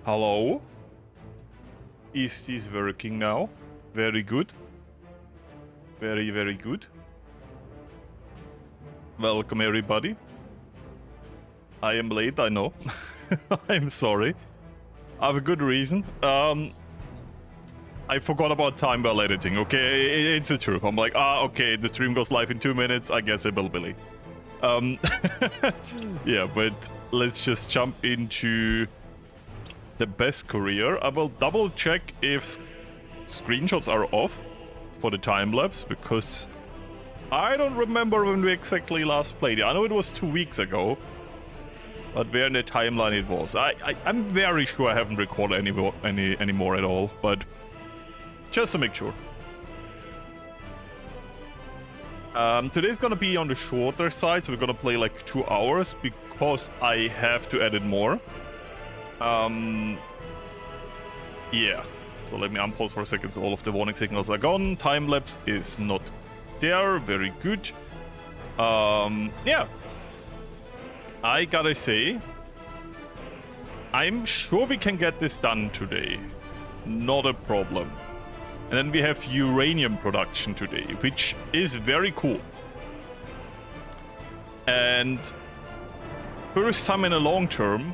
Hello? Is this working now? Very good. Very, very good. Welcome everybody. I am late, I know. I'm sorry. I have a good reason. I forgot about time while editing, okay? It's the truth. I'm like, okay, the stream goes live in 2 minutes. I guess I will be late. Yeah, but let's just jump into the best career. I will double check if screenshots are off for the time lapse, because I don't remember when we exactly last played it. I know it was 2 weeks ago, but where in the timeline it was. I'm very sure I haven't recorded anymore at all, but just to make sure. Today's gonna be on the shorter side, so we're gonna play like 2 hours because I have to edit more. Yeah. So let me unpause for a second so all of the warning signals are gone. Time lapse is not there. Very good. Yeah. I gotta say, I'm sure we can get this done today. Not a problem. And then we have uranium production today, which is very cool. And first time in a long term,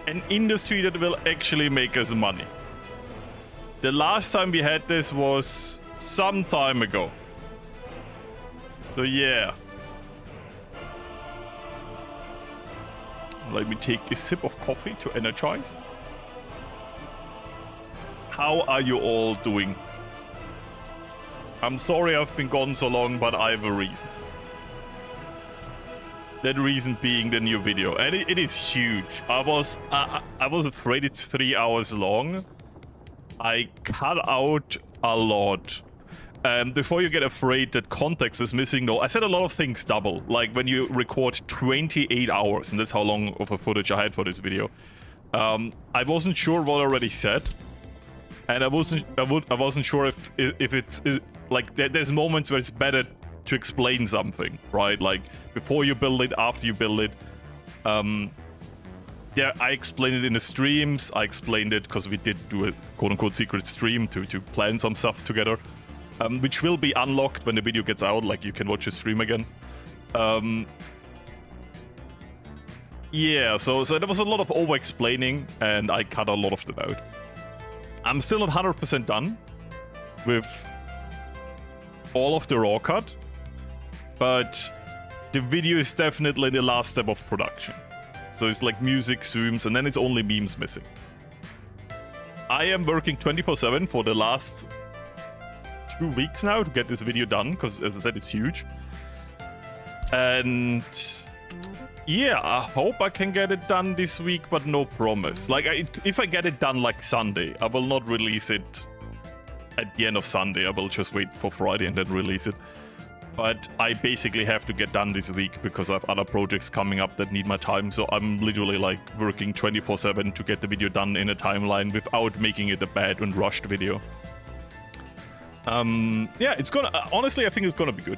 an industry that will actually make us money. The last time we had this was some time ago. So yeah. Let me take a sip of coffee to energize. How are you all doing? I'm sorry I've been gone so long, but I have a reason. That reason being the new video, and it is huge. I was afraid it's 3 hours long. I cut out a lot. Before you get afraid that context is missing, no, I said a lot of things double. Like when you record 28 hours, and that's how long of a footage I had for this video. I wasn't sure what I already said, and I wasn't sure if it's like there's moments where it's better to explain something, right? Like before you build it, after you build it. Yeah, I explained it in the streams. I explained it because we did do a quote-unquote secret stream to plan some stuff together, which will be unlocked when the video gets out. Like you can watch the stream again. Yeah, so there was a lot of over-explaining, and I cut a lot of it out. I'm still not 100% done with all of the raw cut, but the video is definitely the last step of production. So it's like music, zooms, and then it's only memes missing. I am working 24/7 for the last 2 weeks now to get this video done, because as I said, it's huge. And yeah, I hope I can get it done this week, but no promise. Like, if I get it done like Sunday, I will not release it at the end of Sunday. I will just wait for Friday and then release it. But I basically have to get done this week because I have other projects coming up that need my time. So I'm literally like working 24/7 to get the video done in a timeline without making it a bad and rushed video. Yeah, it's gonna... honestly, I think it's gonna be good.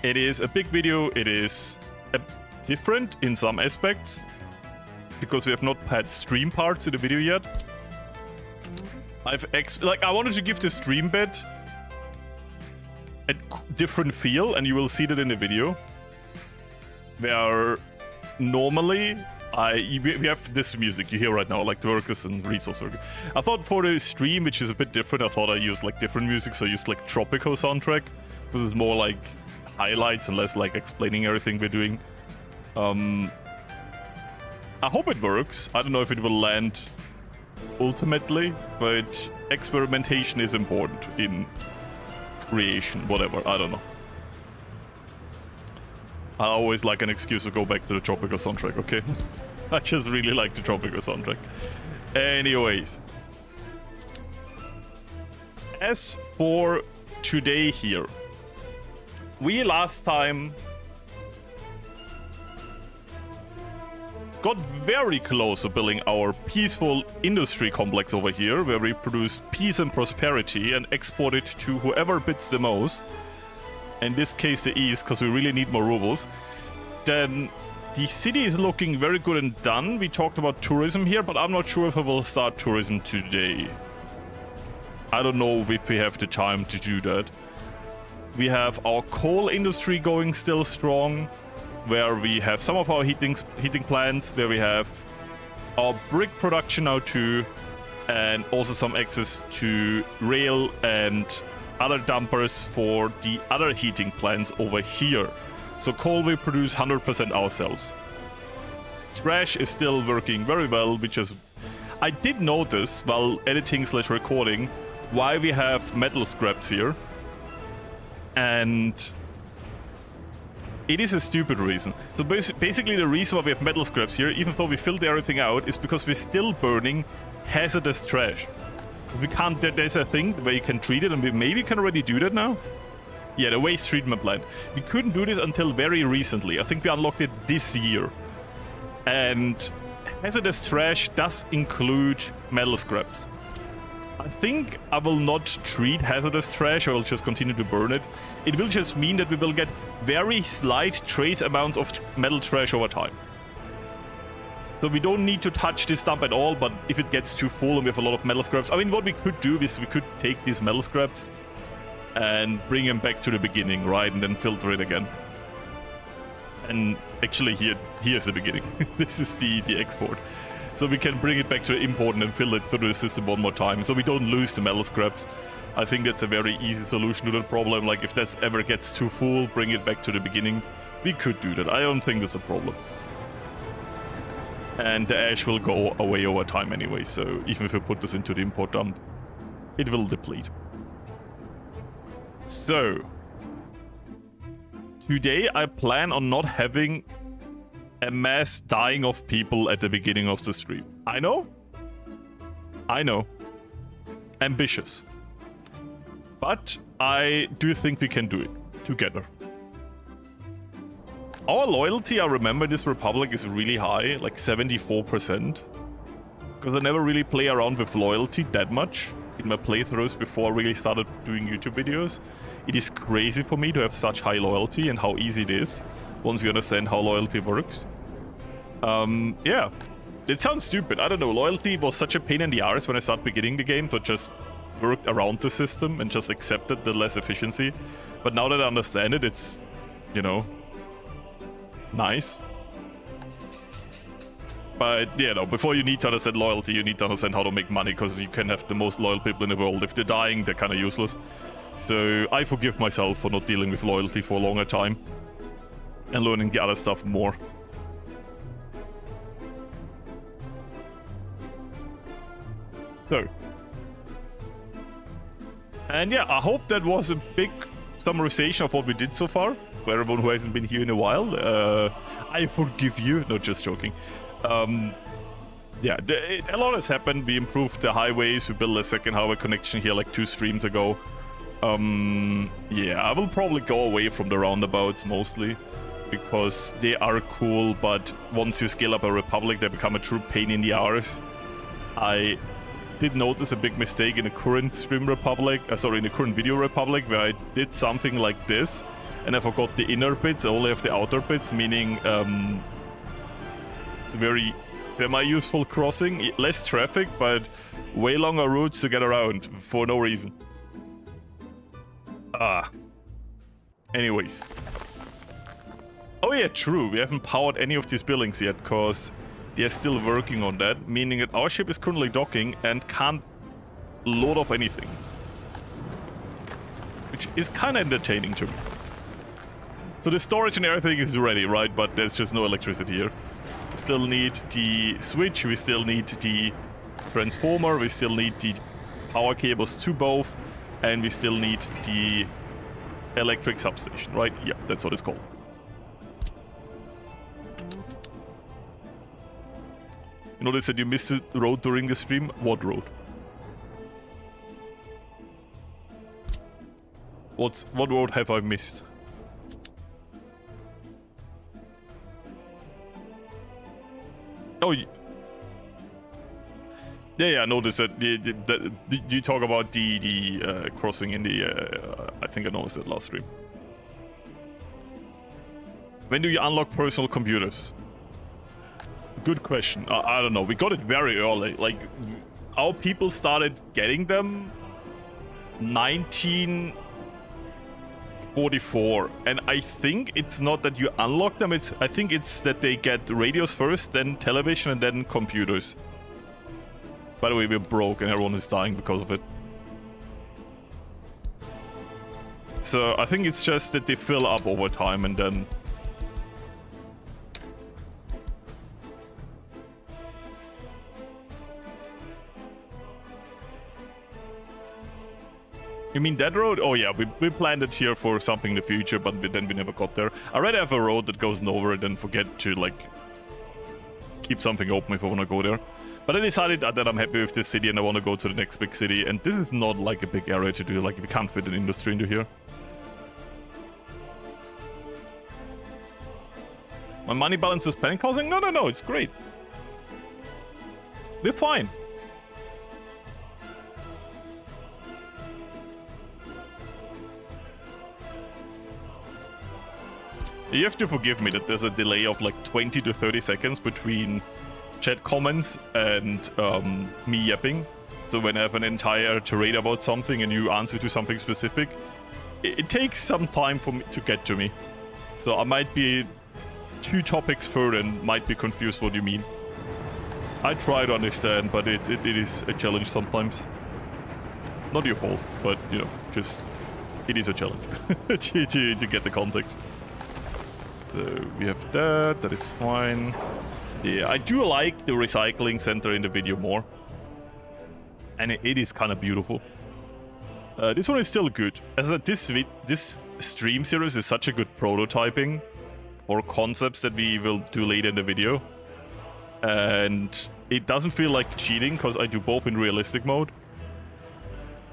It is a big video. It is different in some aspects because we have not had stream parts in the video yet. I wanted to give the stream bit a different feel, and you will see that in the video. Where normally we have this music you hear right now, like the workers and resource workers. I thought for the stream, which is a bit different, I thought I used like different music, so I used like tropical soundtrack. This is more like highlights and less like explaining everything we're doing. I hope it works. I don't know if it will land ultimately, but experimentation is important in creation, whatever, I don't know. I always like an excuse to go back to the tropical soundtrack, okay? I just really like the tropical soundtrack. Anyways. As for today here, we last time got very close to building our peaceful industry complex over here, where we produce peace and prosperity and export it to whoever bids the most. In this case, the East, because we really need more rubles. Then The city is looking very good and done. We talked about tourism here, but I'm not sure if I will start tourism today. I don't know if we have the time to do that. We have our coal industry going still strong, where we have some of our heating plants, where we have our brick production now too, and also some access to rail and other dumpers for the other heating plants over here. So coal we produce 100% ourselves. Trash is still working very well, which is... I did notice while editing / recording why we have metal scraps here. And it is a stupid reason. So basically the reason why we have metal scraps here, even though we filled everything out, is because we're still burning hazardous trash. So we can't... There's a thing where you can treat it, and we maybe can already do that now. Yeah, the waste treatment plant. We couldn't do this until very recently. I think we unlocked it this year. And hazardous trash does include metal scraps. I think I will not treat hazardous trash, I will just continue to burn it. It will just mean that we will get very slight trace amounts of metal trash over time. So we don't need to touch this dump at all, but if it gets too full and we have a lot of metal scraps... I mean, what we could do is we could take these metal scraps and bring them back to the beginning, right? And then filter it again. And actually here's the beginning. This is the export. So we can bring it back to the import and then fill it through the system one more time. So we don't lose the metal scraps. I think that's a very easy solution to that problem. Like if that ever gets too full, bring it back to the beginning. We could do that. I don't think that's a problem. And the ash will go away over time anyway. So even if we put this into the import dump, it will deplete. So, today I plan on not having a mass dying of people at the beginning of the stream. I know. Ambitious. But I do think we can do it together. Our loyalty, I remember this Republic, is really high, like 74%. Because I never really play around with loyalty that much in my playthroughs before I really started doing YouTube videos. It is crazy for me to have such high loyalty and how easy it is once you understand how loyalty works. Yeah, it sounds stupid. I don't know, loyalty was such a pain in the arse when I started beginning the game to just work around the system and just accepted the less efficiency. But now that I understand it, it's, you know, nice. But, you know, before you need to understand loyalty, you need to understand how to make money, because you can have the most loyal people in the world. If they're dying, they're kind of useless. So I forgive myself for not dealing with loyalty for a longer time and learning the other stuff more. So. And yeah, I hope that was a big summarization of what we did so far. For everyone who hasn't been here in a while, I forgive you. No, just joking. Yeah, a lot has happened. We improved the highways. We built a second highway connection here like 2 streams ago. Yeah, I will probably go away from the roundabouts mostly, because they are cool, but once you scale up a republic, they become a true pain in the arse. I did notice a big mistake in the current stream republic, in the current video republic, where I did something like this, and I forgot the inner bits. I only have the outer bits, meaning it's a very semi-useful crossing. Less traffic, but way longer routes to get around for no reason. Anyways. Oh yeah, true. We haven't powered any of these buildings yet, because they're still working on that, meaning that our ship is currently docking and can't load off anything. Which is kind of entertaining to me. So the storage and everything is ready, right? But there's just no electricity here. We still need the switch, we still need the transformer, we still need the power cables to both, and we still need the electric substation, right? Yeah, that's what it's called. You notice that you missed the road during the stream? What road? What road have I missed? Oh, yeah, I noticed that, you talk about the crossing in the, I think I noticed that last stream. When do you unlock personal computers? Good question. I don't know. We got it very early. Like, our people started getting them 1944, and I think it's not that you unlock them. I think it's that they get radios first, then television, and then computers. By the way, we're broke and everyone is dying because of it. So I think it's just that they fill up over time and then... You mean that road? Oh yeah, we planned it here for something in the future, but then we never got there. I already have a road that goes nowhere, then forget to like keep something open if I want to go there. But I decided that I'm happy with this city and I want to go to the next big city. And this is not like a big area to do, like we can't fit an industry into here. My money balance is panic causing? No, it's great. We're fine. You have to forgive me that there's a delay of like 20 to 30 seconds between chat comments and me yapping. So when I have an entire tirade about something and you answer to something specific, it takes some time for me to get to me. So I might be 2 topics further and might be confused what you mean. I try to understand, but it is a challenge sometimes. Not your fault, but you know, just it is a challenge to get the context. So we have that is fine. Yeah, I do like the recycling center in the video more. And it is kind of beautiful. This one is still good. As I said, this stream series is such a good prototyping for concepts that we will do later in the video. And it doesn't feel like cheating because I do both in realistic mode.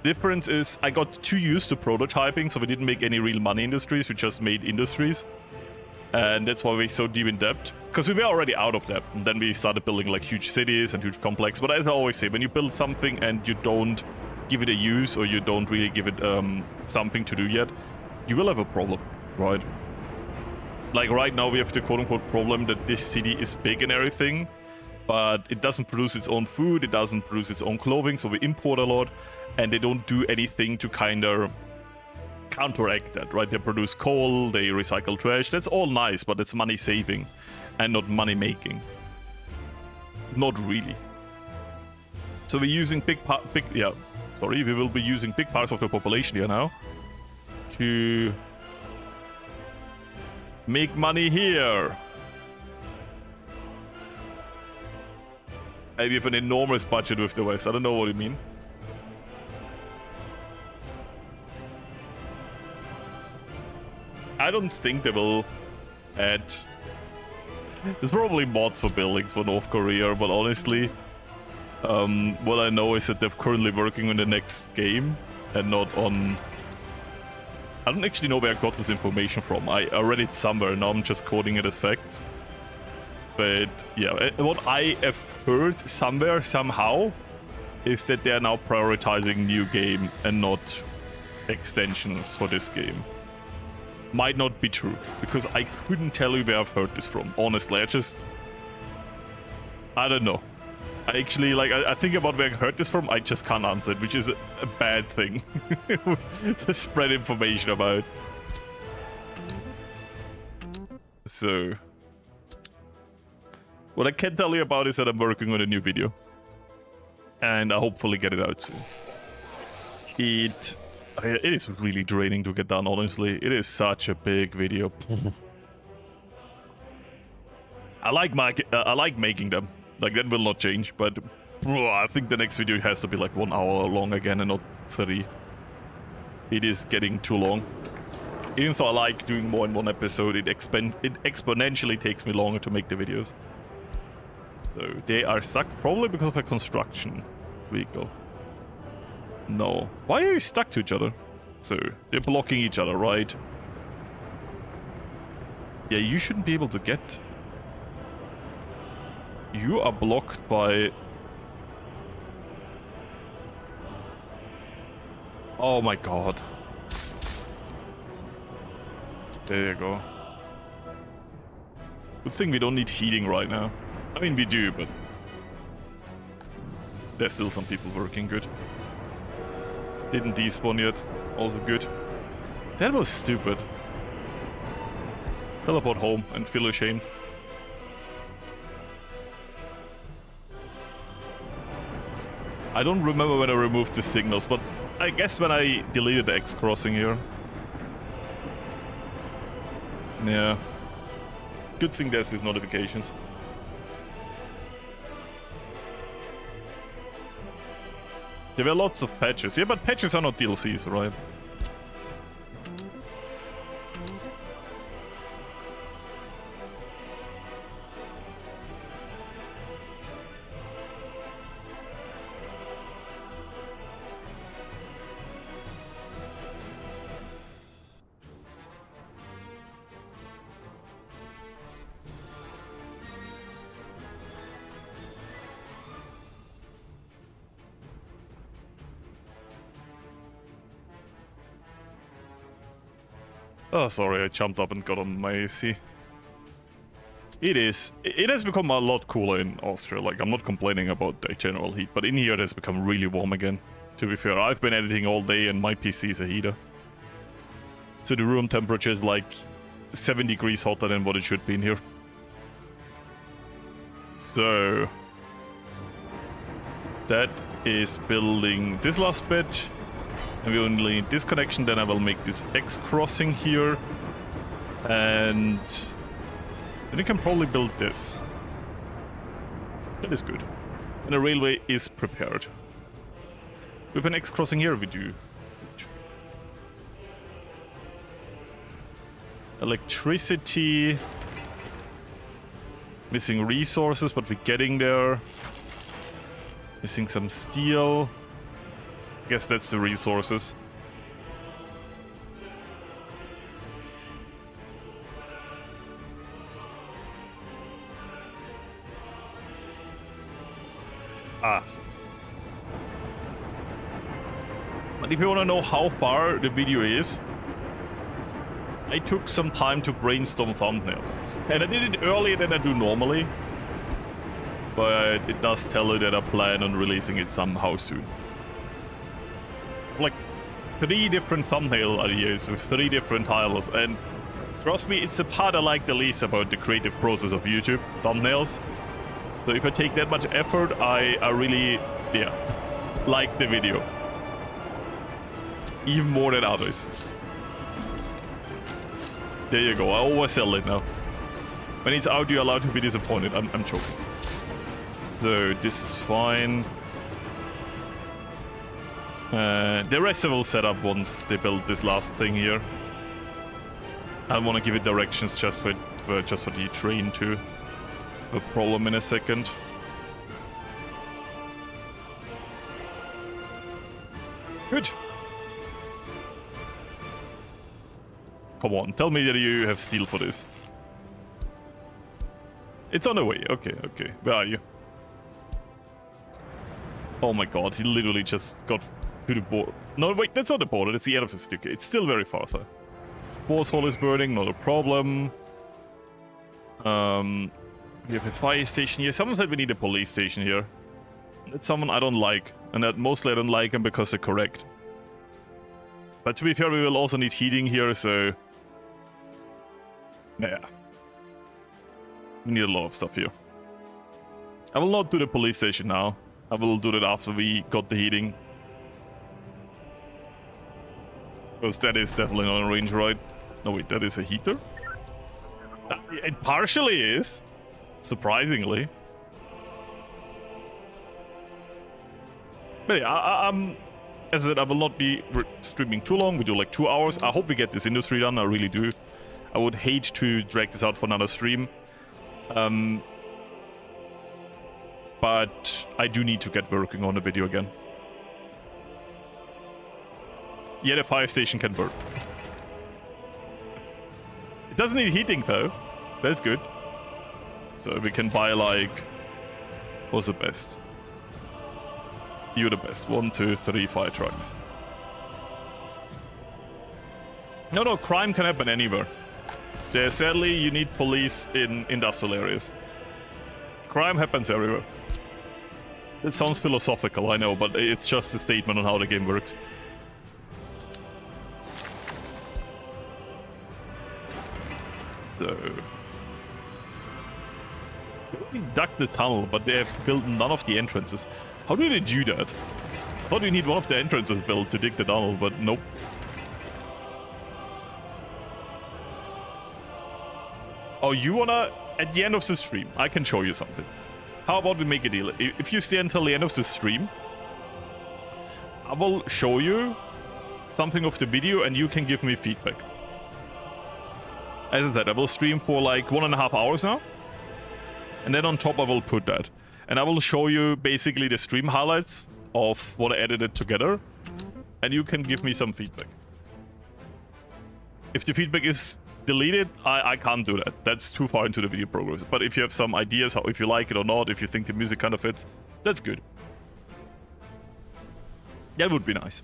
Difference is I got too used to prototyping, so we didn't make any real money industries, we just made industries. And that's why we're so deep in debt, because we were already out of debt. And then we started building like huge cities and huge complexes. But as I always say, when you build something and you don't give it a use, or you don't really give it something to do yet, you will have a problem, right? Like right now we have the quote-unquote problem that this city is big and everything, but it doesn't produce its own food, it doesn't produce its own clothing, so we import a lot, and they don't do anything to kind of counteract that, right? They produce coal, they recycle trash, that's all nice, but it's money saving and not money making. Not really. So we're using we will be using big parts of the population here now to make money here. We have an enormous budget with the West, I don't know what you mean. I don't think they will add... There's probably mods for buildings for North Korea, but honestly, what I know is that they're currently working on the next game and not on... I don't actually know where I got this information from. I read it somewhere, now I'm just quoting it as facts. But yeah, what I have heard somewhere, somehow, is that they're now prioritizing new game and not extensions for this game. Might not be true, because I couldn't tell you where I've heard this from. Honestly, I don't know. I actually, like, I think about where I heard this from, I just can't answer it, which is a bad thing to spread information about. So, what I can tell you about is that I'm working on a new video. And I hopefully get it out soon. It is really draining to get done, honestly. It is such a big video. I like making them. Like, that will not change, but I think the next video has to be like 1 hour long again and not 30. It is getting too long. Even though I like doing more in one episode, it exponentially takes me longer to make the videos. So, they are stuck probably because of a construction vehicle. No. Why are you stuck to each other? So, they're blocking each other, right? Yeah, you shouldn't be able to get... You are blocked by... Oh my god. There you go. Good thing we don't need heating right now. I mean, we do, but there's still some people working. Good. Didn't despawn yet. Also good. That was stupid. Teleport home and feel ashamed. I don't remember when I removed the signals, but I guess when I deleted the X crossing here. Yeah. Good thing there's these notifications. There were lots of patches. Yeah, but patches are not DLCs, right? Oh, sorry, I jumped up and got on my AC. It has become a lot cooler in Austria. Like, I'm not complaining about the general heat, but in here it has become really warm again. To be fair, I've been editing all day and my PC is a heater. So the room temperature is like 7 degrees hotter than what it should be in here. So that is building this last bit. And we only need this connection, then I will make this X crossing here. And then we can probably build this. That is good. And the railway is prepared. With an X crossing here we do. Electricity. Missing resources, but we're getting there. Missing some steel. Guess that's the resources. Ah. But if you want to know how far the video is, I took some time to brainstorm thumbnails. And I did it earlier than I do normally. But it does tell you that I plan on releasing it somehow soon. Like 3 different thumbnail ideas with 3 different titles, and trust me, it's the part I like the least about the creative process of YouTube, thumbnails. So if I take that much effort, I really, yeah, like the video. Even more than others. There you go, I oversell it now. When it's out, you're allowed to be disappointed. I'm joking. So this is fine. The rest I will set up once they build this last thing here. I want to give it directions just for the train too. No problem in a second. Good. Come on, tell me that you have steel for this. It's on the way. Okay, okay. Where are you? Oh my god, he literally just got to the border. No, wait, that's not the border. That's the end of the city. Okay, it's still very far though. Sports hall is burning, not a problem. We have a fire station here. Someone said we need a police station here. That's someone I don't like. And that mostly I don't like them because they're correct. But to be fair, we will also need heating here, so... yeah. We need a lot of stuff here. I will not do the police station now. I will do that after we got the heating. Because that is definitely not a range ride. No wait, that is a heater? It partially is. Surprisingly. But yeah, as I said, I will not be streaming too long. We do like 2 hours. I hope we get this industry done. I really do. I would hate to drag this out for another stream. But I do need to get working on the video again. Yeah, the fire station can burn. It doesn't need heating though. That's good. So we can buy like... what's the best? You're the best. 1, 2, 3 fire trucks. No, crime can happen anywhere. Sadly, you need police in industrial areas. Crime happens everywhere. It sounds philosophical, I know, but it's just a statement on how the game works. So... They dug the tunnel, but they have built none of the entrances. How do they do that? Thought you need one of the entrances built to dig the tunnel, but nope. Oh, you wanna... At the end of the stream, I can show you something. How about we make a deal? If you stay until the end of the stream, I will show you something of the video and you can give me feedback. As I said, I will stream for like 1.5 hours now. And then on top I will put that. And I will show you basically the stream highlights of what I edited together. And you can give me some feedback. If the feedback is deleted, I can't do that. That's too far into the video progress. But if you have some ideas, how, if you like it or not, if you think the music kind of fits, that's good. That would be nice.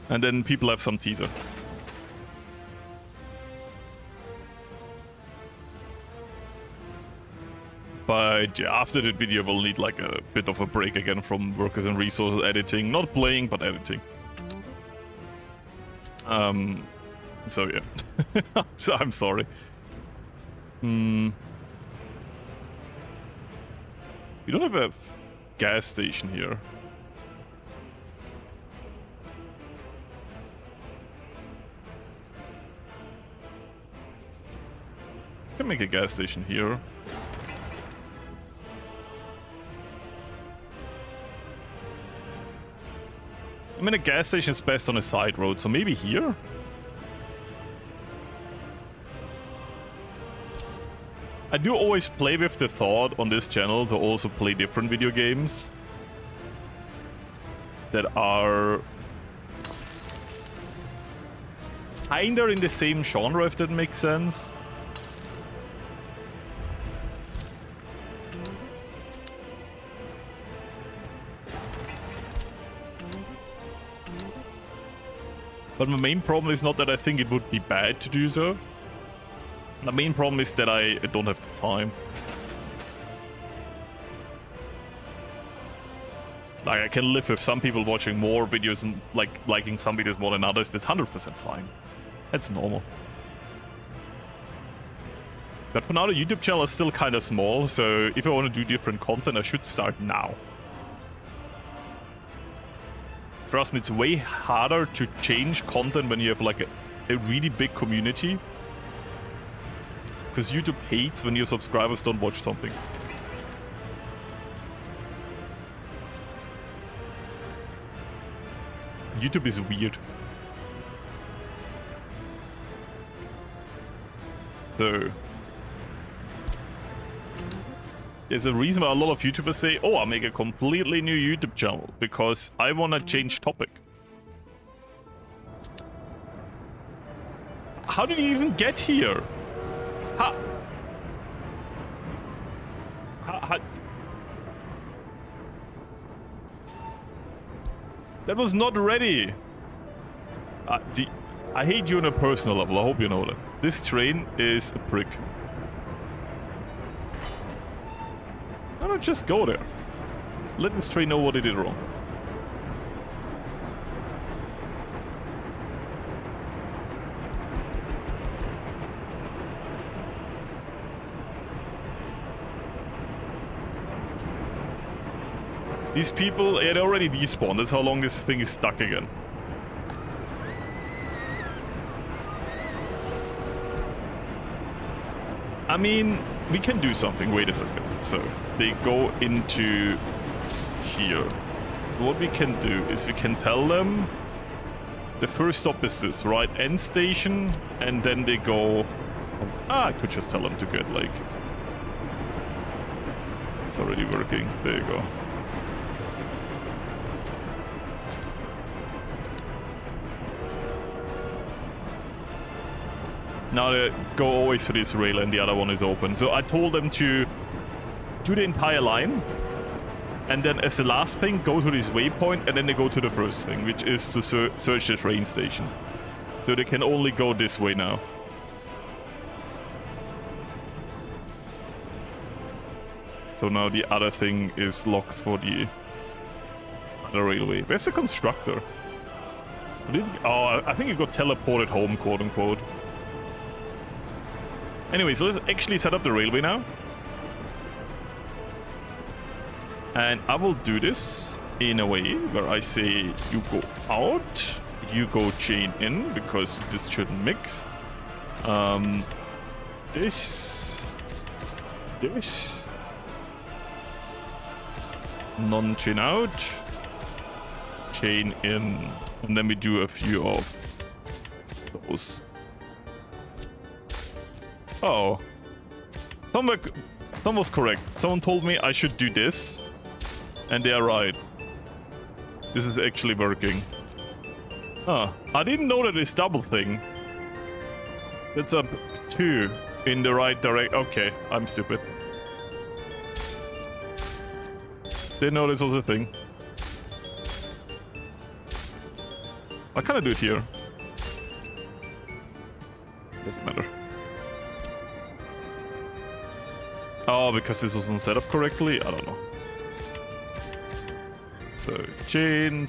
And then people have some teaser. But yeah, after that video, we'll need like a bit of a break again from workers and resources editing. Not playing, but editing. So yeah. I'm sorry. We don't have a gas station here. Can make a gas station here. I mean, a gas station is best on a side road, so maybe here? I do always play with the thought on this channel to also play different video games that are kinda in the same genre, if that makes sense. But my main problem is not that I think it would be bad to do so. The main problem is that I don't have the time. Like, I can live with some people watching more videos and liking some videos more than others. That's 100% fine. That's normal. But for now, the YouTube channel is still kind of small, so if I want to do different content, I should start now. Trust me, it's way harder to change content when you have like a really big community. Because YouTube hates when your subscribers don't watch something. YouTube is weird. So... there's a reason why a lot of YouTubers say, oh, I'll make a completely new YouTube channel, because I want to change topic. How did you even get here? How? That was not ready. I hate you on a personal level, I hope you know that. This train is a prick. Why not just go there? Let this train know what it did wrong. These people, yeah, they already despawned. That's how long this thing is stuck again. I mean, we can do something. Wait a second. So, they go into here. So what we can do is we can tell them the first stop is this, right? End station, and then they go... I could just tell them to get, like... It's already working. There you go. Now they go always to this rail and the other one is open. So I told them to do the entire line. And then as the last thing, go to this waypoint and then they go to the first thing, which is to search the train station. So they can only go this way now. So now the other thing is locked for the other railway. Where's the constructor? Oh, I think he got teleported home, quote unquote. Anyway, so let's actually set up the railway now. And I will do this in a way where I say you go out, you go chain in, because this shouldn't mix. This. Non-chain out. Chain in. And then we do a few of those. Oh. Someone was correct. Someone told me I should do this. And they are right. This is actually working. Huh. I didn't know that this double thing. That's up 2 in the right direction. Okay, I'm stupid. Didn't know this was a thing. Why can't I do it here? Doesn't matter. Oh, because this wasn't set up correctly? I don't know. So, chain.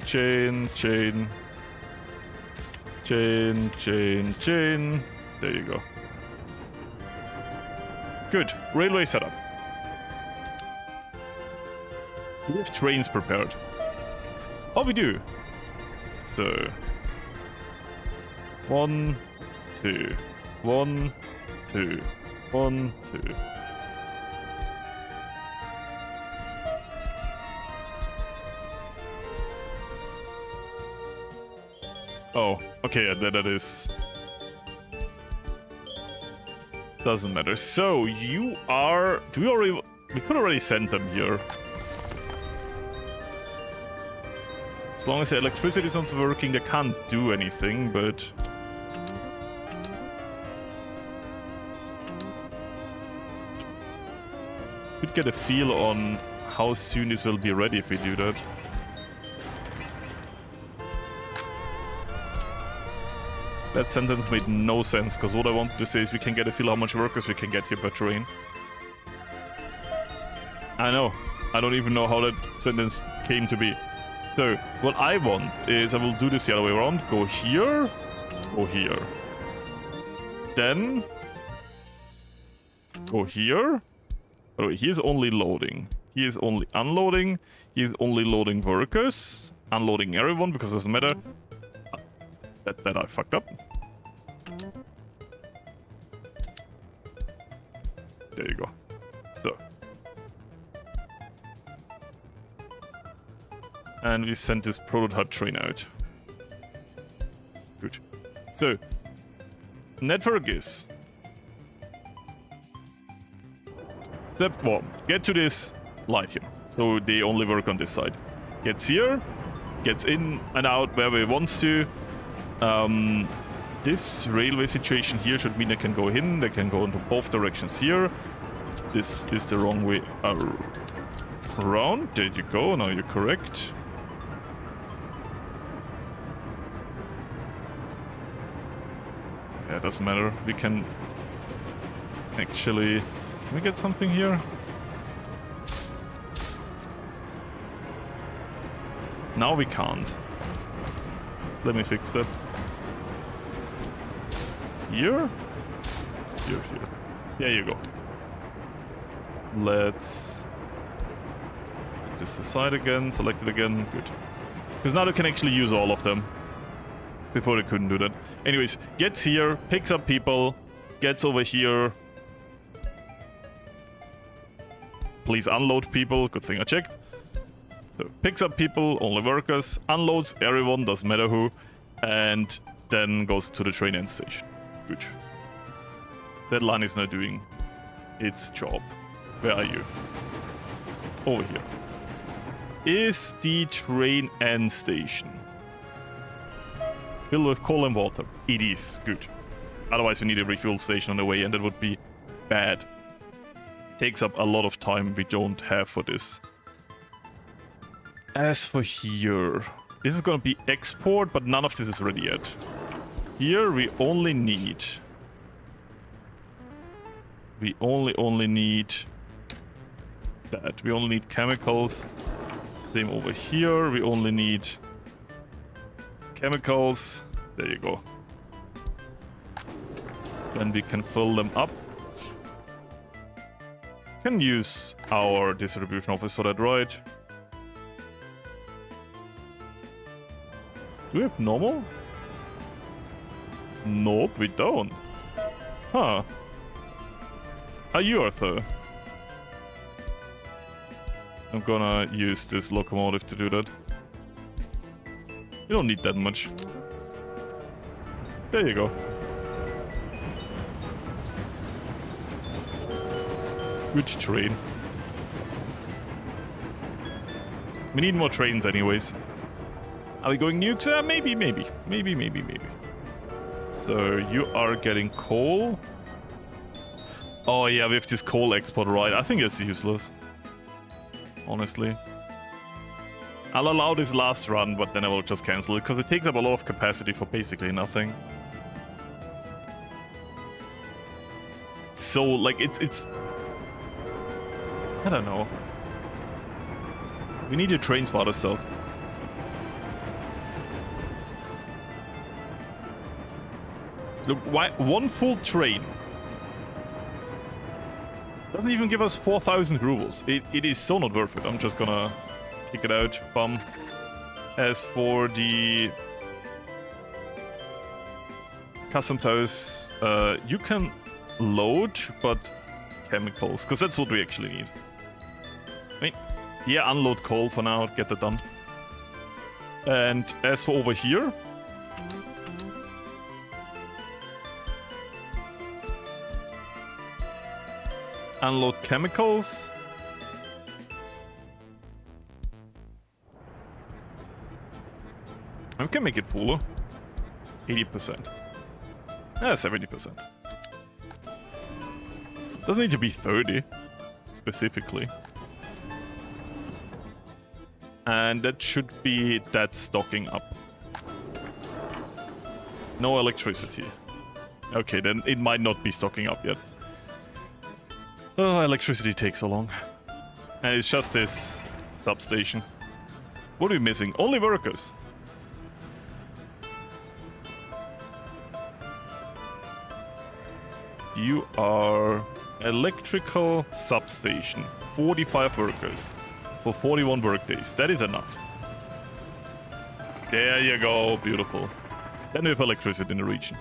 There you go. Good. Railway setup. Do we have trains prepared? Oh, we do. So, 1, 2, 1, 2, 1, 2. Oh, okay, that is... Doesn't matter. So, you are... Do we already... We could already send them here. As long as the electricity is not working, they can't do anything, but... Could get a feel on how soon this will be ready if we do that. That sentence made no sense, because what I wanted to say is we can get a feel how much workers we can get here per train. I know. I don't even know how that sentence came to be. So, what I want is I will do this the other way around. Go here. Go here. Then... Go here. Oh, he is only loading. He is only unloading. He is only loading workers. Unloading everyone, because it doesn't matter. That I fucked up. There you go. So. And we sent this prototype train out. Good. So. Network is. Step 1. Get to this light here. So they only work on this side. Gets here. Gets in and out wherever it wants to. This railway situation here should mean they can go in, they can go into both directions here. This is the wrong way around. There you go, now you're correct. Yeah, it doesn't matter. We can actually... Can we get something here? Now we can't. Let me fix that. Here? Here. There you go. Let's... Just aside again, select it again. Good. Because now they can actually use all of them. Before they couldn't do that. Anyways, gets here, picks up people, gets over here. Please unload people. Good thing I checked. So, picks up people, only workers, unloads everyone, doesn't matter who, and then goes to the train end station. Good. That line is now doing its job. Where are you? Over here. Is the train end station filled with coal and water? It is. Good. Otherwise we need a refuel station on the way, and that would be bad. Takes up a lot of time we don't have for this. As for here, this is gonna be export, but none of this is ready yet. here we only need... We only need that. We only need chemicals. Same over here. We only need chemicals. There you go. Then we can fill them up. Can use our distribution office for that, right? Do we have normal? Nope, we don't. Huh. Are you, Arthur? I'm gonna use this locomotive to do that. You don't need that much. There you go. Good train. We need more trains anyways. Are we going nukes? Maybe. So you are getting coal. Oh yeah, we have this coal export, right? I think it's useless. Honestly. I'll allow this last run, but then I will just cancel it, because it takes up a lot of capacity for basically nothing. So, like, it's... I don't know. We need your trains for other stuff. Look, why one full train doesn't even give us 4,000 rubles. It is so not worth it. I'm just gonna kick it out. Bum. As for the customs house, you can load, but chemicals, because that's what we actually need. Wait. Yeah, unload coal for now. Get that done. And as for over here, unload chemicals. I can make it fuller. 80%. 70%. Doesn't need to be 30, specifically. And that should be that stocking up. No electricity. Okay, then it might not be stocking up yet. Oh, electricity takes so long. And it's just this substation. What are we missing? Only workers. You are electrical substation. 45 workers for 41 work days. That is enough. There you go. Beautiful. Then we have electricity in the region.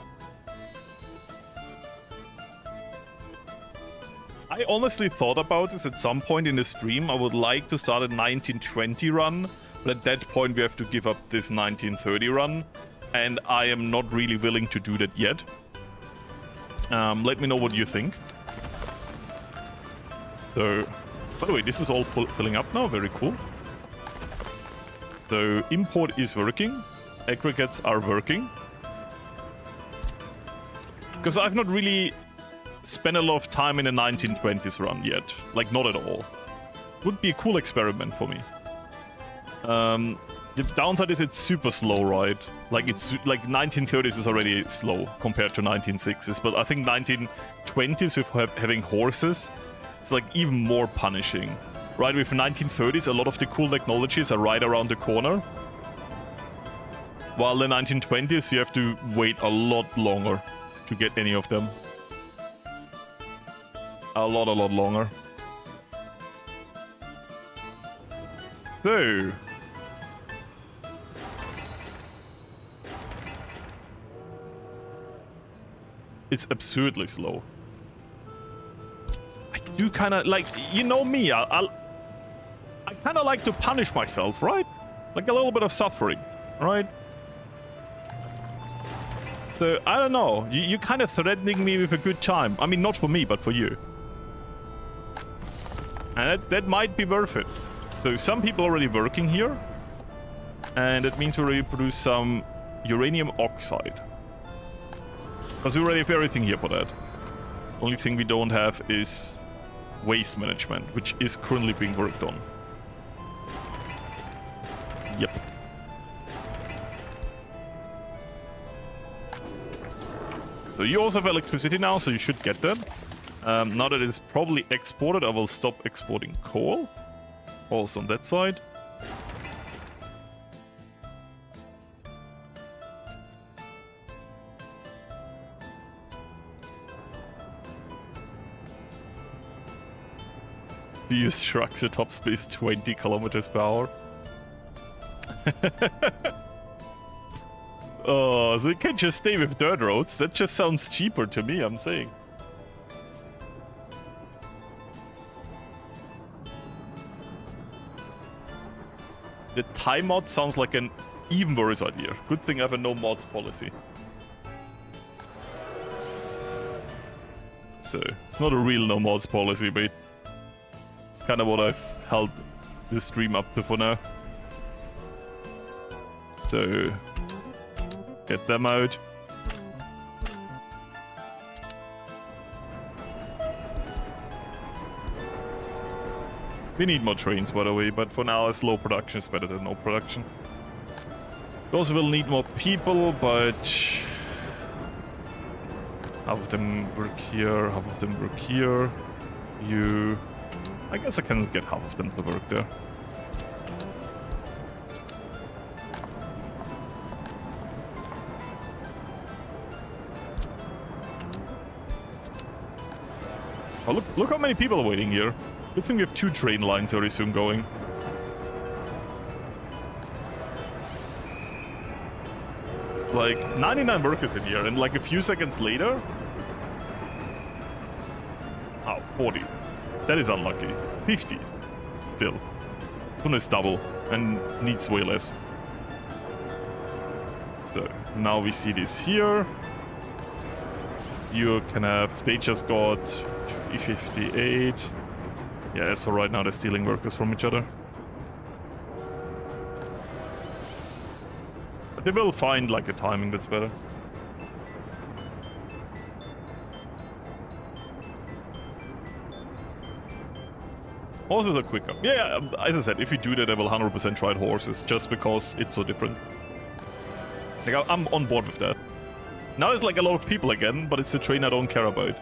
I honestly thought about this at some point in the stream. I would like to start a 1920 run, but at that point we have to give up this 1930 run, and I am not really willing to do that yet. Let me know what you think. So, by the way, this is all filling up now. Very cool. So, import is working. Aggregates are working. Because I've not really spent a lot of time in a 1920s run yet. Like, not at all. Would be a cool experiment for me. The downside is it's super slow, right? Like, it's like 1930s is already slow compared to 1960s, but I think 1920s with having horses, it's like even more punishing. Right, with 1930s, a lot of the cool technologies are right around the corner. While the 1920s, you have to wait a lot longer to get any of them. A lot longer. So... it's absurdly slow. I do kind of like, you know me, I kind of like to punish myself, right? Like a little bit of suffering, right? So, I don't know. You're kind of threatening me with a good time. I mean, not for me, but for you. And that might be worth it. So, some people are already working here. And that means we already produce some uranium oxide. Because we already have everything here for that. Only thing we don't have is waste management, which is currently being worked on. Yep. So you also have electricity now, so you should get that. Now that it's probably exported, I will stop exporting coal. Also on that side. Use trucks at top speed 20 kilometers per hour. Oh, so you can't just stay with dirt roads. That just sounds cheaper to me, I'm saying. The time mod sounds like an even worse idea. Good thing I have a no mods policy. So, it's not a real no mods policy, but it's kind of what I've held this stream up to for now. So, get them out. We need more trains, by the way, but for now, slow production is better than no production. We also will need more people, but half of them work here, half of them work here. You... I guess I can get half of them to work there. Oh, look how many people are waiting here. Good thing we have 2 train lines very soon going. Like, 99 workers in here, and like a few seconds later... Oh, 40. That is unlucky. 50. Still. This one is double, and needs way less. So, now we see this here. You can have... They just got 358. Yeah, as for right now, they're stealing workers from each other. But they will find, like, a timing that's better. Horses are quicker. Yeah, as I said, if you do that, I will 100% try horses, just because it's so different. Like, I'm on board with that. Now there's, like, a lot of people again, but it's a train I don't care about.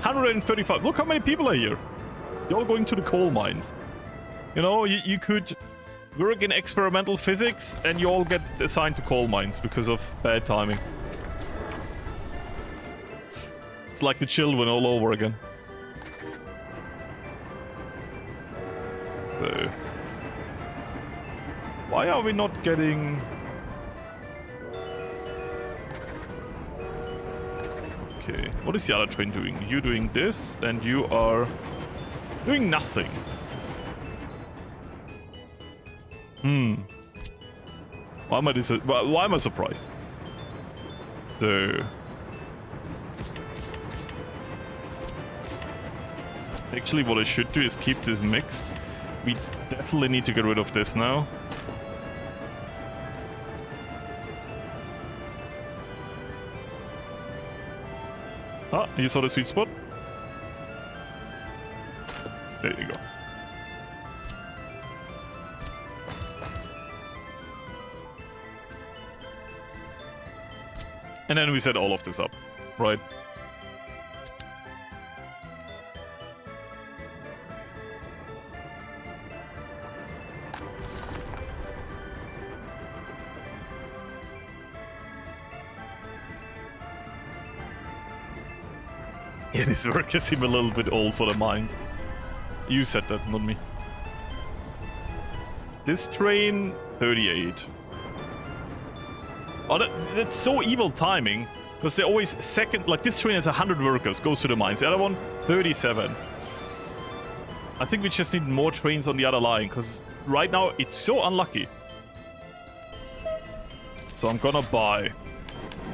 135. Look how many people are here. They're all going to the coal mines. You know, you could work in experimental physics and you all get assigned to coal mines because of bad timing. It's like the children all over again. So... Why are we not getting... Okay, what is the other train doing? You doing this, and you are doing nothing. Why am I surprised? So... Actually, what I should do is keep this mixed. We definitely need to get rid of this now. Ah, you saw the sweet spot? There you go. And then we set all of this up, right? Yeah, these workers seem a little bit old for the mines. You said that, not me. This train, 38. Oh, that's so evil timing. Because they're always second... Like, this train has 100 workers, goes to the mines. The other one, 37. I think we just need more trains on the other line. Because right now, it's so unlucky. So I'm gonna buy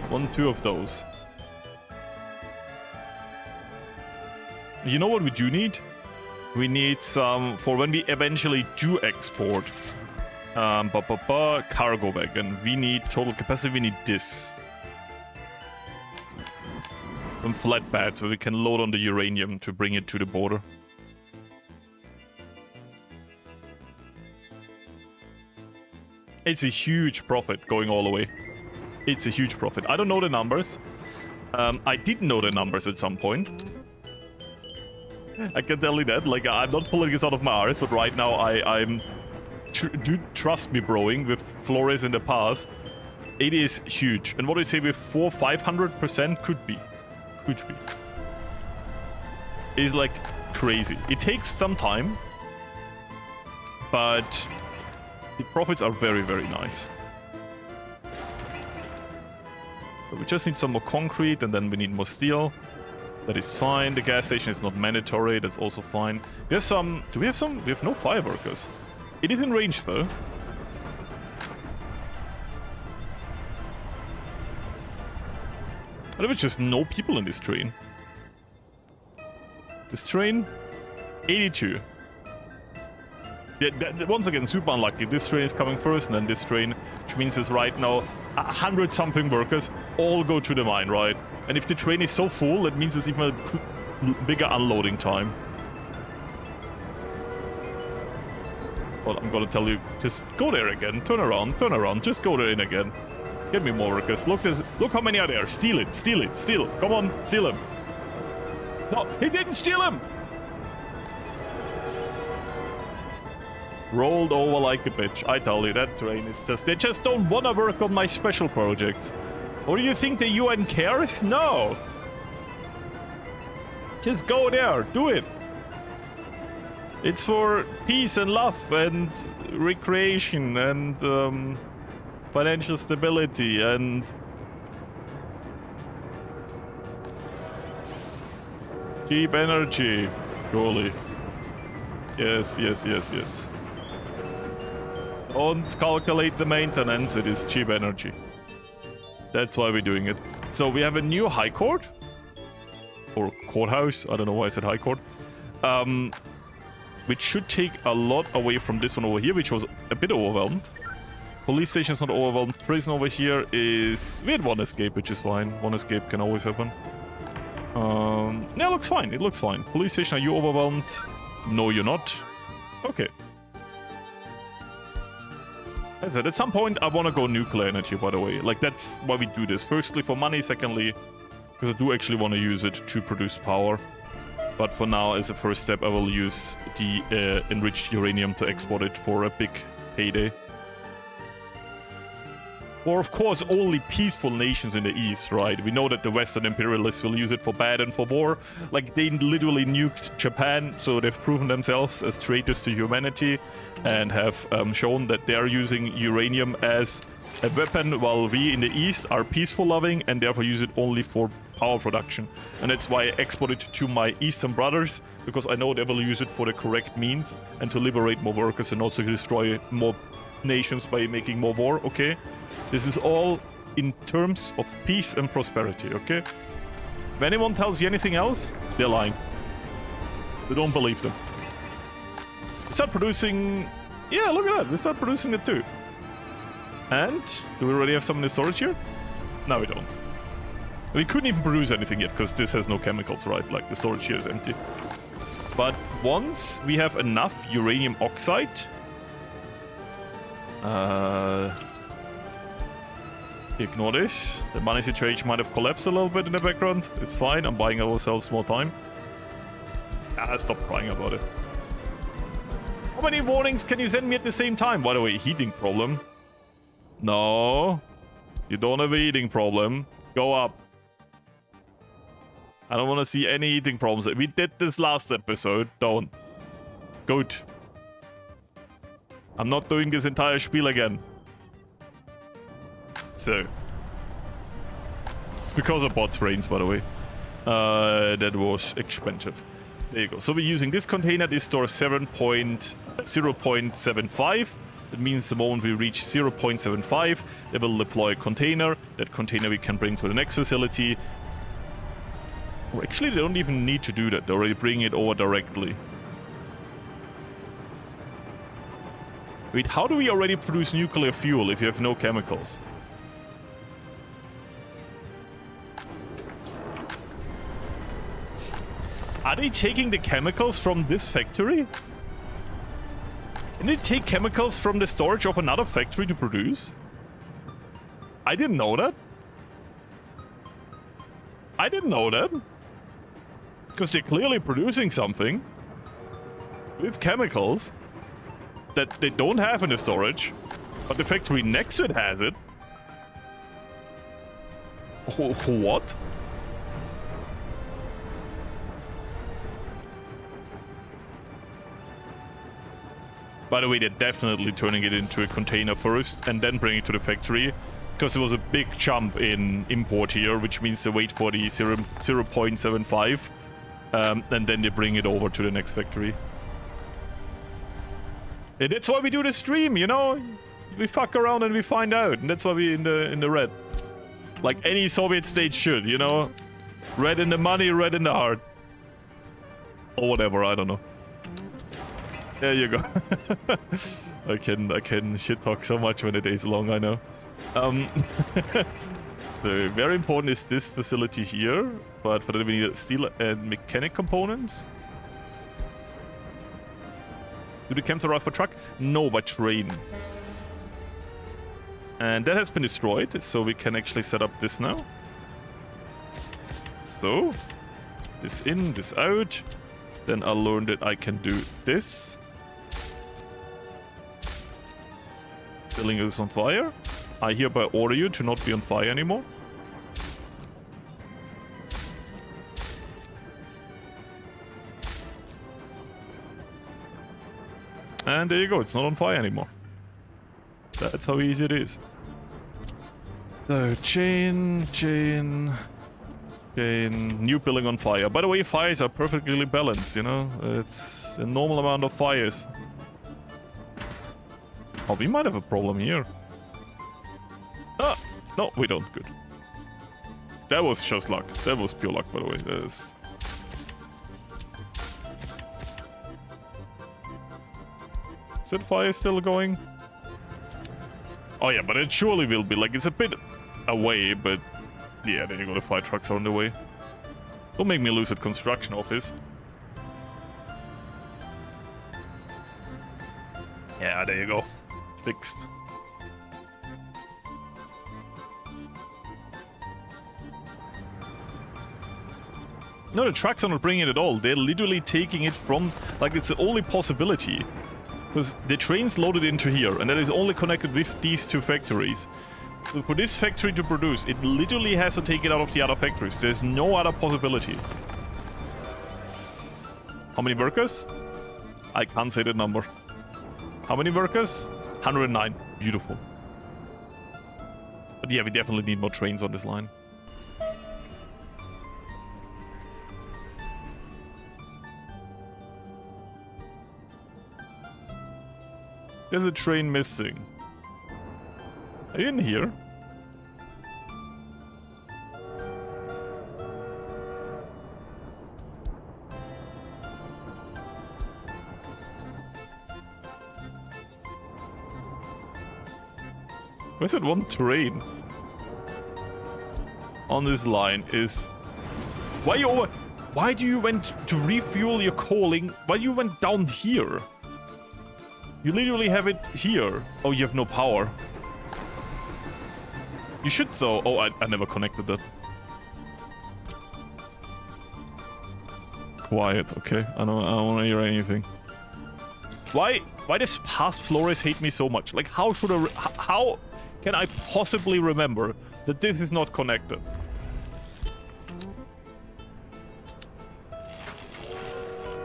1, 2 of those. You know what we do need? We need some for when we eventually do export. Cargo wagon. We need total capacity. We need this. Some flatbed so we can load on the uranium to bring it to the border. It's a huge profit going all the way. It's a huge profit. I don't know the numbers. I did know the numbers at some point. I can tell you that. Like, I'm not pulling this out of my arse, but right now I'm... do trust me, broing, with Florius in the past, it is huge. And what do you say with 500%? Could be. Could be. It's like crazy. It takes some time, but the profits are very, very nice. So we just need some more concrete, and then we need more steel. That is fine. The gas station is not mandatory. That's also fine. There's some... Do we have some? We have no fireworkers. It is in range, though. There was just no people in this train. This train, 82. Yeah, once again, super unlucky. This train is coming first, and then this train, which means it's right now 100-something workers all go to the mine, right? And if the train is so full, that means it's even a bigger unloading time. Well, I'm gonna tell you, just go there again. Turn around. Just go there in again. Get me more workers. Look how many are there. Steal it. Come on, steal him. No, he didn't steal him! Rolled over like a bitch. I tell you, that train is just... They just don't want to work on my special projects. Or do you think the UN cares? No! Just go there. Do it. It's for peace and love and recreation and financial stability and... cheap energy. Surely. Yes. Don't calculate the maintenance, it is cheap energy. That's why we're doing it. So we have a new high court. Or courthouse, I don't know why I said high court. Which should take a lot away from this one over here, which was a bit overwhelmed. Police station is not overwhelmed. Prison over here is... We had one escape, which is fine. One escape can always happen. Yeah, it looks fine. Police station, are you overwhelmed? No, you're not. Okay. As I said, at some point I want to go nuclear energy, by the way. Like, that's why we do this. Firstly, for money. Secondly, because I do actually want to use it to produce power. But for now, as a first step, I will use the enriched uranium to export it for a big payday. Or, of course, only peaceful nations in the East, right? We know that the Western imperialists will use it for bad and for war. Like, they literally nuked Japan, so they've proven themselves as traitors to humanity and have shown that they're using uranium as a weapon, while we in the East are peaceful-loving and therefore use it only for power production. And that's why I export it to my Eastern brothers, because I know they will use it for the correct means and to liberate more workers and also destroy more nations by making more war, okay? This is all in terms of peace and prosperity, okay? If anyone tells you anything else, they're lying. We don't believe them. We start producing... Yeah, look at that. We start producing it too. And do we already have some in the storage here? No, we don't. We couldn't even produce anything yet because this has no chemicals, right? Like, the storage here is empty. But once we have enough uranium oxide... Ignore this. The money situation might have collapsed a little bit in the background. It's fine. I'm buying ourselves more time. Stop crying about it. How many warnings can you send me at the same time? By the way, heating problem. No. You don't have a heating problem. Go up. I don't want to see any heating problems. We did this last episode. Don't. Good. I'm not doing this entire spiel again. So, because of bot trains, by the way, that was expensive. There you go. So we're using this container. This stores 0.75. That means the moment we reach 0.75, they will deploy a container. That container we can bring to the next facility. Or actually, they don't even need to do that. They already bring it over directly. Wait, how do we already produce nuclear fuel if you have no chemicals? Are they taking the chemicals from this factory? Can it take chemicals from the storage of another factory to produce? I didn't know that. I didn't know that. Because they're clearly producing something with chemicals that they don't have in the storage, but the factory next to it has it. What? By the way, they're definitely turning it into a container first and then bring it to the factory, because there was a big jump in import here, which means they wait for the 0.75 and then they bring it over to the next factory. And that's why we do the stream, you know? We fuck around and we find out, and that's why we in the red. Like any Soviet state should, you know? Red in the money, red in the heart. Or whatever, I don't know. There you go. I can shit talk so much when the day's long, I know. So very important is this facility here, but for that we need steel and mechanic components. Do the chems arrive by truck? No, by train. And that has been destroyed, so we can actually set up this now. So, this in, this out. Then I'll learn that I can do this. Building is on fire. I hereby order you to not be on fire anymore. And there you go, it's not on fire anymore. That's how easy it is. So, chain, new building on fire. By the way, fires are perfectly balanced, you know? It's a normal amount of fires. Oh, we might have a problem here. Ah, no, we don't. Good. That was just luck. That was pure luck, by the way. Is that fire still going? Oh yeah, but it surely will be. Like, it's a bit away, but yeah, there you go. The fire trucks are on the way. Don't make me lose at construction office. Yeah, there you go. Fixed. No, the trucks are not bringing it at all. They're literally taking it from... Like, it's the only possibility. Because the train's loaded into here, and that is only connected with these two factories. So for this factory to produce, it literally has to take it out of the other factories. There's no other possibility. How many workers? I can't say that number. How many workers? 109. Beautiful. But yeah, we definitely need more trains on this line. There's a train missing. Are you in here? Where's that one train? On this line is... Why you over... Why do you went to refuel your coaling? Why you went down here? You literally have it here. Oh, you have no power. You should though. Oh, I never connected that. Quiet, okay. I don't want to hear anything. Why does past Florius hate me so much? Like, how should I... How can I possibly remember that this is not connected?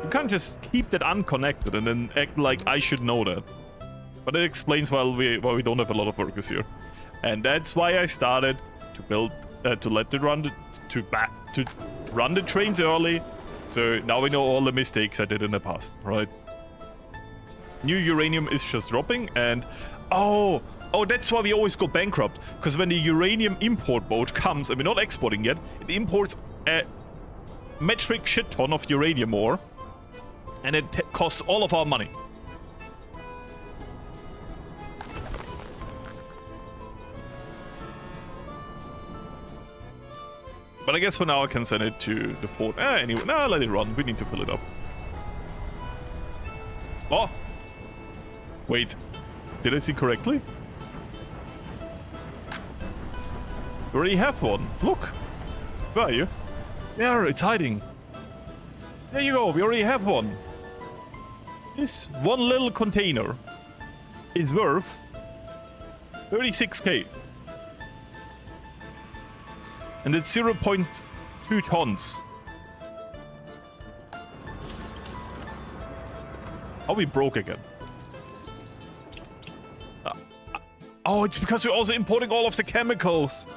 You can't just keep that unconnected and then act like I should know that. But it explains why we don't have a lot of workers here. And that's why I started to build, to run the trains early. So now we know all the mistakes I did in the past, right? New uranium is just dropping and... Oh, that's why we always go bankrupt. Because when the uranium import boat comes, and we're not exporting yet, it imports a metric shit ton of uranium ore. And it costs all of our money. But I guess for now I can send it to the port. Anyway, let it run. We need to fill it up. Oh! Wait, did I see correctly? We already have one. Look. Where are you? There, it's hiding. There you go, we already have one. This one little container is worth 36k. And it's 0.2 tons. Are we broke again? Oh, it's because we're also importing all of the chemicals.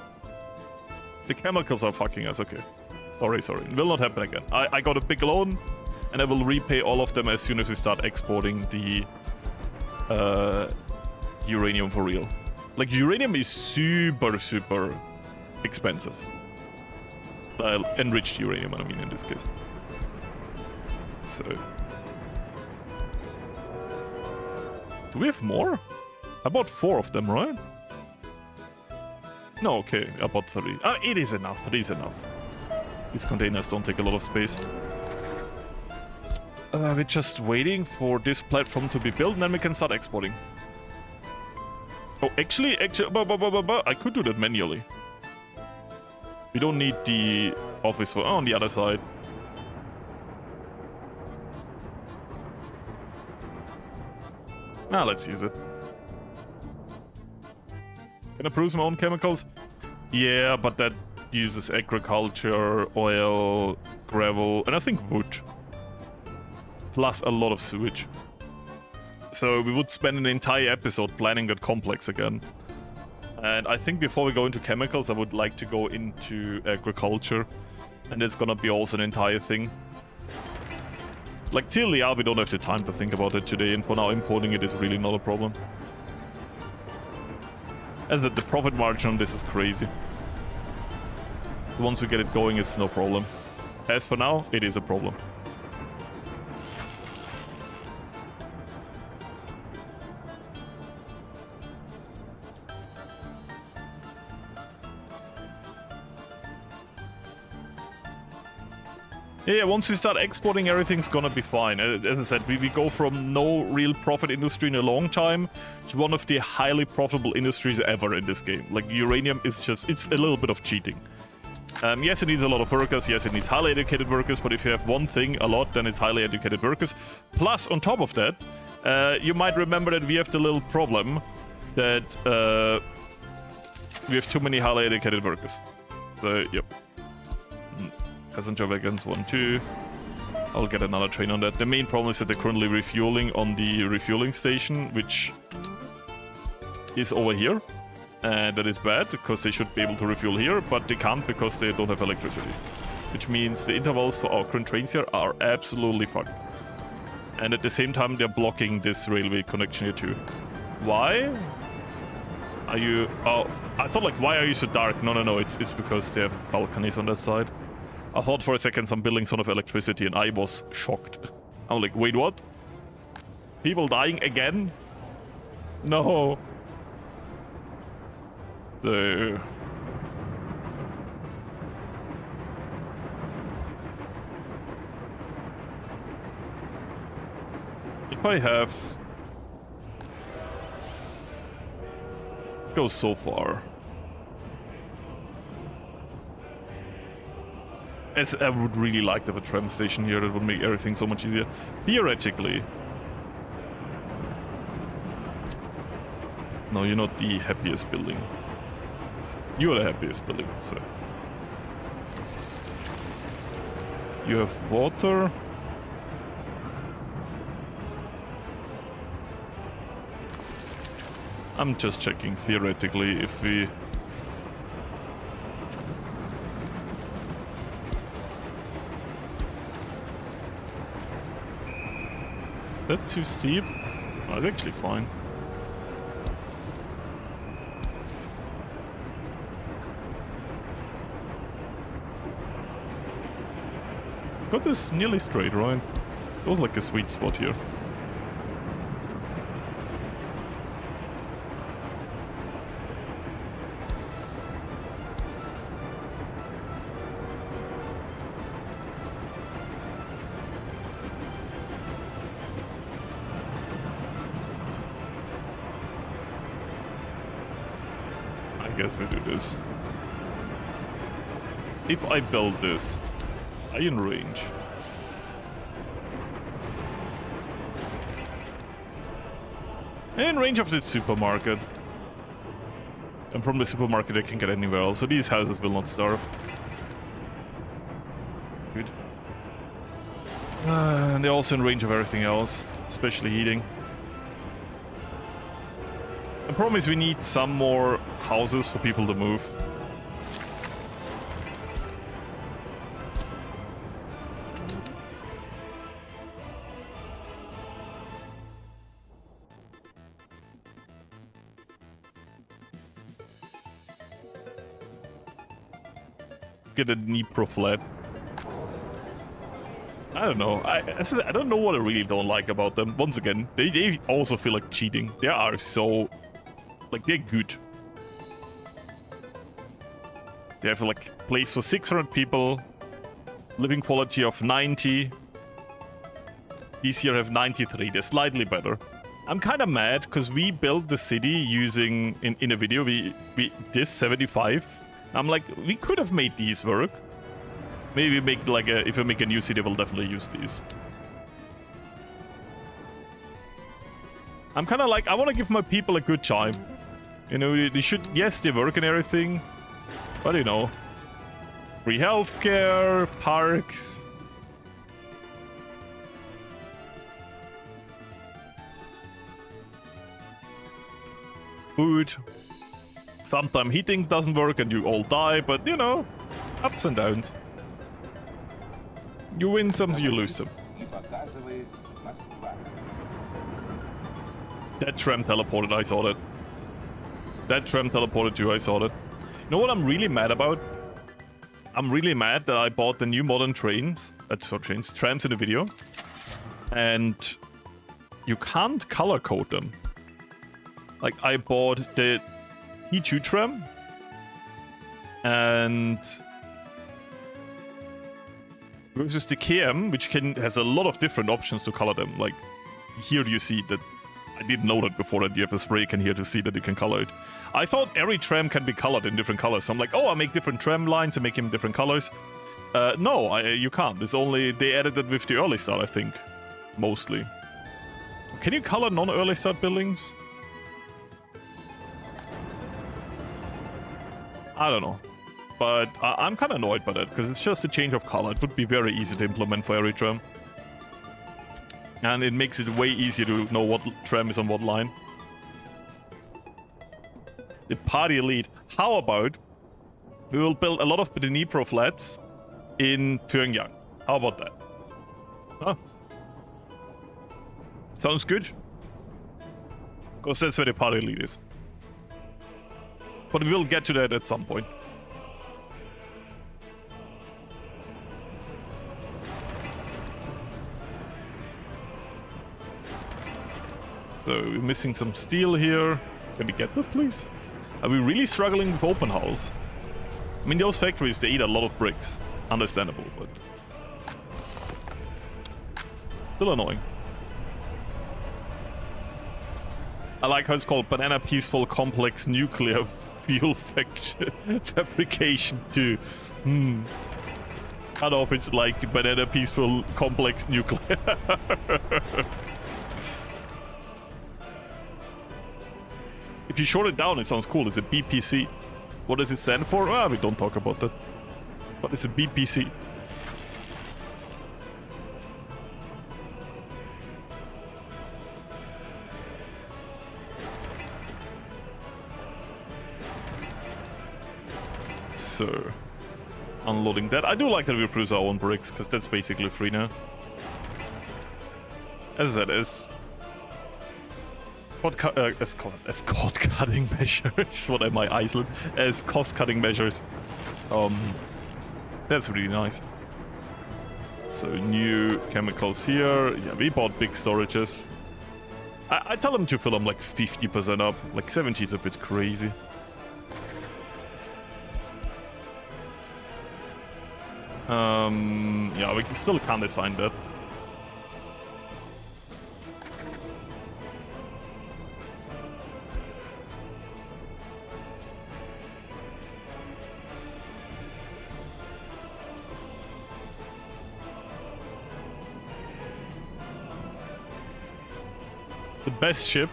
The chemicals are fucking us, okay. Sorry. It will not happen again. I got a big loan, and I will repay all of them as soon as we start exporting the uranium for real. Like, uranium is super expensive. Enriched uranium, I mean, in this case. So... do we have more? I bought 4 of them, right? No, okay, I bought 3. It is enough, it is enough. These containers don't take a lot of space. We're just waiting for this platform to be built, and then we can start exporting. Oh, actually, I could do that manually. We don't need the office for... oh, on the other side. Let's use it. Can I produce my own chemicals? Yeah, but that uses agriculture, oil, gravel, and I think wood. Plus a lot of sewage. So we would spend an entire episode planning that complex again. And I think before we go into chemicals, I would like to go into agriculture. And it's gonna be also an entire thing. Like, TLDR, we don't have the time to think about it today, and for now importing it is really not a problem. As the profit margin on this is crazy. Once we get it going, it's no problem. As for now, it is a problem. Yeah, once we start exporting, everything's gonna be fine. As I said, we go from no real profit industry in a long time to one of the highly profitable industries ever in this game. Like, uranium is just, it's a little bit of cheating. Yes, it needs a lot of workers, yes, it needs highly educated workers, but if you have one thing a lot, then it's highly educated workers. Plus, on top of that, you might remember that we have the little problem that we have too many highly educated workers. So, yep. Passenger wagons, 1, 2. I'll get another train on that. The main problem is that they're currently refueling on the refueling station, which is over here. And that is bad, because they should be able to refuel here, but they can't because they don't have electricity. Which means the intervals for our current trains here are absolutely fucked. And at the same time, they're blocking this railway connection here too. Why? Are you... oh, I thought, like, why are you so dark? No, it's because they have balconies on that side. I thought for a second some buildings don't have electricity, and I was shocked. I'm like, wait, what? People dying again? No. So... if I have... go so far. As I would really like to have a tram station here, that would make everything so much easier. Theoretically. No, you're not the happiest building. You're the happiest building, so. You have water. I'm just checking theoretically if we... is that too steep? Oh, it's actually fine. Got this nearly straight, right? It was like a sweet spot here. guess we do this. If I build this, are you in range? In range of the supermarket. And from the supermarket I can get anywhere else, so these houses will not starve. Good. And they're also in range of everything else, especially heating. The problem is we need some more houses for people to move. Get a Dnipro flat. I don't know. I don't know what I really don't like about them. Once again, they also feel like cheating. They are so... like, they're good. They have, like, place for 600 people. Living quality of 90. These here have 93. They're slightly better. I'm kind of mad, because we built the city using... In a video, we this 75. I'm like, we could have made these work. Maybe make like a... if I make a new city, we'll definitely use these. I'm kind of like, I want to give my people a good time. You know, they should... yes, they work and everything. But, you know... free healthcare, parks... food. Sometimes heating doesn't work and you all die, but, you know... ups and downs. You win some, you lose some. That tram teleported, I saw that. That tram teleported too, I saw that. You know what I'm really mad about? I'm really mad that I bought the new modern trains. Trams in the video. And you can't color code them. Like, I bought the T2 tram. And... versus the KM, which has a lot of different options to color them. Like, here you see that... I didn't know that before, that you have a spray can here to see that you can color it. I thought every tram can be colored in different colors. So I'm like, oh, I make different tram lines and make them different colors. No, you can't. It's only... they added it with the early start, I think. Mostly. Can you color non-early start buildings? I don't know. But I'm kind of annoyed by that, because it's just a change of color. It would be very easy to implement for every tram. And it makes it way easier to know what tram is on what line. The party elite. How about we will build a lot of Dnipro flats in Pyongyang? How about that? Huh? Sounds good. Because that's where the party elite is. But we'll get to that at some point. So, we're missing some steel here. Can we get that, please? Are we really struggling with open hulls? I mean, those factories, they eat a lot of bricks. Understandable, but... still annoying. I like how it's called Banana Peaceful Complex Nuclear Fuel Fabrication 2. I don't know if it's like Banana Peaceful Complex Nuclear. If you short it down, it sounds cool. It's a BPC. What does it stand for? Ah, we don't talk about that. But it's a BPC. So, unloading that. I do like that we produce our own bricks, because that's basically free now. As I said, as cost-cutting measures. What am I, Iceland? As cost-cutting measures. That's really nice. So, new chemicals here. Yeah, we bought big storages. I tell them to fill them like 50% up. Like 70 is a bit crazy. Yeah, we still can't assign that. The best ship.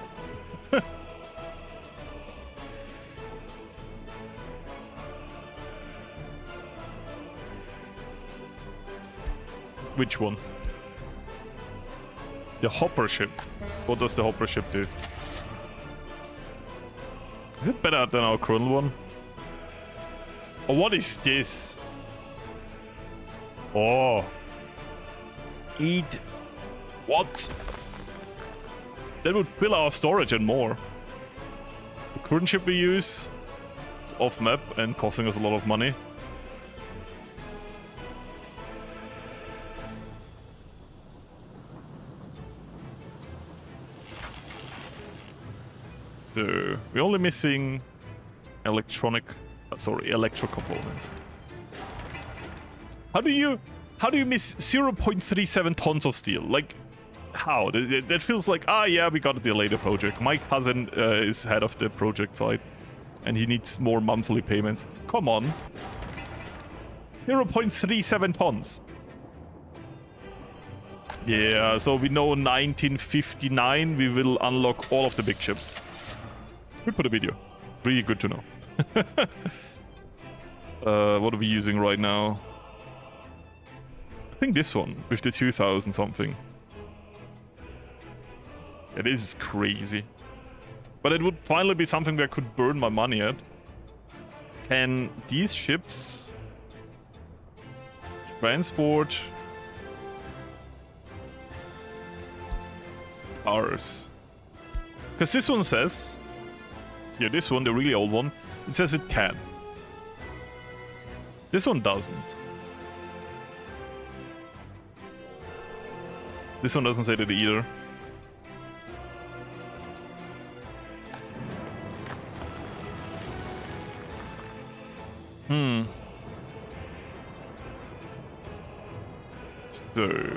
Which one? The hopper ship. What does the hopper ship do? Is it better than our current one? Oh, what is this? Oh. Eat. What? That would fill our storage and more. The current ship we use is off map and costing us a lot of money. So we're only missing electro components. How do you miss 0.37 tons of steel? Like, how? That feels like, yeah, we got to delay the project. My cousin is head of the project side, and he needs more monthly payments. Come on. 0.37 tons. Yeah, so we know 1959 we will unlock all of the big ships. Good for the video. Really good to know. What are we using right now? I think this one with the 2000 something. It is crazy. But it would finally be something where I could burn my money at. Can these ships transport ours? Because this one says, yeah, this one, the really old one, it says it can. This one doesn't. This one doesn't say that either. So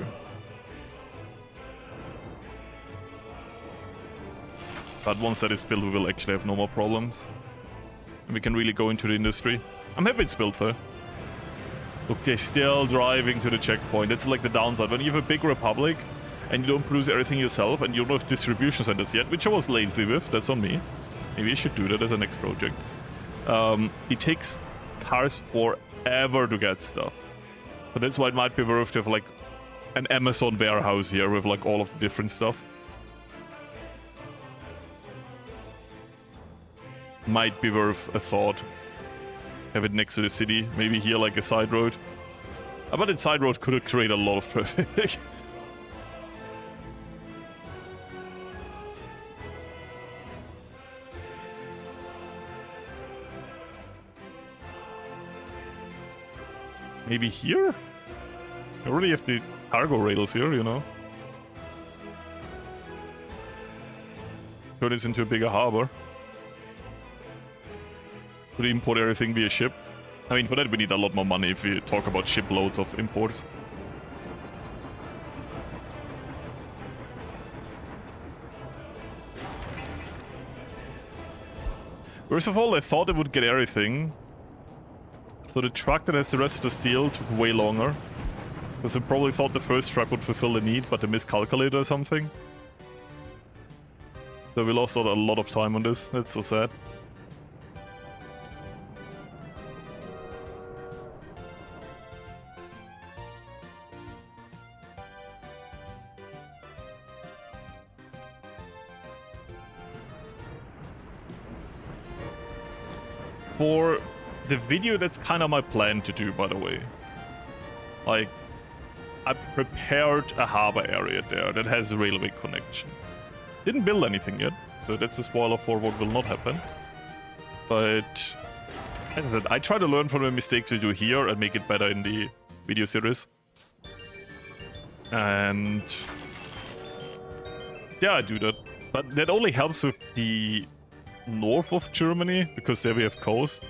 but once that is built, we will actually have no more problems. And we can really go into the industry. I'm happy it's built though. Look, they're still driving to the checkpoint. That's like the downside. When you have a big republic and you don't produce everything yourself and you don't have distribution centers yet, which I was lazy with, that's on me. Maybe I should do that as a next project. It takes cars forever to get stuff. So that's why it might be worth to have like an Amazon warehouse here with like all of the different stuff. Might be worth a thought. Have it next to the city. Maybe here like a side road. But that side road could create a lot of traffic. Maybe here? I already have the cargo rails here, you know. Turn this into a bigger harbor. Could import everything via ship. I mean, for that we need a lot more money if we talk about shiploads of imports. First of all, I thought it would get everything. So the truck that has the rest of the steel took way longer. Because I probably thought the first truck would fulfill the need, but they miscalculated or something. So we lost a lot of time on this. That's so sad. For the video, that's kind of my plan to do, by the way. Like, I prepared a harbor area there that has a railway connection. Didn't build anything yet, so that's a spoiler for what will not happen. But as I said, I try to learn from the mistakes we do here and make it better in the video series. And yeah, I do that. But that only helps with the north of Germany, because there we have coast.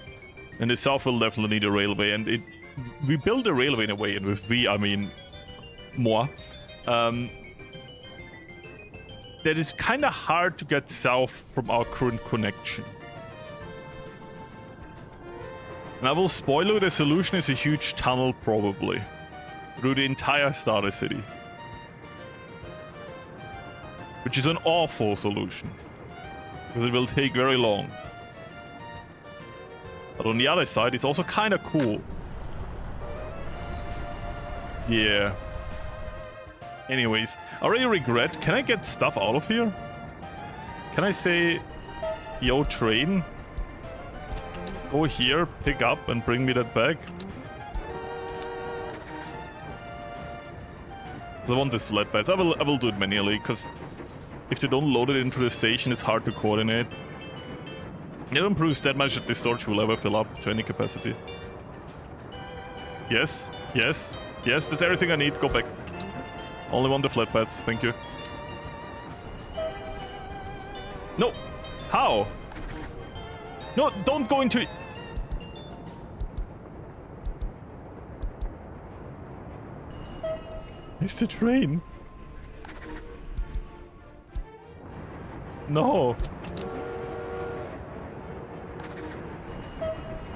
And the south will definitely need a railway, and we build a railway in a way, and with we, I mean moi. That is kind of hard to get south from our current connection. And I will spoil you, the solution is a huge tunnel, probably, through the entire starter city. which is an awful solution, because it will take very long. But on the other side, it's also kind of cool. Yeah. Anyways, I really regret. Can I get stuff out of here? Can I say, yo, train, go here, pick up, and bring me that back? Because I want this flatbeds. I will do it manually, because if they don't load it into the station, it's hard to coordinate. It improves that much that this storage will ever fill up to any capacity. Yes, yes, yes, that's everything I need. Go back. Only want the flatbeds, thank you. No! How? No, don't go into it! It's the train. No.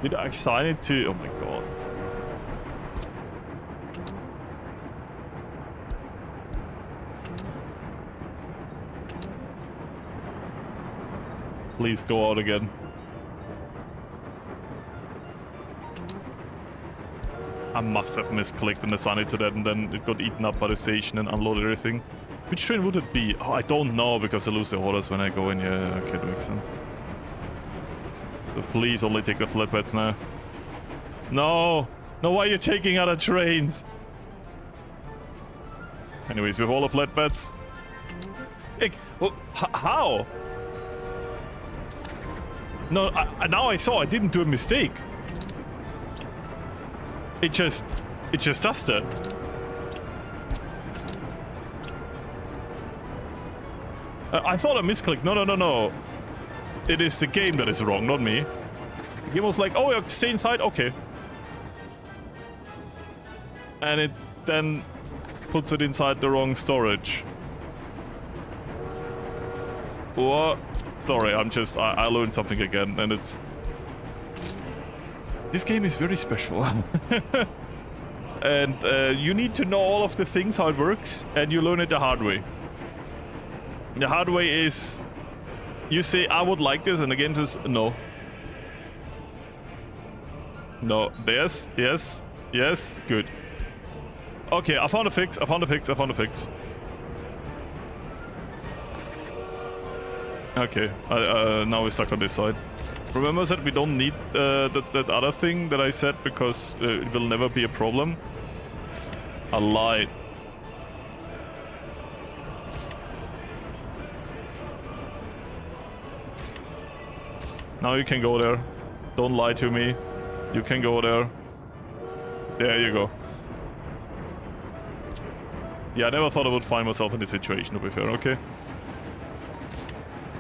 Did I assign it to... Oh my god. Please go out again. I must have misclicked and assigned it to that, and then it got eaten up by the station and unloaded everything. Which train would it be? Oh, I don't know, because I lose the orders when I go in. Yeah, okay, that makes sense. So please only take the flatbeds now. No! No, why are you taking other trains? Anyways, we have all the flatbeds. How? No, now I saw I didn't do a mistake. It just does that. I thought I misclicked. No. It is the game that is wrong, not me. The game was like, oh, yeah, stay inside, okay. And it then puts it inside the wrong storage. What? Sorry, I learned something again, and it's... This game is very special. And you need to know all of the things, how it works, and you learn it the hard way. The hard way is... You say, I would like this, and the game says, no. No, yes, yes, yes, good. Okay, I found a fix, I found a fix. Okay, now we're stuck on this side. Remember that we don't need that other thing that I said, because it will never be a problem? I lied. Now you can go there. Don't lie to me. You can go there. There you go. Yeah, I never thought I would find myself in this situation, to be fair, okay?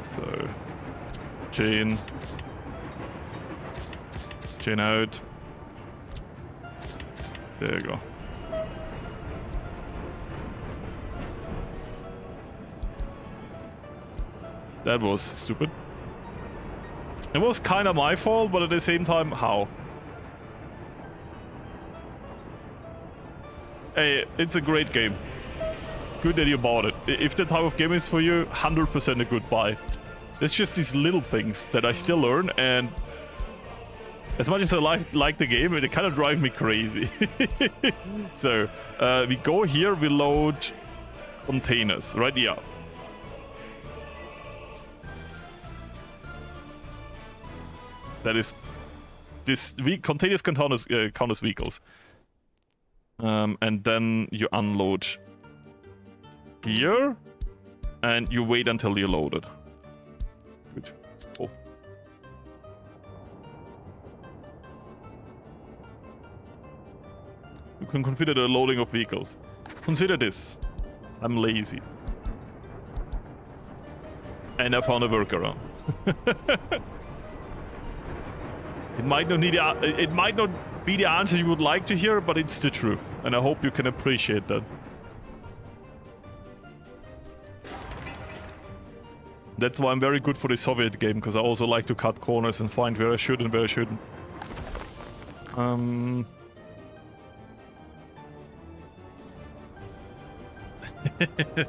So... Chain. Chain out. There you go. That was stupid. It was kind of my fault, but at the same time, how? Hey, it's a great game. Good that you bought it. If the type of game is for you, 100% a good buy. There's just these little things that I still learn, and as much as I like the game, it kind of drives me crazy. So, we go here, we load containers, right here. That is, this containers count as vehicles. And then you unload here, and you wait until you're loaded. Good. Oh. You can consider the loading of vehicles. Consider this. I'm lazy. And I found a workaround. It might not be the answer you would like to hear, but it's the truth. And I hope you can appreciate that. That's why I'm very good for the Soviet game, because I also like to cut corners and find where I should and where I shouldn't.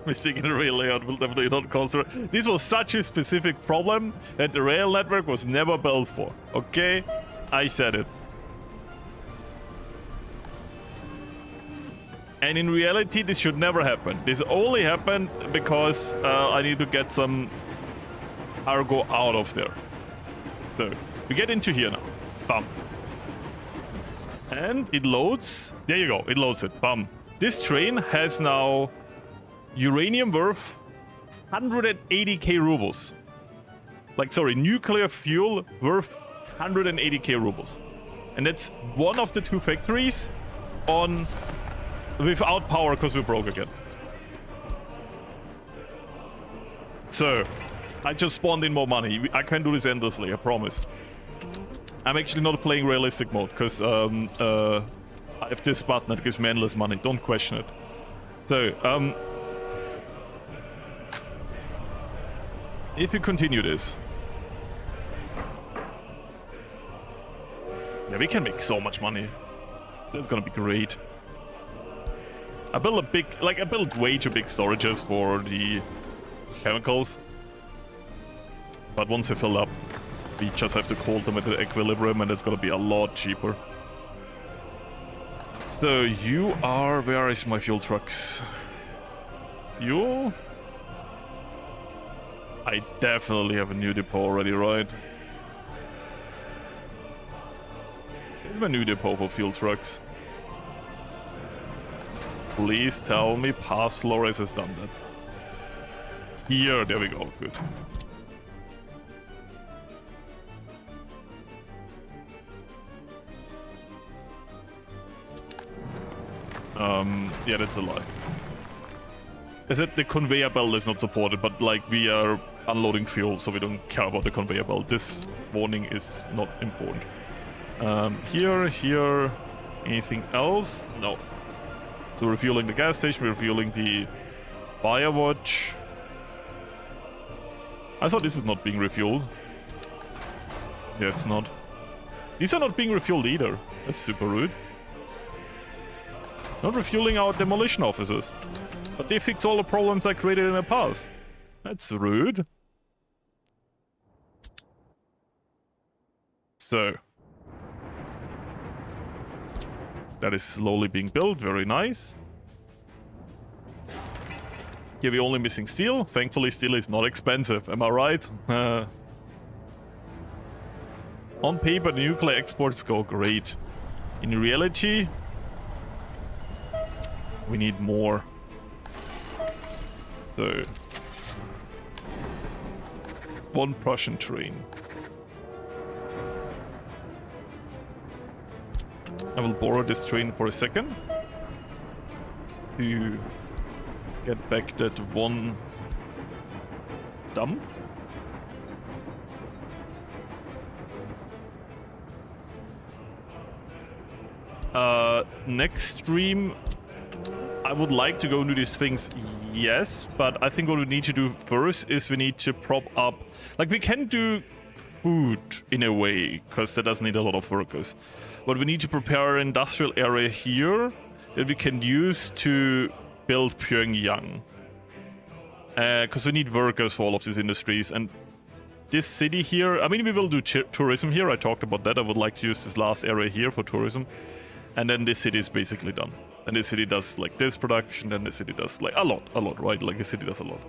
Missing a rail layout will definitely not cause... This was such a specific problem that the rail network was never built for. Okay? I said it. And in reality, this should never happen. This only happened because I need to get some cargo out of there. So, we get into here now. Bam. And it loads. There you go. It loads it. Bam. This train has now uranium worth 180k rubles. Like, sorry, nuclear fuel worth 180k rubles. And that's one of the two factories on without power because we broke again. So, I just spawned in more money. I can do this endlessly, I promise. I'm actually not playing realistic mode because I have this button that gives me endless money. Don't question it. So, if you continue this, yeah, we can make so much money. That's gonna be great. I built I built way too big storages for the chemicals. But once they fill up, we just have to hold them at the equilibrium and it's gonna be a lot cheaper. So you are... Where is my fuel trucks? You... I definitely have a new depot already, right? Here's my new depot for fuel trucks. Please tell me past Florius has done that. Here, there we go, good. Yeah, that's a lie. I said the conveyor belt is not supported, but like we are unloading fuel, so we don't care about the conveyor belt. This warning is not important. Here, anything else? No. So we're refueling the gas station, we're refueling the firewatch. I thought this is not being refueled. Yeah, it's not. These are not being refueled either. That's super rude. Not refueling our demolition officers. But they fix all the problems I created in the past. That's rude. So. That is slowly being built, very nice. Here we're only missing steel. Thankfully steel is not expensive, am I right? On paper the nuclear exports go great. In reality, we need more. So, one Prussian train. I will borrow this train for a second to get back that one dump. Next stream, I would like to go into these things, yes, but I think what we need to do first is we need to prop up... Like, we can do food in a way, because that doesn't need a lot of workers. But we need to prepare an industrial area here that we can use to build Pyongyang. Because we need workers for all of these industries. And this city here, I mean, we will do tourism here. I talked about that. I would like to use this last area here for tourism. And then this city is basically done. And this city does like this production, then this city does like a lot, right? Like the city does a lot.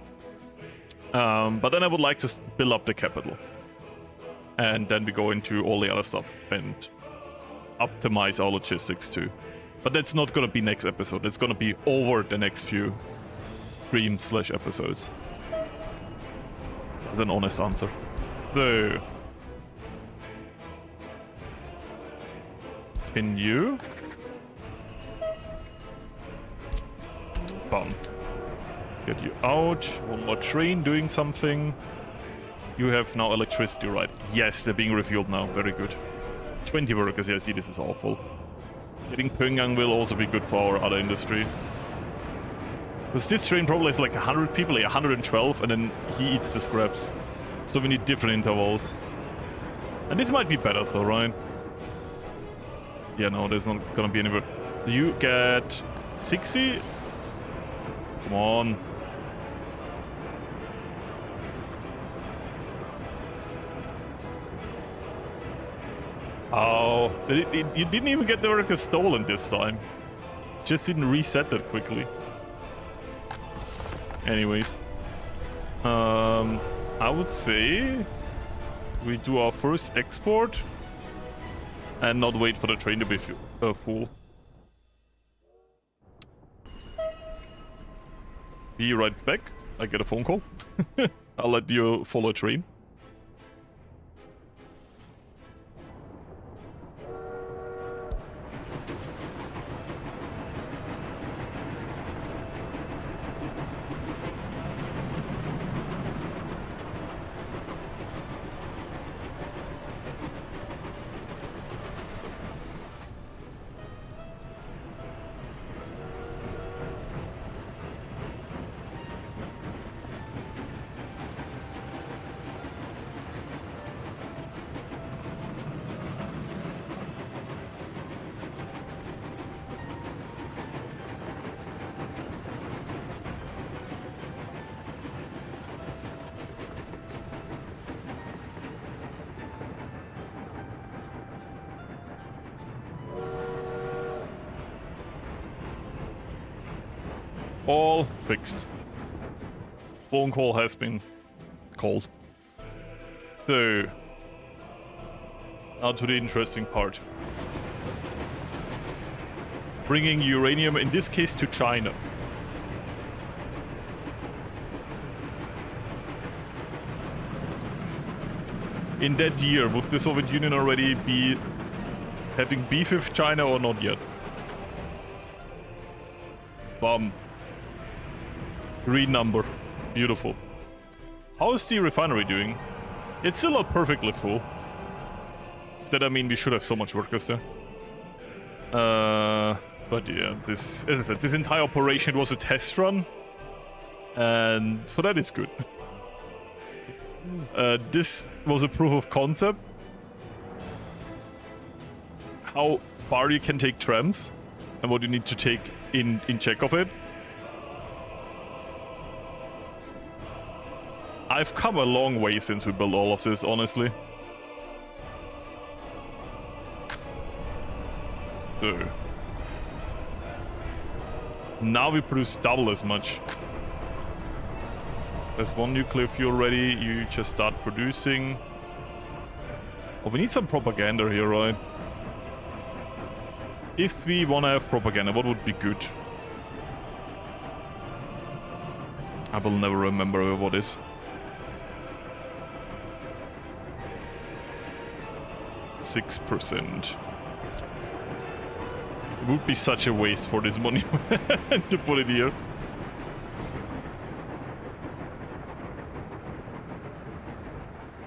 But then I would like to build up the capital. And then we go into all the other stuff and optimize our logistics too. But that's not gonna be next episode. It's gonna be over the next few streams/episodes. That's an honest answer. So, can you? Bum. Get you out. One more train doing something. You have now electricity, right? Yes, they're being refueled now. Very good. 20 workers. Yeah, I see, this is awful. Getting Pyongyang will also be good for our other industry. Because this train probably has like 100 people, like 112, and then he eats the scraps. So we need different intervals. And this might be better though, right? Yeah, no, there's not gonna be any... So you get 60... Come on. Oh, you didn't even get the worker stolen this time. Just didn't reset that quickly. Anyways. I would say we do our first export and not wait for the train to be full. Be right back. I get a phone call. I'll let you follow a train. All fixed. Phone call has been called. So, now to the interesting part. Bringing uranium, in this case, to China. In that year, would the Soviet Union already be having beef with China or not yet? Bum. Green number. Beautiful. How is the refinery doing? It's still not perfectly full. That I mean we should have so much workers there. But yeah, this, as I said, this entire operation was a test run. And for that it's good. This was a proof of concept. How far you can take trams and what you need to take in check of it. I've come a long way since we built all of this, honestly. So. Now we produce double as much. There's one nuclear fuel ready, you just start producing. Oh, we need some propaganda here, right? If we want to have propaganda, what would be good? I will never remember what is. 6%. It would be such a waste for this money to put it here.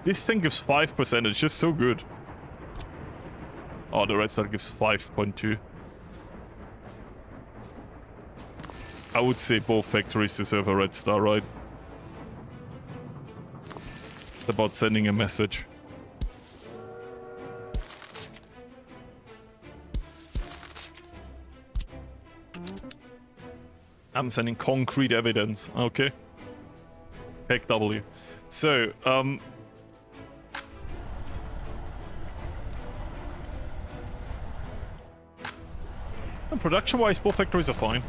This thing gives 5%, it's just so good. Oh, the Red Star gives 5.2. I would say both factories deserve a Red Star, right? It's about sending a message. I'm sending concrete evidence. Okay. Heck W. So, production-wise, both factories are fine.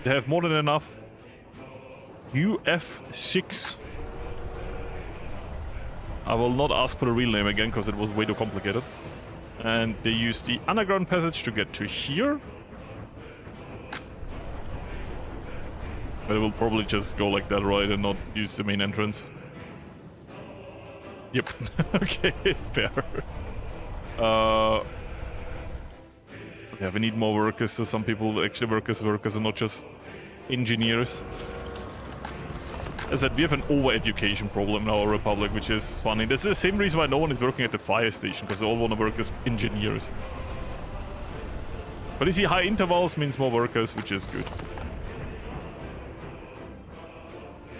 They have more than enough UF6. I will not ask for the real name again, because it was way too complicated. And they use the underground passage to get to here. But it will probably just go like that, right, and not use the main entrance. Yep. Okay, fair. Yeah, we need more workers, so some people actually workers and not just engineers. As I said, we have an over-education problem in our republic, which is funny. That's the same reason why no one is working at the fire station, because they all want to work as engineers. But you see, high intervals means more workers, which is good.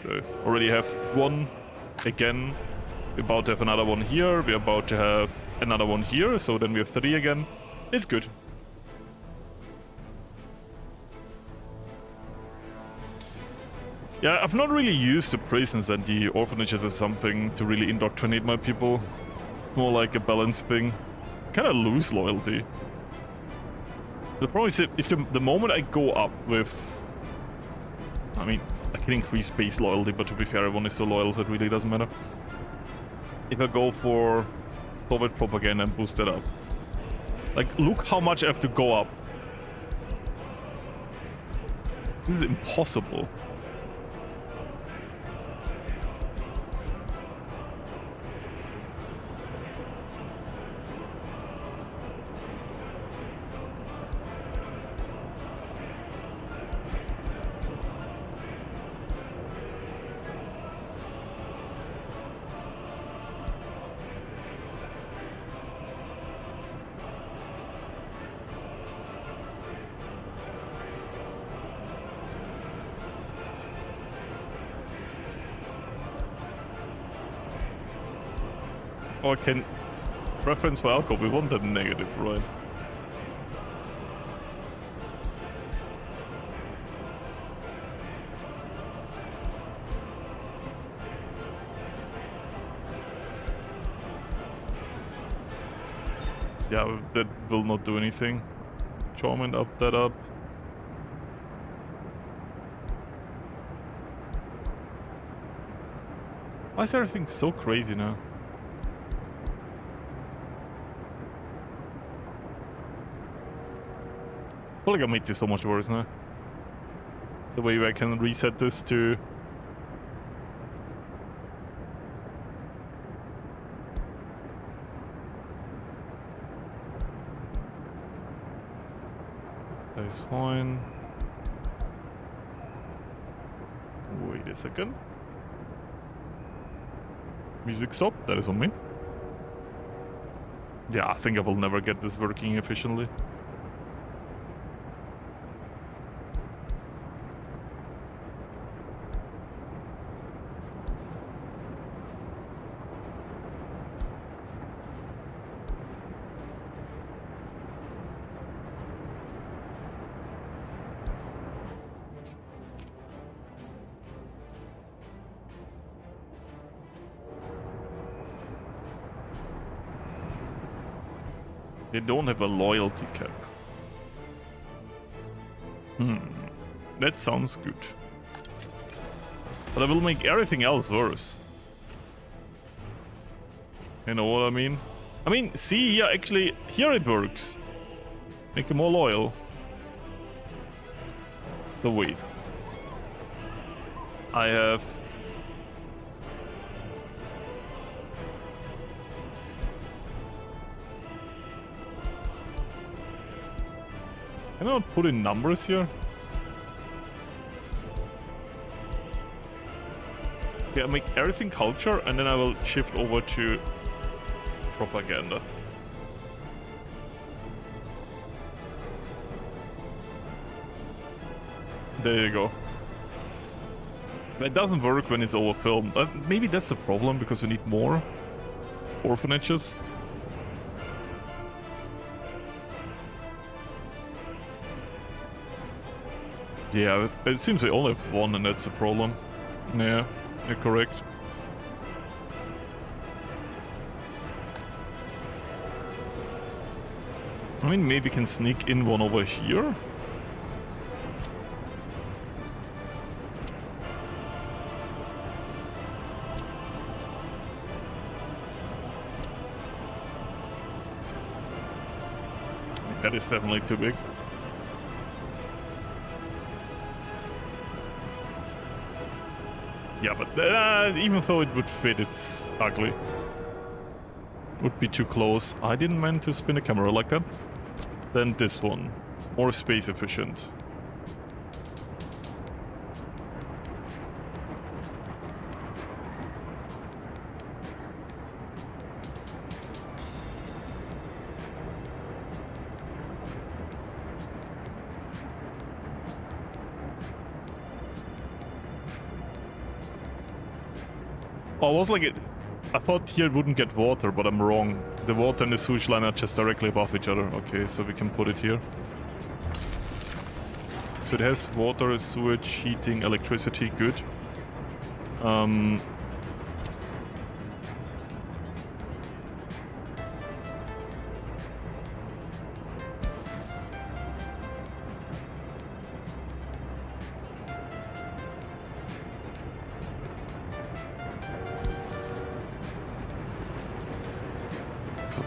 So, already have one again. We're about to have another one here. We're about to have another one here, so then we have 3 again. It's good. Yeah, I've not really used the prisons and the orphanages as something to really indoctrinate my people. It's more like a balance thing. Kind of lose loyalty. The problem is if the moment I go up with... I mean, I can increase base loyalty, but to be fair, everyone is so loyal, so it really doesn't matter. If I go for Soviet propaganda and boost it up. Like, look how much I have to go up. This is impossible. Or can preference for alcohol, we want that negative, right? Yeah, that will not do anything. Charmant, up that up. Why is everything so crazy now? I feel like I made this so much worse now. So maybe I can reset this to... That is fine. Wait a second. Music stop, that is on me. Yeah, I think I will never get this working efficiently. They don't have a loyalty cap. That sounds good. But I will make everything else worse. You know what I mean? I mean, see here, actually, here it works. Make them more loyal. So wait. I have... Can I not put in numbers here? Okay, I'll make everything culture and then I will shift over to propaganda. There you go. It doesn't work when it's overfilled. Maybe that's the problem because we need more orphanages. Yeah, it seems we only have one and that's the problem. Yeah, you're correct. I mean, maybe we can sneak in one over here. That is definitely too big. Yeah, but even though it would fit, it's ugly. Would be too close. I didn't mean to spin a camera like that. Then this one. More space efficient. Oh, I was like, I thought here it wouldn't get water, but I'm wrong. The water and the sewage line are just directly above each other. Okay, so we can put it here. So it has water, sewage, heating, electricity, good.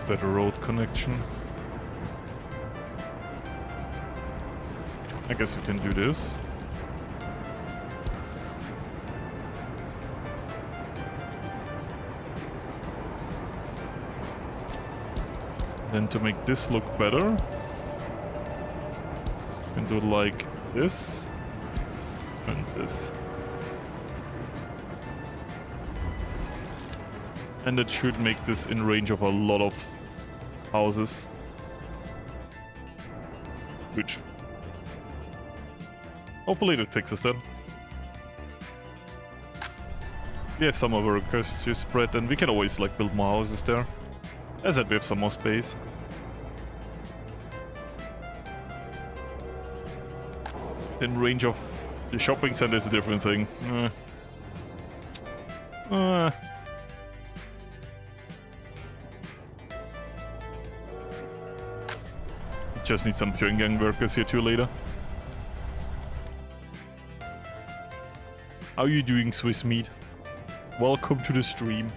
That road connection. I guess we can do this. Then to make this look better, we can do it like this and this. And it should make this in range of a lot of houses. Which hopefully that fixes that. We have some workers to spread, and we can always like build more houses there. As I said, we have some more space. In range of the shopping center is a different thing. Just need some Pyongyang workers here too later. How are you doing, Swiss meat? Welcome to the stream.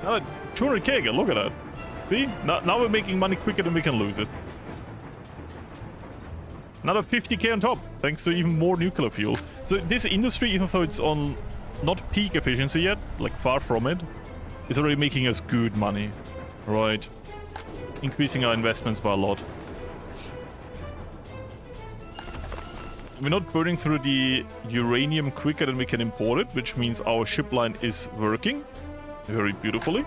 Now 200k again, look at that. See? Now we're making money quicker than we can lose it. Another 50k on top, thanks to even more nuclear fuel. So this industry, even though it's on not peak efficiency yet, like far from it, is already making us good money, right? Increasing our investments by a lot. We're not burning through the uranium quicker than we can import it, which means our ship line is working very beautifully.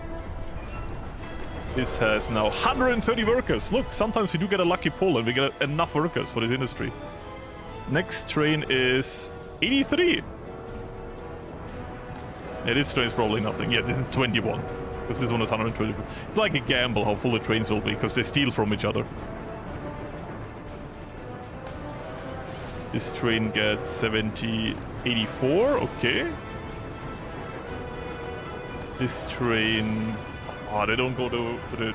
This has now 130 workers. Look, sometimes we do get a lucky pull and we get enough workers for this industry. Next train is 83. Yeah, this train is probably nothing. Yeah, this is 21. This one is 120. It's like a gamble how full the trains will be, because they steal from each other. This train gets 70, 84, okay. This train... Oh, they don't go to the...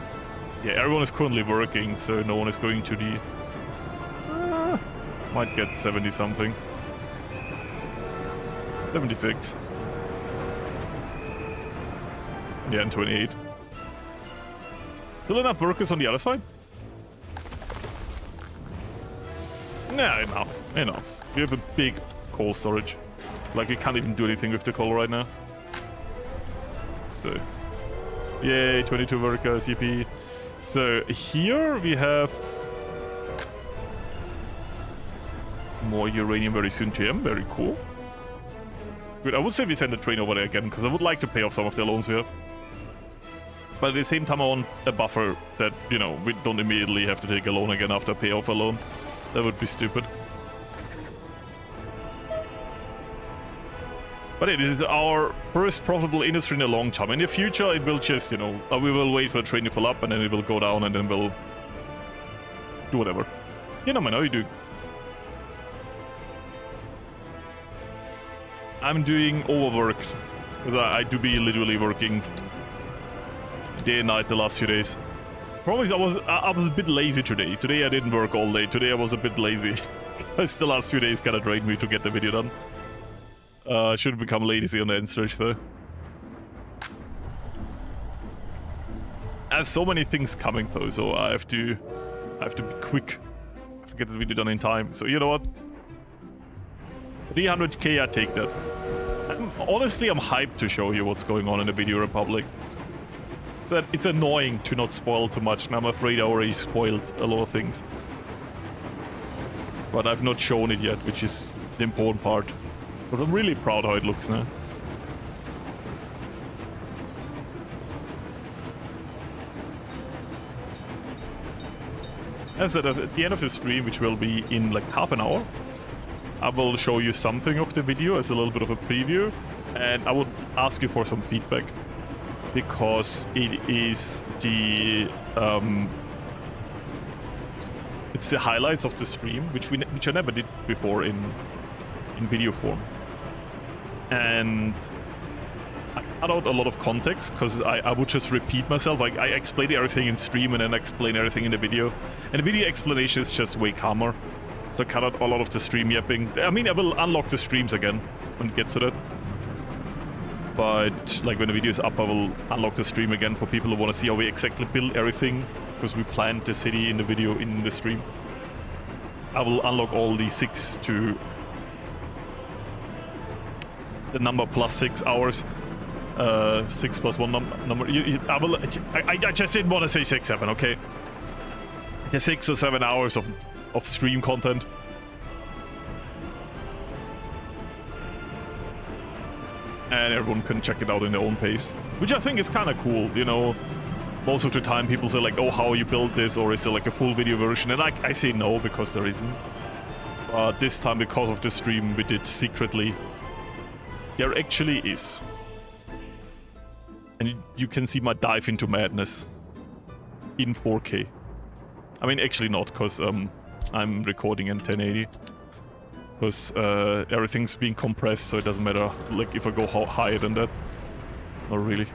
Yeah, everyone is currently working, so no one is going to the... might get 70 something. 76. Yeah, and 28. Still enough workers on the other side? Nah, enough. We have a big coal storage. Like, we can't even do anything with the coal right now. So... Yay, 22 workers, yippee. So, here we have... more uranium very soon, GM, very cool. Good, I would say we send a train over there again, because I would like to pay off some of the loans we have. But at the same time, I want a buffer that, you know, we don't immediately have to take a loan again after pay off a loan. That would be stupid. But it is our first profitable industry in a long time. In the future, it will just, you know, we will wait for the train to fill up, and then it will go down, and then we'll do whatever. You know, man, how you do? I'm doing overworked. Because I do be literally working day and night the last few days. Promise, I was a bit lazy today. Today I didn't work all day. Today I was a bit lazy. Because the last few days kind of drained me to get the video done. Shouldn't become lazy on the end stretch though. I have so many things coming though, so I have to be quick to get the video done in time. So you know what? 300k, I take that. Honestly, I'm hyped to show you what's going on in the Video Republic. It's annoying to not spoil too much, and I'm afraid I already spoiled a lot of things. But I've not shown it yet, which is the important part. But I'm really proud how it looks now. As I said, at the end of the stream, which will be in like half an hour, I will show you something of the video as a little bit of a preview, and I would ask you for some feedback, because it is the It's the highlights of the stream, which I never did before in video form. And I cut out a lot of context because I would just repeat myself. Like, I explain everything in stream and then explain everything in the video. And the video explanation is just way calmer. So I cut out a lot of the stream yapping. I mean, I will unlock the streams again when it gets to that. But, like, when the video is up, I will unlock the stream again for people who want to see how we exactly build everything. Because we planned the city in the video in the stream. I will unlock all the 6 to the number plus 6 hours. 6 plus 1 number. I just didn't want to say 6, 7, okay? The 6 or 7 hours of stream content. And everyone can check it out in their own pace. Which I think is kind of cool, you know. Most of the time people say like, oh, how you built this, or is there like a full video version? And I say no, because there isn't. But this time, because of the stream we did secretly, there actually is. And you can see my dive into madness in 4K. I mean, actually not, because I'm recording in 1080. Because everything's being compressed, so it doesn't matter like if I go higher than that. Not really.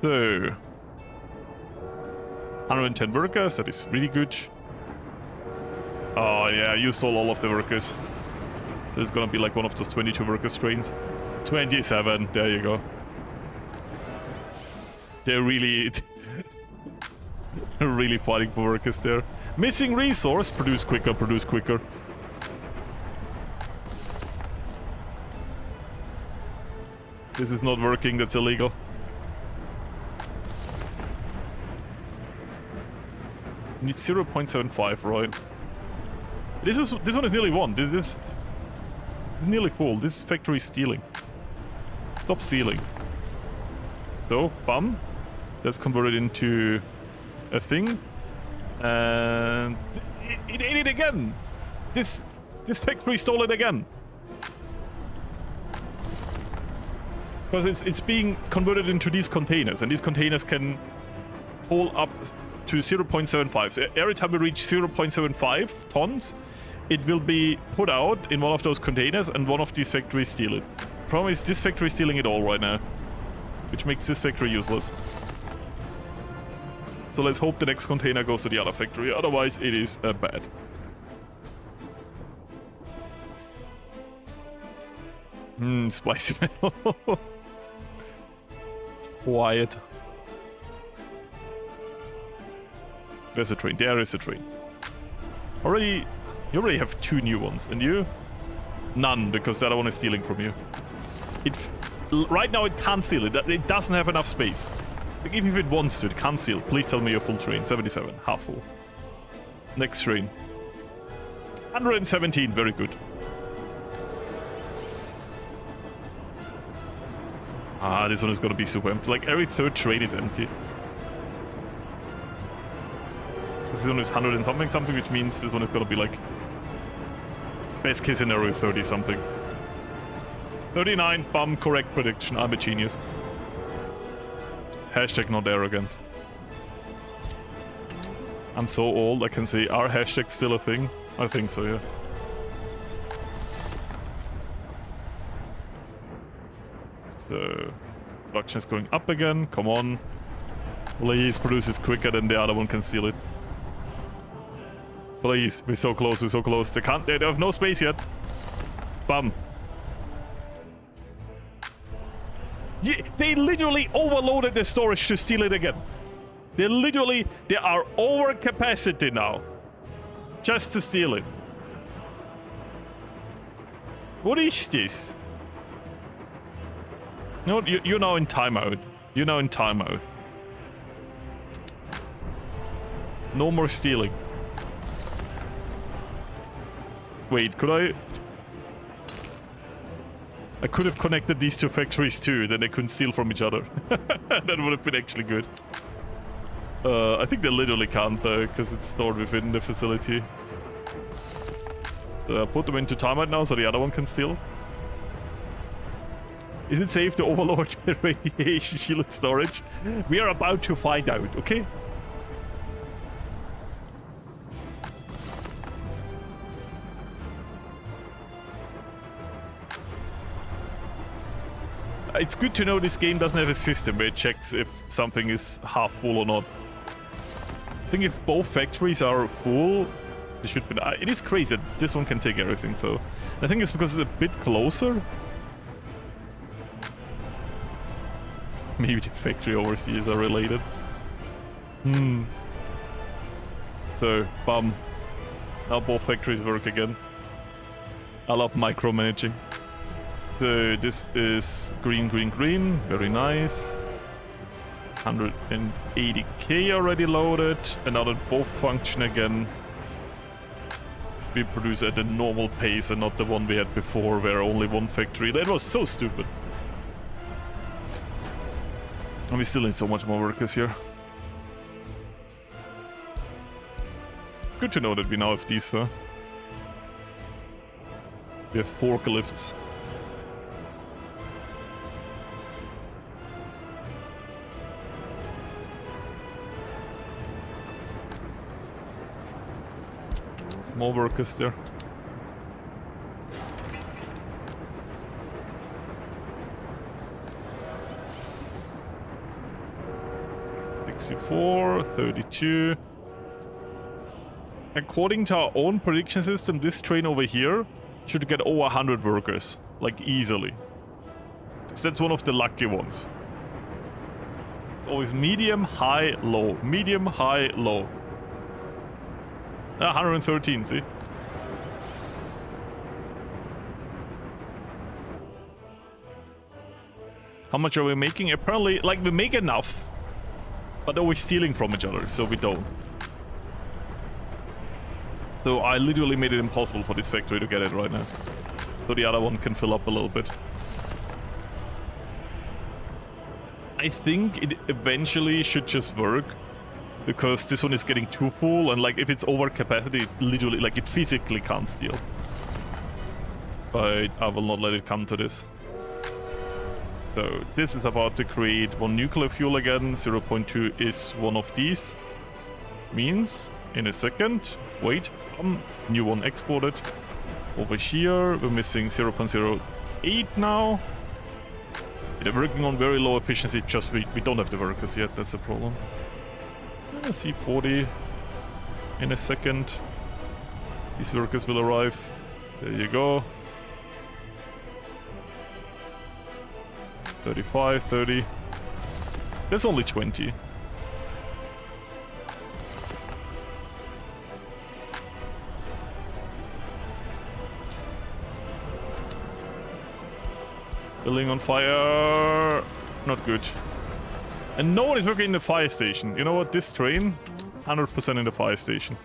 So, 110 workers, that is really good. Oh yeah, you stole all of the workers. This is gonna be like one of those 22 workers trains. 27, there you go. They're really... really fighting for workers there. Missing resource, produce quicker, produce quicker. This is not working, that's illegal. Need 0.75, right? This one is nearly won. This is nearly full. This factory is stealing. Stop stealing. So, bam. That's converted into a thing. And it ate it again. This factory stole it again. Because it's being converted into these containers, and these containers can hold up to 0.75. So every time we reach 0.75 tons, it will be put out in one of those containers, and one of these factories steal it. Problem is, this factory is stealing it all right now, which makes this factory useless. So let's hope the next container goes to the other factory, otherwise it is bad. Spicy metal. Quiet. There's a train. There is a train. You already have 2 new ones, and you? None, because the other one is stealing from you. Right now it can't steal. It doesn't have enough space. Like, even if it wants to, it can't steal. Please tell me you're full train. 77, half full. Next train. 117, very good. Ah, this one is gonna be super empty. Like, every 3rd train is empty. This one is 100 and something, which means this one is gonna be like... best case scenario, 30 something. 39, bum, correct prediction. I'm a genius. Hashtag not arrogant. I'm so old, I can say, are hashtags still a thing? I think so, yeah. So, production is going up again, come on. Please produce this quicker than the other one can steal it. Please, we're so close, we're so close. They have no space yet. Bum. Yeah, they literally overloaded the storage to steal it again. They are over capacity now. Just to steal it. What is this? No, you're now in timeout. You're now in timeout. No more stealing. Wait, could I could have connected these 2 factories too, then they couldn't steal from each other. That would have been actually good. I think they literally can't though, because it's stored within the facility. So I put them into timeout now so the other one can steal. Is it safe to overload the radiation shielded storage? We are about to find out, okay? It's good to know this game doesn't have a system where it checks if something is half full or not. I think if both factories are full, they should be... It is crazy that this one can take everything, though. I think it's because it's a bit closer. Maybe the factory overseas are related. So, bum. Now both factories work again. I love micromanaging. So this is green, green, green. Very nice. 180k already loaded. And now that both function again, we produce at a normal pace and not the one we had before where only one factory. That was so stupid. And we still need so much more workers here. Good to know that we now have these, though. We have forklifts. More workers there. $64, $32. According to our own prediction system, this train over here should get over 100 workers, like easily. So that's one of the lucky ones. It's always medium, high, low. Medium, high, low. 113, see? How much are we making? Apparently, like, we make enough, but then we're stealing from each other, so we don't. So I literally made it impossible for this factory to get it right now. So the other one can fill up a little bit. I think it eventually should just work, because this one is getting too full, and like if it's over capacity, it literally, like, it physically can't steal. But I will not let it come to this. So this is about to create one nuclear fuel again. 0.2 is one of these. Means in a second. Wait, new one exported. Over here, we're missing 0.08 now. They're working on very low efficiency, just we don't have the workers yet, that's the problem. I see 40 in a second. These workers will arrive. There you go. 35, 30. That's only 20. Building on fire. Not good. And no one is working in the fire station. You know what? This train, 100% in the fire station.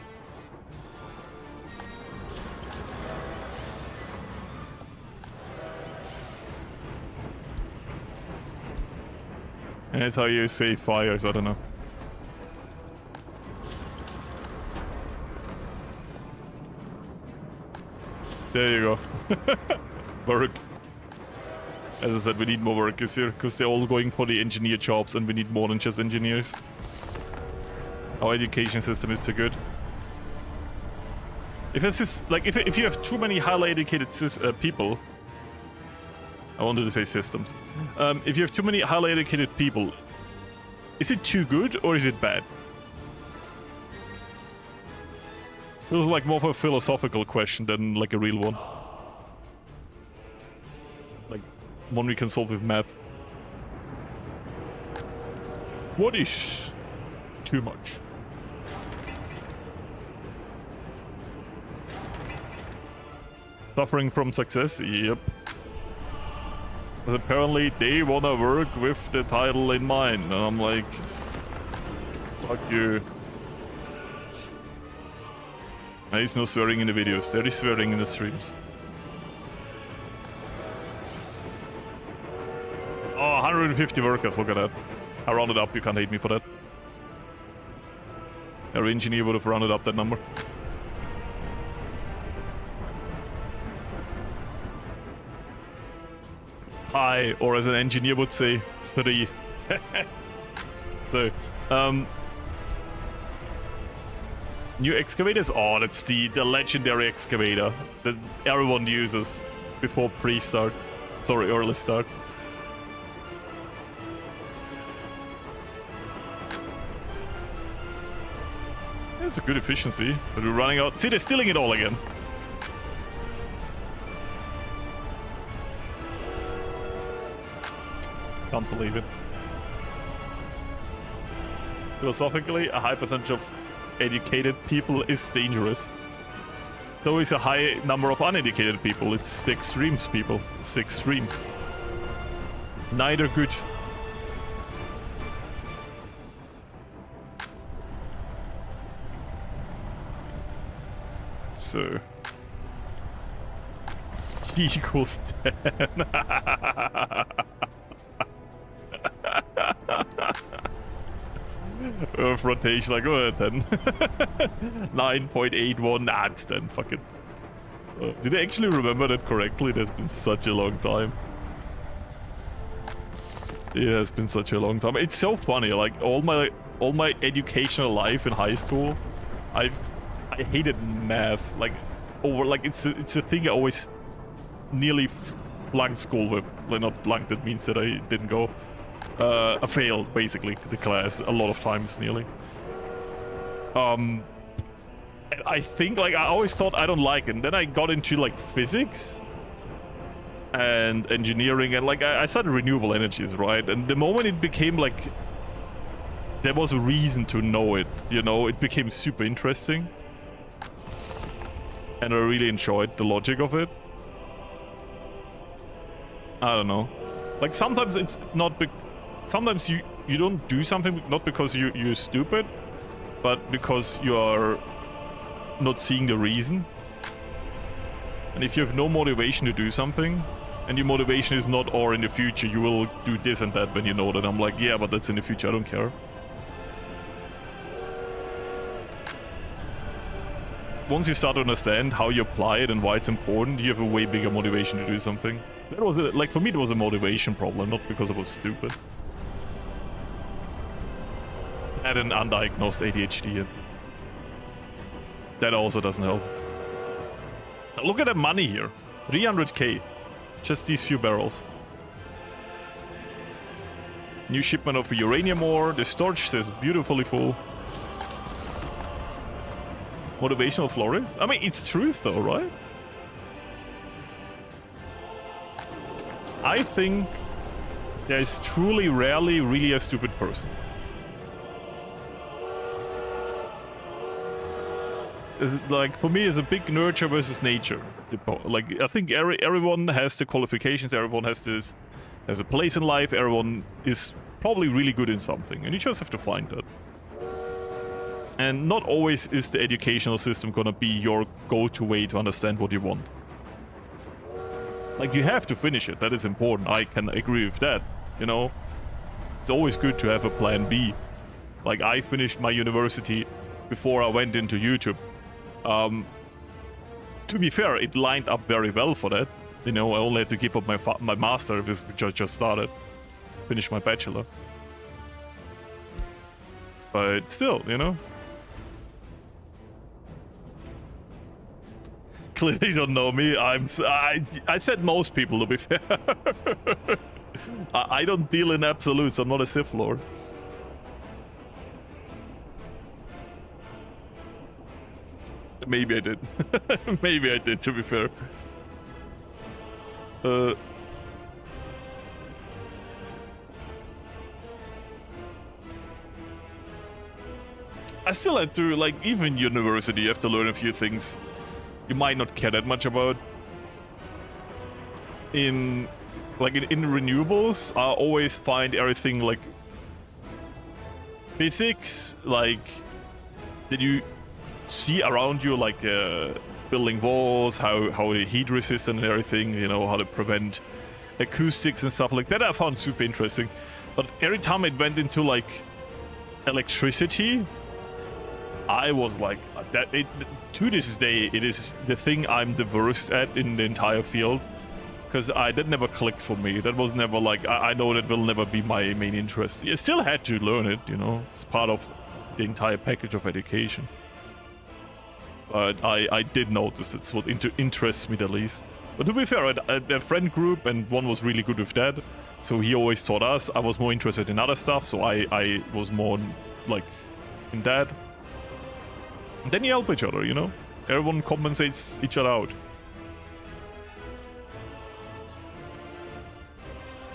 And that's how you save fires, I don't know. There you go. Worked. As I said, we need more workers here, because they're all going for the engineer jobs, and we need more than just engineers. Our education system is too good. If it's just, like, if you have too many highly educated people... I wanted to say systems. If you have too many highly educated people, is it too good, or is it bad? It feels like more of a philosophical question than, like, a real one. Like, one we can solve with math. What is too much? Suffering from success? Yep. But apparently they wanna work with the title in mind, and I'm like, fuck you. There is no swearing in the videos, there is swearing in the streams. Oh, 150 workers, look at that. I rounded up, you can't hate me for that. Our engineer would have rounded up that number. High, or as an engineer would say, 3. So, new excavators? Oh, that's the legendary excavator that everyone uses before pre-start. Sorry, early start. It's a good efficiency, but we're running out. See, they're stealing it all again. Can't believe it. Philosophically, a high percentage of educated people is dangerous. So is a high number of uneducated people. It's the extremes, people. It's the extremes. Neither good. So G equals 10. Rotation, like, oh, 10. 9.81, nah, it's 10, fuck it. Did I actually remember that correctly? It has been such a long time. It has been such a long time. It's so funny, like, all my educational life in high school, I hated math, like, it's a thing I always nearly flunked school with. Like, not flunked, that means that I didn't go. I failed, basically, the class a lot of times, nearly. I think, like, I always thought I don't like it. And then I got into, like, physics and engineering, and, like, I started renewable energies, right? And the moment it became, like, there was a reason to know it, you know? It became super interesting. And I really enjoyed the logic of it. I don't know. Like, sometimes it's not... Sometimes you don't do something not because you're stupid, but because you are not seeing the reason. And if you have no motivation to do something, and your motivation is not, or in the future you will do this and that when you know that, I'm like, yeah, but that's in the future, I don't care. Once you start to understand how you apply it and why it's important, you have a way bigger motivation to do something. That was like, for me, it was a motivation problem, not because I was stupid. I had an undiagnosed ADHD, and that also doesn't help. Look at the money here. 300k. Just these few barrels. New shipment of uranium ore. The storage is beautifully full. Motivational Florius? I mean, it's truth though, right? I think there is truly, rarely, really a stupid person. Like, for me, it's a big nurture versus nature. Like, I think everyone has the qualifications, everyone has a place in life, everyone is probably really good in something, and you just have to find that. And not always is the educational system gonna be your go-to way to understand what you want. Like, you have to finish it, that is important, I can agree with that, you know? It's always good to have a plan B. Like, I finished my university before I went into YouTube. To be fair, it lined up very well for that. You know, I only had to give up my master, which I just started. Finish my bachelor. But still, you know. Clearly don't know me. I said most people, to be fair. I don't deal in absolutes. I'm not a Sith Lord. Maybe I did. Maybe I did, to be fair. I still had to, like, even in university, you have to learn a few things you might not care that much about. In renewables, I always find everything, like, physics, like, did you see around you, like, building walls, how the heat resistant and everything, you know, how to prevent acoustics and stuff like that. I found super interesting. But every time it went into, like, electricity, I was like, to this day, it is the thing I'm the worst at in the entire field. Because that never clicked for me. That was never like, I know that will never be my main interest. You still had to learn it, you know, it's part of the entire package of education. But I did notice it's what interests me the least. But to be fair, I had a friend group, and one was really good with that. So he always taught us. I was more interested in other stuff, so I was more, like, in that. And then you help each other, you know? Everyone compensates each other out.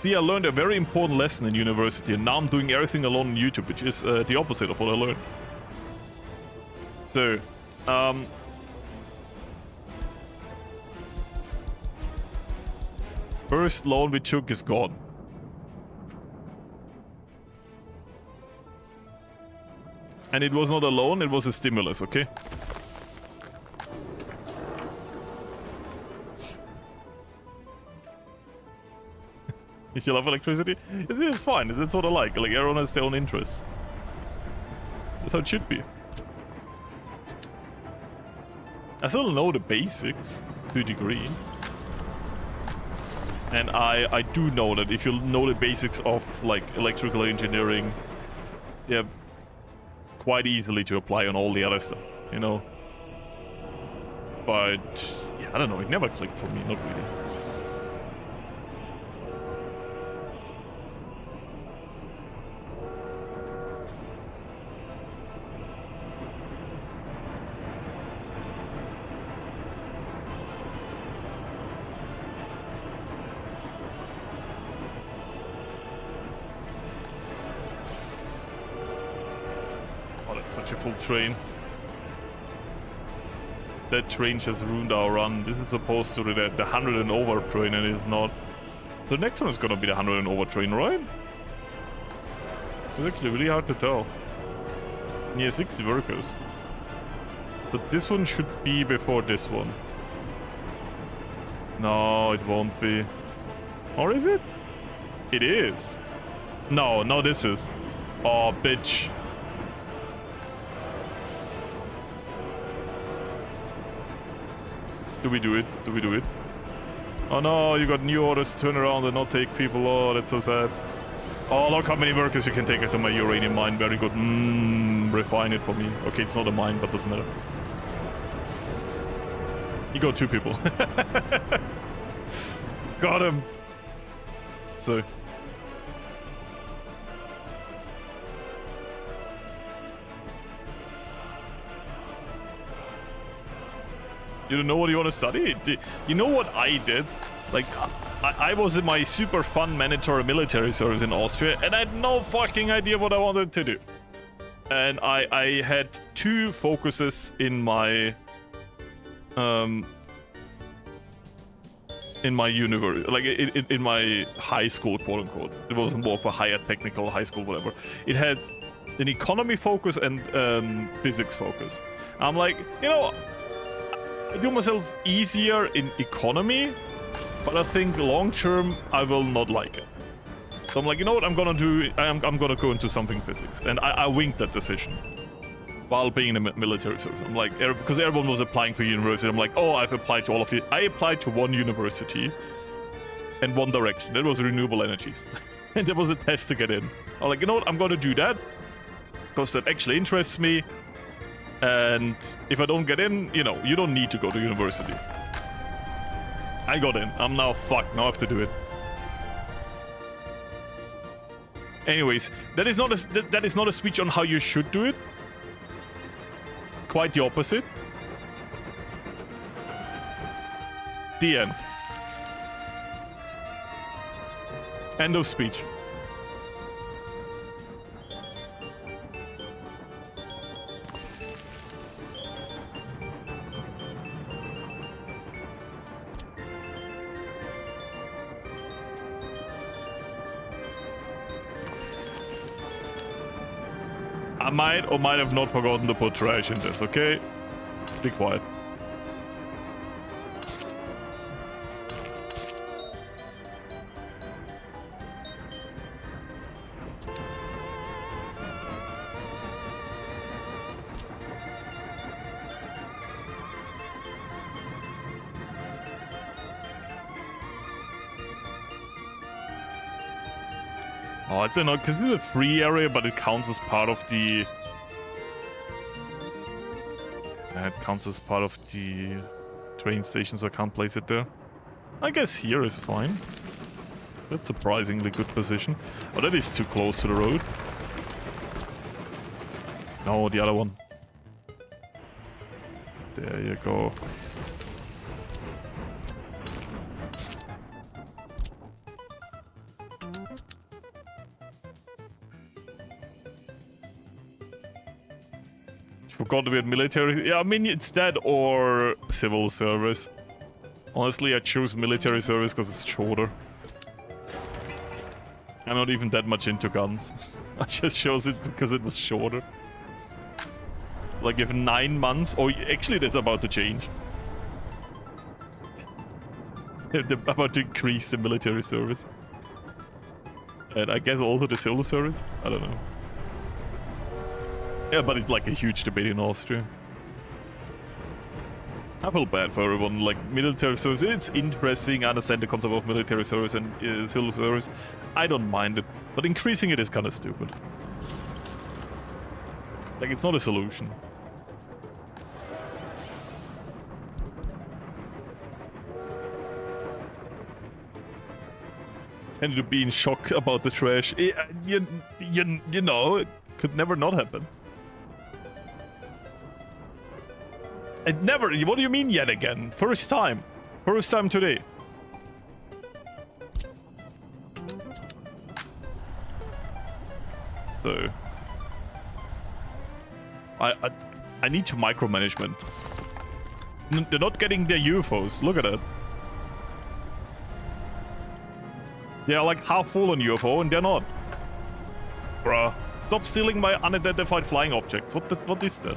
See, I learned a very important lesson in university, and now I'm doing everything alone on YouTube, which is the opposite of what I learned. So, first loan we took is gone. And it was not a loan, it was a stimulus, okay? You love electricity? It's fine, that's what I like. Like, everyone has their own interests. That's how it should be. I still know the basics, to a degree. And I do know that if you know the basics of, like, electrical engineering, they're quite easily to apply on all the other stuff, you know? But, yeah, I don't know, it never clicked for me, not really. Such a full train. That train just ruined our run. This is supposed to be the 100 and over train, and it is not. The next one is gonna be the 100 and over train, right? It's actually really hard to tell. Near 60 workers. So this one should be before this one. No, it won't be. Or is it? It is. No, this is. Oh, bitch. Do we do it? Do we do it? Oh no, you got new orders to turn around and not take people. Oh, that's so sad. Oh, look how many workers you can take it to my uranium mine. Very good. Refine it for me. Okay, it's not a mine, but doesn't matter. You got 2 people. Got him. So. You don't know what you want to study? You know what I did? Like, I was in my super fun mandatory military service in Austria, and I had no fucking idea what I wanted to do. And I had 2 focuses in my university, like in my high school, quote unquote. It was more for higher technical high school, whatever. It had an economy focus and physics focus. I'm like, you know, I do myself easier in economy, but I think long term I will not like it. So I'm like, you know what I'm gonna do? I'm gonna go into something physics, and I winged that decision while being in the military service. I'm like, because everyone was applying for university. I'm like, oh, I've applied to all of it. I applied to one university and one direction. That was renewable energies, and there was a test to get in. I'm like, you know what? I'm gonna do that because that actually interests me. And if I don't get in, you know, you don't need to go to university. I got in. I'm now fucked. Now I have to do it. Anyways, that is not a speech on how you should do it. Quite the opposite. The end. End of speech. I might or might have not forgotten to put trash in this, okay? Be quiet. Oh, it's not because it's a free area, but it counts as part of the. It counts as part of the train station, so I can't place it there. I guess here is fine. That's surprisingly good position. Oh, that is too close to the road. No, the other one. There you go. Forgot to be military. Yeah, I mean, it's that or civil service. Honestly, I choose military service because it's shorter. I'm not even that much into guns. I just chose it because it was shorter. Like, if 9 months... Oh, actually, that's about to change. They're about to increase the military service. And I guess also the civil service? I don't know. Yeah, but it's like a huge debate in Austria. I feel bad for everyone, like military service. It's interesting, I understand the concept of military service and civil service. I don't mind it, but increasing it is kind of stupid. Like, it's not a solution. And to be in shock about the trash, you know, it could never not happen. It never... What do you mean yet again? First time. First time today. So... I need to micromanagement. They're not getting their UFOs. Look at it. They are like half full on UFO and they're not. Bruh. Stop stealing my unidentified flying objects. What is that?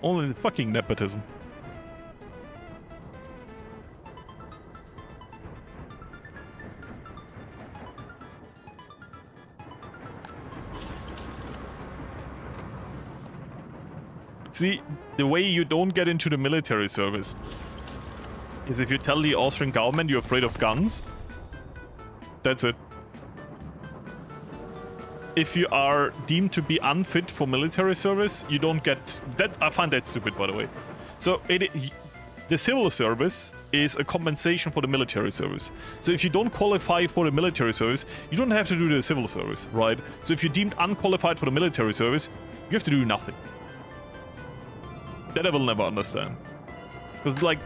Only fucking nepotism. See, the way you don't get into the military service is if you tell the Austrian government you're afraid of guns. That's it. If you are deemed to be unfit for military service, you don't get that. I find that stupid, by the way. So the civil service is a compensation for the military service. So if you don't qualify for the military service, you don't have to do the civil service, right? So if you're deemed unqualified for the military service, you have to do nothing. That I will never understand. Because, like,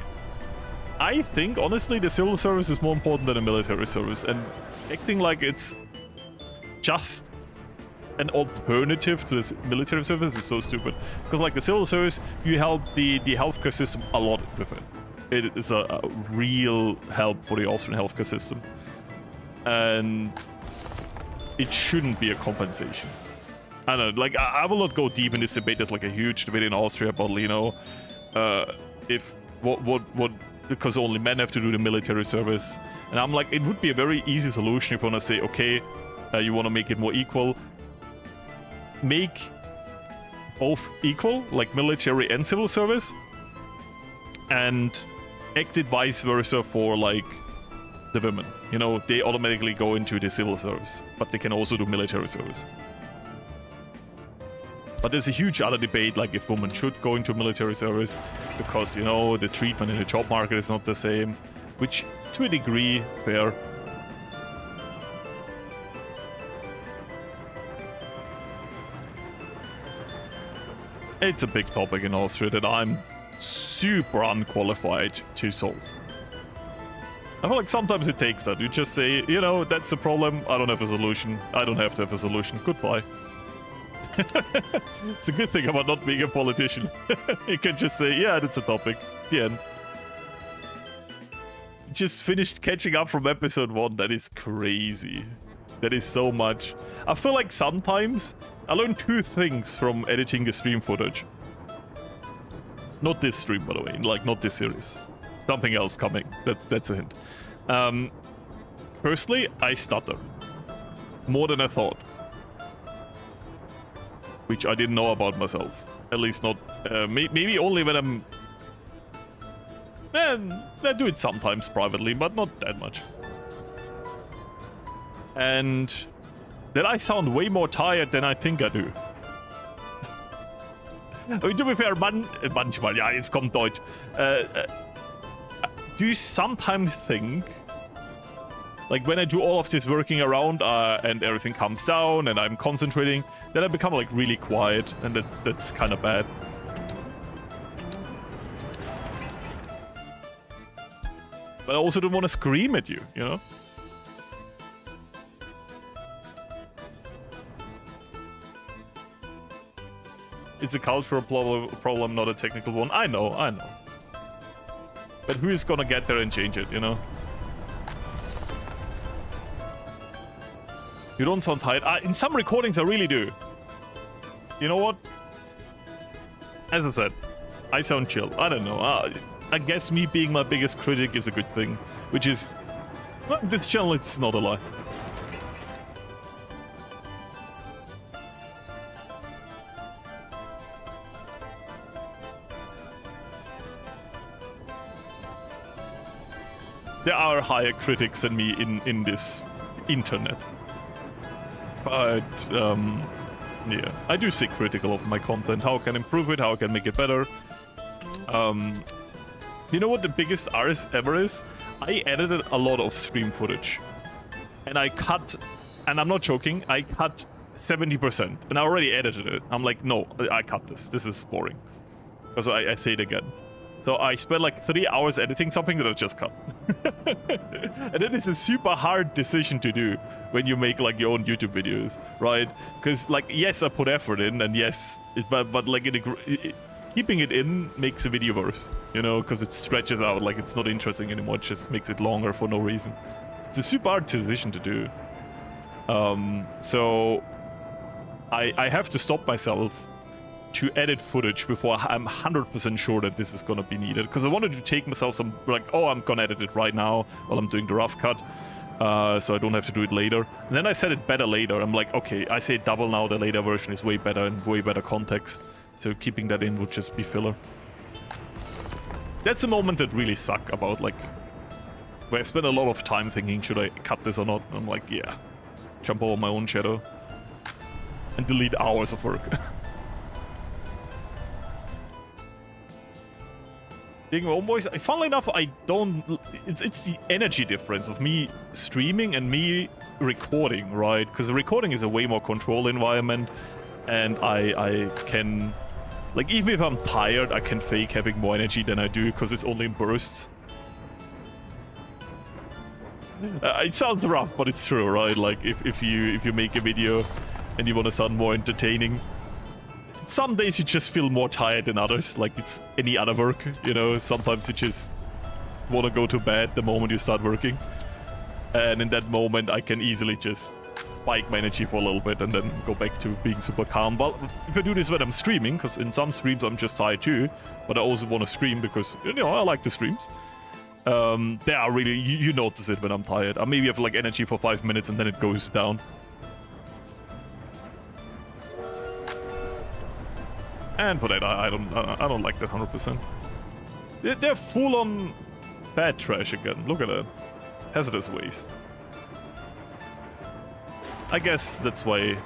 I think, honestly, the civil service is more important than the military service. And acting like it's just an alternative to the military service is so stupid. Because, like, the civil service, you help the healthcare system a lot with it. It is a real help for the Austrian healthcare system. And it shouldn't be a compensation. I don't know, like, I will not go deep in this debate. There's like a huge debate in Austria about, you know, if because only men have to do the military service. And I'm like, it would be a very easy solution if you want to say, okay, you want to make it more equal. Make both equal, like military and civil service. And act it vice versa for, like, the women. You know, they automatically go into the civil service, but they can also do military service. But there's a huge other debate, like if women should go into military service, because, you know, the treatment in the job market is not the same, which, to a degree, fair. It's a big topic in Austria that I'm super unqualified to solve. I feel like sometimes it takes that. You just say, you know, that's the problem, I don't have a solution, I don't have to have a solution, goodbye. It's a good thing about not being a politician. You can just say, yeah, that's a topic. The end. Just finished catching up from episode 1. That is crazy. That is so much. I feel like sometimes I learned 2 things from editing the stream footage. Not this stream, by the way. Like, not this series. Something else coming. That's a hint. Firstly, I stutter. More than I thought. Which I didn't know about myself. At least not... maybe only when I'm... I do it sometimes privately, but not that much. And... that I sound way more tired than I think I do. I mean, to be fair, manchmal, ja, jetzt kommt Deutsch. Do you sometimes think... like, when I do all of this working around and everything comes down and I'm concentrating, then I become, like, really quiet, and that's kind of bad. But I also don't want to scream at you, you know? It's a cultural problem, not a technical one. I know. But who is gonna get there and change it, you know? You don't sound tired. In some recordings, I really do. You know what? As I said, I sound chill. I don't know. I guess me being my biggest critic is a good thing. Which is... Well, this channel, it's not a lie. There are higher critics than me in this internet. But, yeah, I do stay critical of my content. How I can improve it, how I can make it better. You know what the biggest RS ever is? I edited a lot of stream footage. And I cut, and I'm not joking, I cut 70%. And I already edited it. I'm like, no, I cut this. This is boring. Because I say it again. So I spent like 3 hours editing something that I just cut. And it is a super hard decision to do when you make like your own YouTube videos, right? Because like, yes, I put effort in, and yes, but like keeping it in makes a video worse, you know, because it stretches out, like it's not interesting anymore, it just makes it longer for no reason. It's a super hard decision to do. So I have to stop myself to edit footage before I'm 100% sure that this is gonna be needed, because I wanted to take myself some, like, oh, I'm gonna edit it right now while I'm doing the rough cut, so I don't have to do it later. And then I said it better later. I'm like, okay, I say it double now, the later version is way better and way better context, so keeping that in would just be filler. That's a moment that really suck about, like, where I spend a lot of time thinking, should I cut this or not? And I'm like, yeah, jump over my own shadow and delete hours of work. My own voice. Funnily enough, I don't. It's the energy difference of me streaming and me recording, right? Because recording is a way more controlled environment, and I can, like, even if I'm tired, I can fake having more energy than I do because it's only in bursts. It sounds rough, but it's true, right? Like if you make a video and you want to sound more entertaining. Some days you just feel more tired than others, like it's any other work, you know, sometimes you just want to go to bed the moment you start working. And in that moment I can easily just spike my energy for a little bit and then go back to being super calm. Well, if I do this when I'm streaming, because in some streams I'm just tired too, but I also want to stream because, you know, I like the streams. They are really, you notice it when I'm tired. I maybe have like energy for 5 minutes and then it goes down. And for that, I don't like that 100%. They're full on bad trash again. Look at that. Hazardous waste. I guess that's why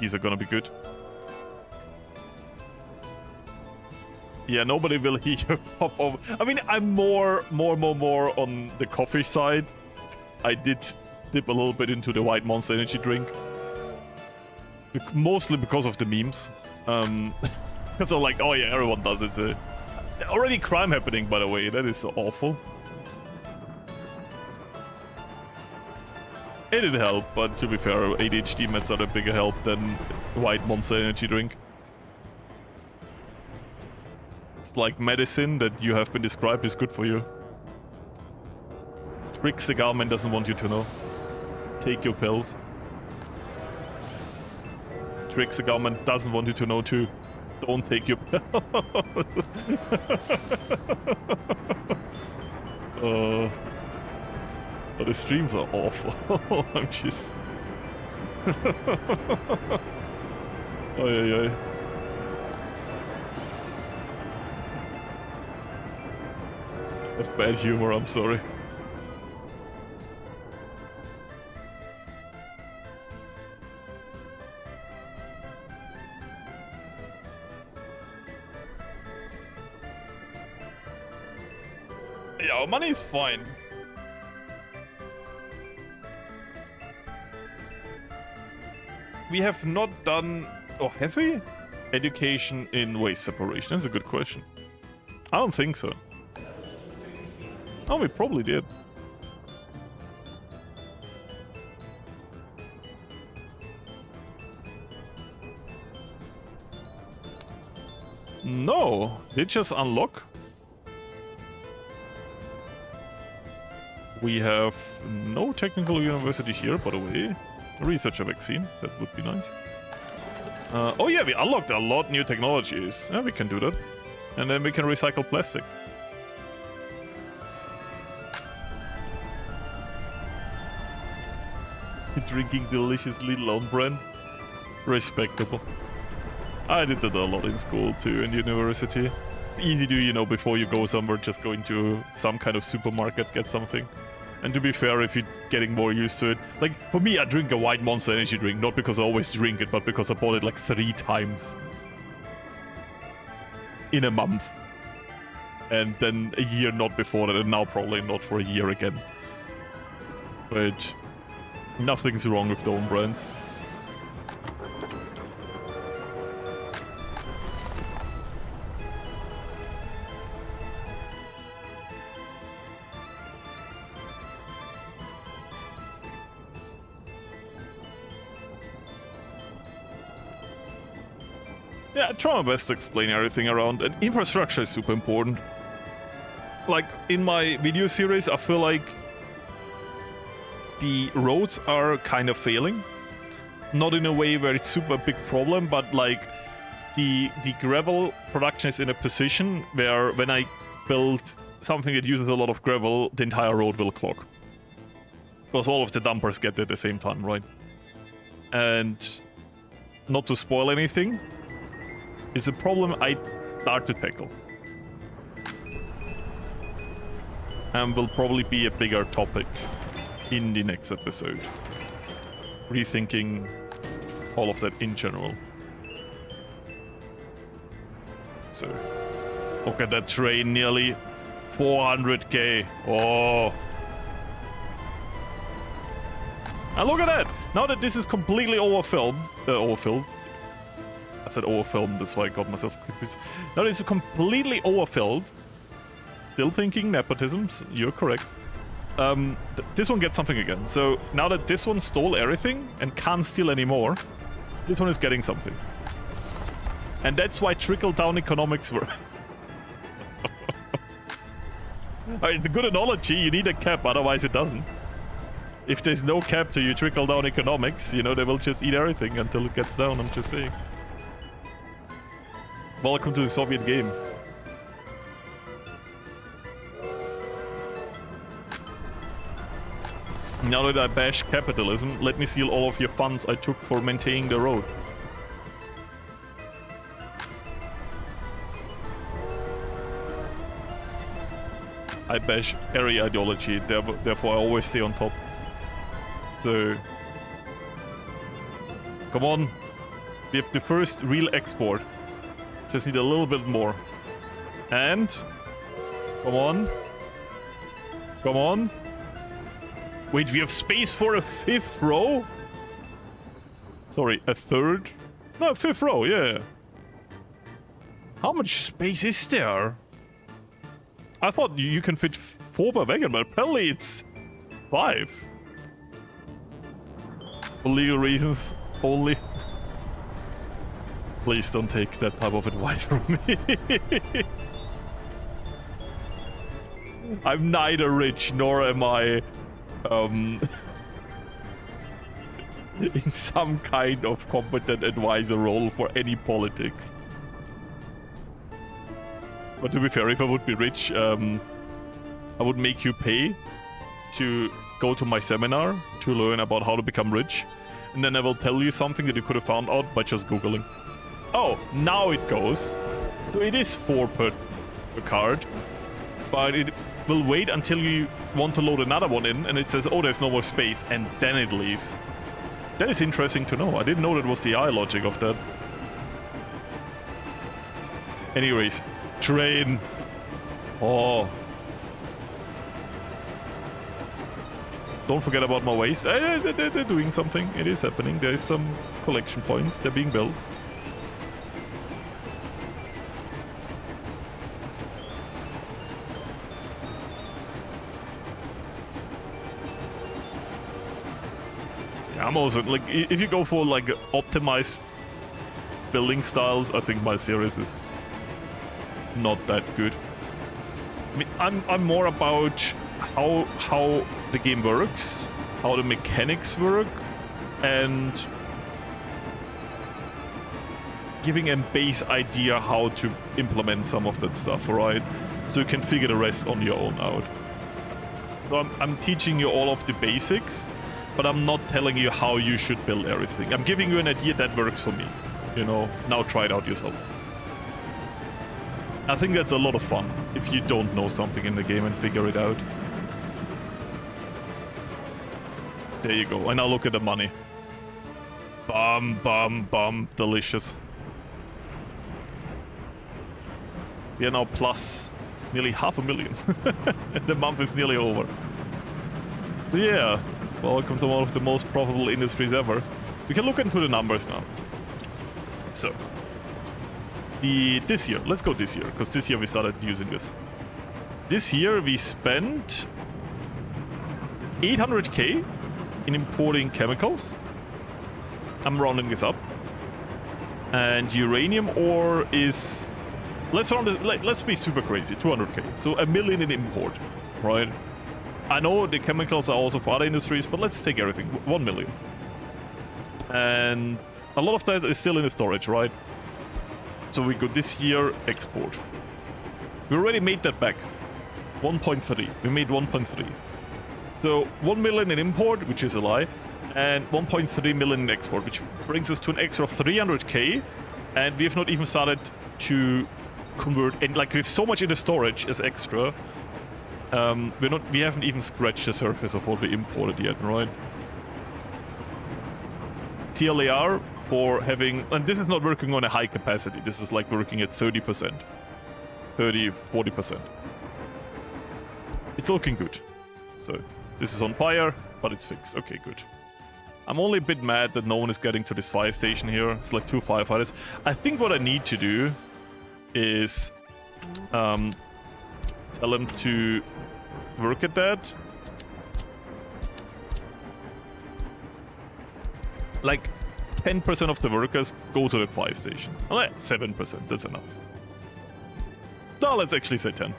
these are gonna be good. Yeah, nobody will hear you pop over. I mean, I'm more on the coffee side. I did dip a little bit into the white Monster energy drink. Mostly because of the memes. Because I'm like, oh yeah, everyone does it. Already crime happening, by the way. That is so awful. It did help, but to be fair, ADHD meds are a bigger help than white Monster energy drink. It's like medicine that you have been described is good for you. Tricks the government doesn't want you to know. Take your pills. Tricks the government doesn't want you to know too. Don't take your pills. But the streams are awful. I'm just... Oy. I have bad humor, I'm sorry. Yeah, our money is fine. We have not done... Oh, have we? Education in waste separation. That's a good question. I don't think so. Oh, we probably did. No, did just unlock. We have no technical university here, by the way. Research a vaccine, that would be nice. Oh yeah, we unlocked a lot new technologies. Yeah, we can do that. And then we can recycle plastic. Drinking delicious little on brand. Respectable. I did that a lot in school too, in university. It's easy to, you know, before you go somewhere, just go into some kind of supermarket, get something. And to be fair, if you're getting more used to it, like for me, I drink a white Monster energy drink, not because I always drink it, but because I bought it like 3 times in a month. And then a year not before that, and now probably not for a year again. But nothing's wrong with the own brands. Yeah, I try my best to explain everything around, and infrastructure is super important. Like, in my video series, I feel like the roads are kind of failing. Not in a way where it's super big problem, but like, the gravel production is in a position where when I build something that uses a lot of gravel, the entire road will clog. Because all of the dumpers get there at the same time, right? And not to spoil anything, it's a problem I start to tackle. And will probably be a bigger topic in the next episode. Rethinking all of that in general. So, look at that train, nearly 400k. Oh. And look at that! Now that this is completely overfilled, I said overfilled, that's why I got myself confused. Now this is completely overfilled. Still thinking nepotisms, you're correct. This one gets something again. So now that this one stole everything and can't steal anymore, this one is getting something. And that's why trickle-down economics were... It's a good analogy, you need a cap, otherwise it doesn't. If there's no cap to your trickle-down economics, you know, they will just eat everything until it gets down, I'm just saying. Welcome to the Soviet game. Now that I bash capitalism, let me steal all of your funds I took for maintaining the road. I bash every ideology, therefore I always stay on top. So... Come on. We have the first real export. Just need a little bit more. And... Come on. Come on. Wait, we have space for a 5th row? Sorry, a 3rd? No, 5th row, yeah. How much space is there? I thought you can fit 4 per wagon, but apparently it's 5. For legal reasons only. Please don't take that type of advice from me. I'm neither rich nor am I in some kind of competent advisor role for any politics. But to be fair, if I would be rich, I would make you pay to go to my seminar to learn about how to become rich. And then I will tell you something that you could have found out by just Googling. Oh, now it goes. So it is 4 per card. But it will wait until you want to load another one in, and it says, oh, there's no more space, and then it leaves. That is interesting to know. I didn't know that was the AI logic of that. Anyways, train. Oh. Don't forget about my waste. They're doing something. It is happening. There is some collection points. They're being built. I'm also like, if you go for like optimized building styles, I think my series is not that good. I mean, I'm more about how the game works, how the mechanics work, and giving a base idea how to implement some of that stuff, right? So you can figure the rest on your own out. So I'm teaching you all of the basics, but I'm not telling you how you should build everything. I'm giving you an idea that works for me. You know, now try it out yourself. I think that's a lot of fun if you don't know something in the game and figure it out. There you go. And now look at the money. Bum, bum, bum. Delicious. We are now plus nearly 500,000. The month is nearly over. So yeah, welcome to one of the most profitable industries ever. We can look into the numbers now. So, this year, let's go this year, because this year we started using this. This year we spent 800k in importing chemicals. I'm rounding this up. And uranium ore is... Let's be super crazy, 200k. So 1 million in import, right? I know the chemicals are also for other industries, but let's take everything, 1 million. And a lot of that is still in the storage, right? So we go this year, export. We already made that back. 1.3. We made 1.3. So 1 million in import, which is a lie, and 1.3 million in export, which brings us to an extra of 300k. And we have not even started to convert, and like we have so much in the storage as extra. We haven't even scratched the surface of what we imported yet, right? TLAR for having, and this is not working on a high capacity, this is like working at 30%, 40%. It's looking good. So this is on fire, but it's fixed. Okay, good. I'm only a bit mad that no one is getting to this fire station here. It's like 2 firefighters. I think what I need to do is tell them to work at that. Like 10% of the workers go to that fire station. Well, 7%, that's enough. No, let's actually say 10.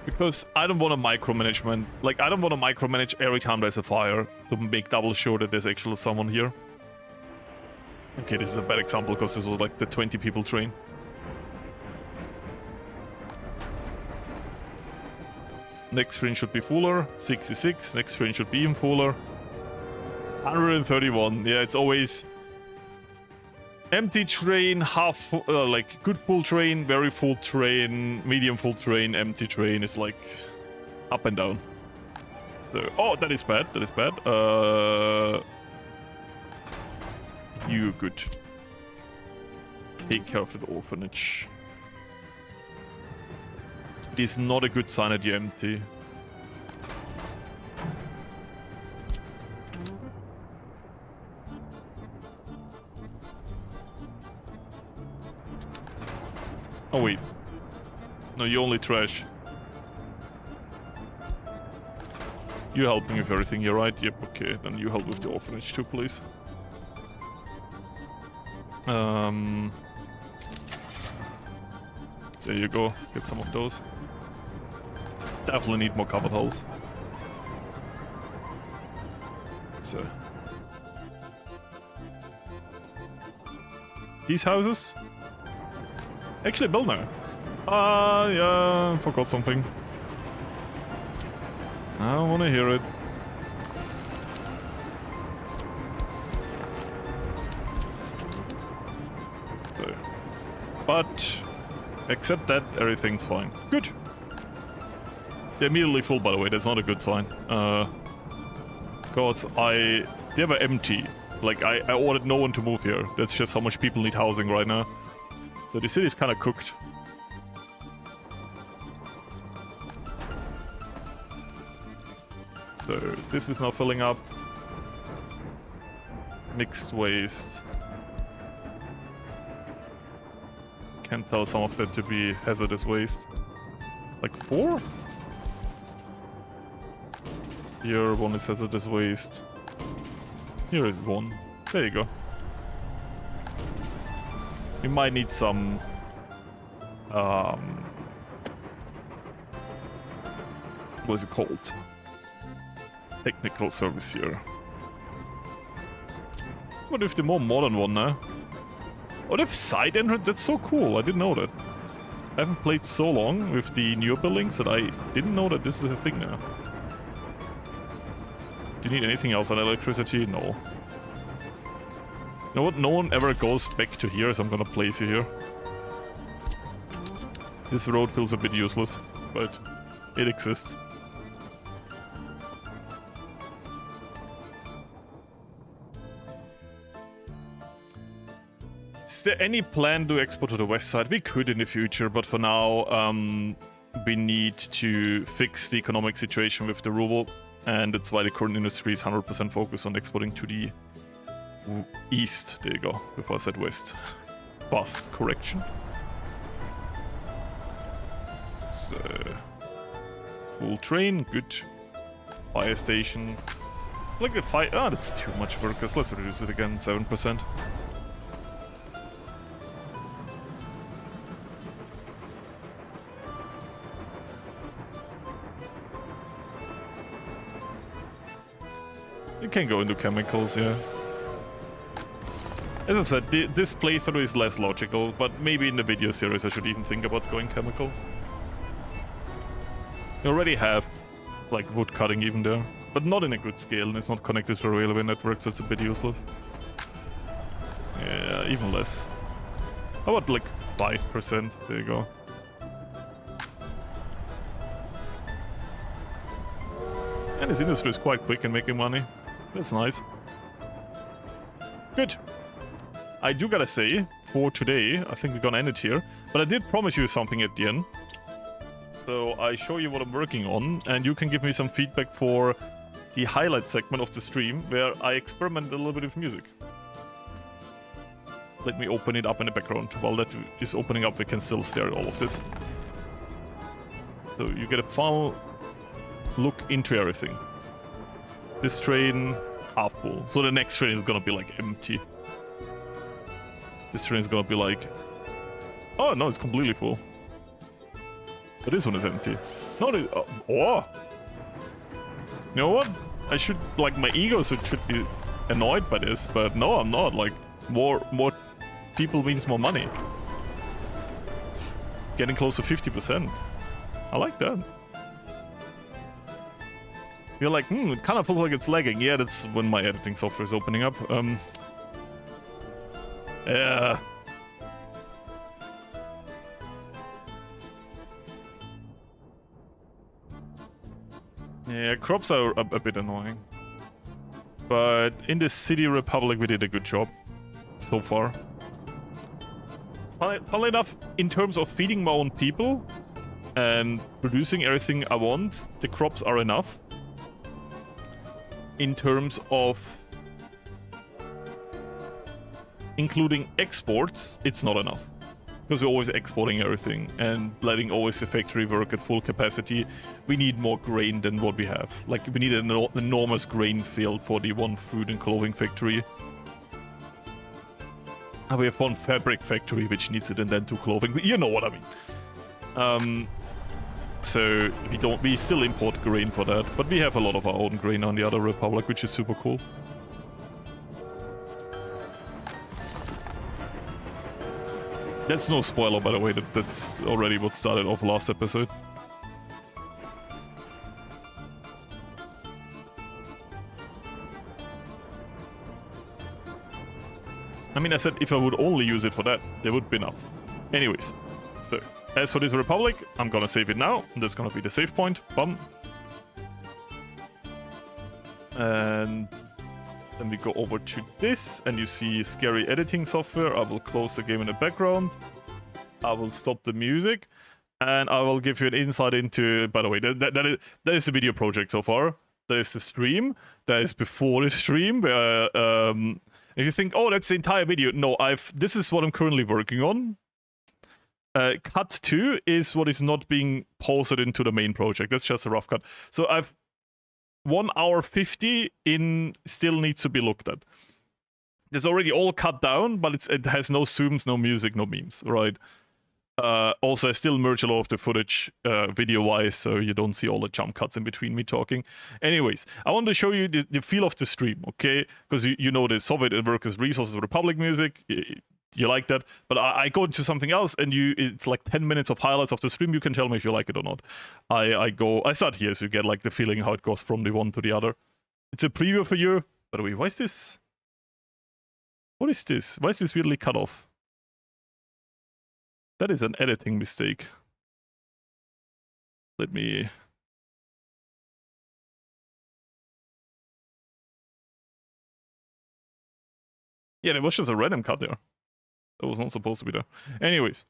Because I don't want to micromanagement. Like, I don't want to micromanage every time there's a fire to make double sure that there's actually someone here. Okay, this is a bad example because this was like the 20 people train. Next train should be fuller. 66. Next train should be even fuller. 131. Yeah, it's always empty train, half, like good full train, very full train, medium full train, empty train. It's like up and down. So, oh, that is bad. That is bad. You good. Take care of the orphanage. It is not a good sign that you're empty. Oh wait. No, you only trash. You're helping with everything here, right? Yep, okay. Then you help with the orphanage too, please. There you go. Get some of those. Definitely need more covered hulls. So. These houses? Actually build now. Yeah, forgot something. I don't want to hear it. So. But, except that, everything's fine. Good. They're immediately full, by the way. That's not a good sign. Because they were empty. Like, I ordered no one to move here. That's just how much people need housing right now. So the city's kind of cooked. So this is now filling up. Mixed waste. Can't tell some of that to be hazardous waste. Like 4? Here, one is hazardous waste. Here is one. There you go. We might need some... what is it called? Technical service here. What if the more modern one now? What if side entrance? That's so cool. I didn't know that. I haven't played so long with the newer buildings that I didn't know that this is a thing now. Do you need anything else on electricity? No. You know what? No one ever goes back to here, so I'm gonna place you here. This road feels a bit useless, but it exists. Is there any plan to export to the west side? We could in the future, but for now, we need to fix the economic situation with the ruble, and that's why the current industry is 100% focused on exporting to the east. There you go, before I said west. Fast correction. So, full train, good. Fire station. Like the fire. Ah, that's too much workers. Let's reduce it again, 7%. You can go into chemicals, yeah. As I said, this playthrough is less logical, but maybe in the video series I should even think about going chemicals. You already have, like, wood cutting even there, but not in a good scale, and it's not connected to a railway network, so it's a bit useless. Yeah, even less. How about, like, 5%? There you go. And this industry is quite quick in making money. That's nice. Good. I do gotta say, for today, I think we're gonna end it here. But I did promise you something at the end. So I show you what I'm working on, and you can give me some feedback for the highlight segment of the stream, where I experiment a little bit with music. Let me open it up in the background. While that is opening up, we can still stare at all of this. So you get a final look into everything. This train, half full. So the next train is gonna be like empty. This train is gonna be like... Oh, no, it's completely full. So this one is empty. No, oh! You know what? I should, like, my ego should be annoyed by this, but no, I'm not. Like, more people means more money. Getting close to 50%. I like that. You're like, it kind of feels like it's lagging. Yeah, that's when my editing software is opening up. Yeah. Yeah, crops are a bit annoying. But in the City Republic, we did a good job so far. Funnily enough, in terms of feeding my own people and producing everything I want, the crops are enough. In terms of including exports, it's not enough. Because we're always exporting everything and letting always the factory work at full capacity. We need more grain than what we have. Like, we need an enormous grain field for the one food and clothing factory. And we have one fabric factory which needs it, and then two clothing. You know what I mean. So we still import grain for that, but we have a lot of our own grain on the other republic, which is super cool. That's no spoiler, by the way, that's already what started off last episode. I mean, I said if I would only use it for that, there would be enough. Anyways, so as for this republic, I'm gonna save it now. That's gonna be the save point. Bum. And then we go over to this, and you see scary editing software. I will close the game in the background. I will stop the music, and I will give you an insight into. By the way, that is the video project so far. There is the stream. That is before the stream, where if you think, oh, that's the entire video. No, this is what I'm currently working on. Cut 2 is what is not being posted into the main project. That's just a rough cut. So 1 hour 50 in still needs to be looked at. It's already all cut down, but it has no zooms, no music, no memes, right? Also, I still merge a lot of the footage video-wise, so you don't see all the jump cuts in between me talking. Anyways, I want to show you the feel of the stream, okay? Because you know the Soviet Workers' Resources Republic music, you like that. But I go into something else, and it's like 10 minutes of highlights of the stream. You can tell me if you like it or not. I start here, so you get like the feeling how it goes from the one to the other. It's a preview for you. By the way, why is this? What is this? Why is this weirdly cut off? That is an editing mistake. Let me... Yeah, there was just a random cut there. That was not supposed to be there. Anyways.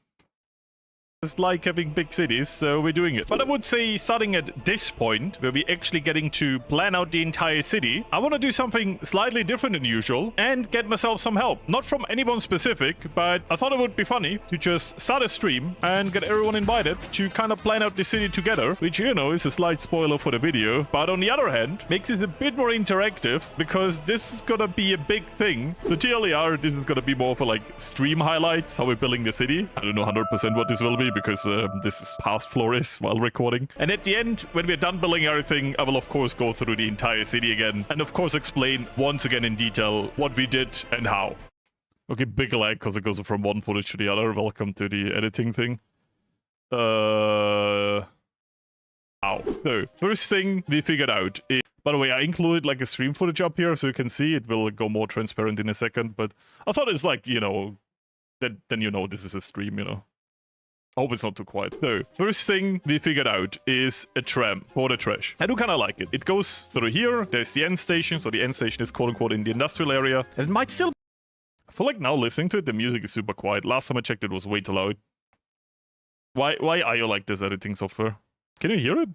It's like having big cities, so we're doing it. But I would say starting at this point, where we're actually getting to plan out the entire city, I want to do something slightly different than usual and get myself some help. Not from anyone specific, but I thought it would be funny to just start a stream and get everyone invited to kind of plan out the city together, which, you know, is a slight spoiler for the video. But on the other hand, makes it a bit more interactive because this is gonna be a big thing. So TLDR, this is gonna be more for like stream highlights, how we're building the city. I don't know 100% what this will be, because this is past Florius while recording. And at the end, when we're done building everything, I will of course go through the entire city again, and of course explain once again in detail what we did and how. Okay, big lag because it goes from one footage to the other. Welcome to the editing thing. So, first thing we figured out is, by the way, I included like a stream footage up here so you can see. It will go more transparent in a second, but I thought it's like, you know, then you know this is a stream, you know. I hope it's not too quiet. So, first thing we figured out is a tram for the trash. I do kind of like it. It goes through here. There's the end station. So the end station is quote-unquote in the industrial area. And it might still... I feel like now listening to it, the music is super quiet. Last time I checked, it was way too loud. Why are you like this editing software? Can you hear it?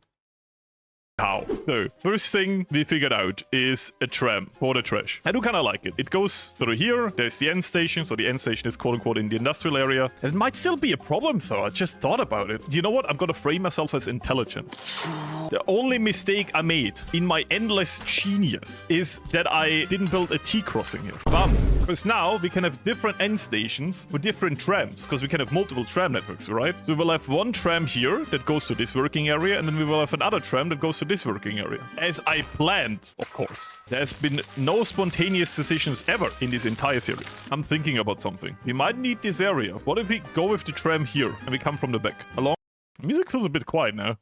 How? So, first thing we figured out is a tram for the trash. I do kind of like it. It goes through here. There's the end station. So the end station is quote-unquote in the industrial area. And it might still be a problem, though. I just thought about it. You know what? I'm gonna frame myself as intelligent. The only mistake I made in my endless genius is that I didn't build a T-crossing here. Bam. Because now we can have different end stations for different trams, because we can have multiple tram networks, right? So we will have one tram here that goes to this working area, and then we will have another tram that goes to this working area. As I planned, of course. There's been no spontaneous decisions ever in this entire series. I'm thinking about something. We might need this area. What if we go with the tram here, and we come from the back? Along... The music feels a bit quiet now.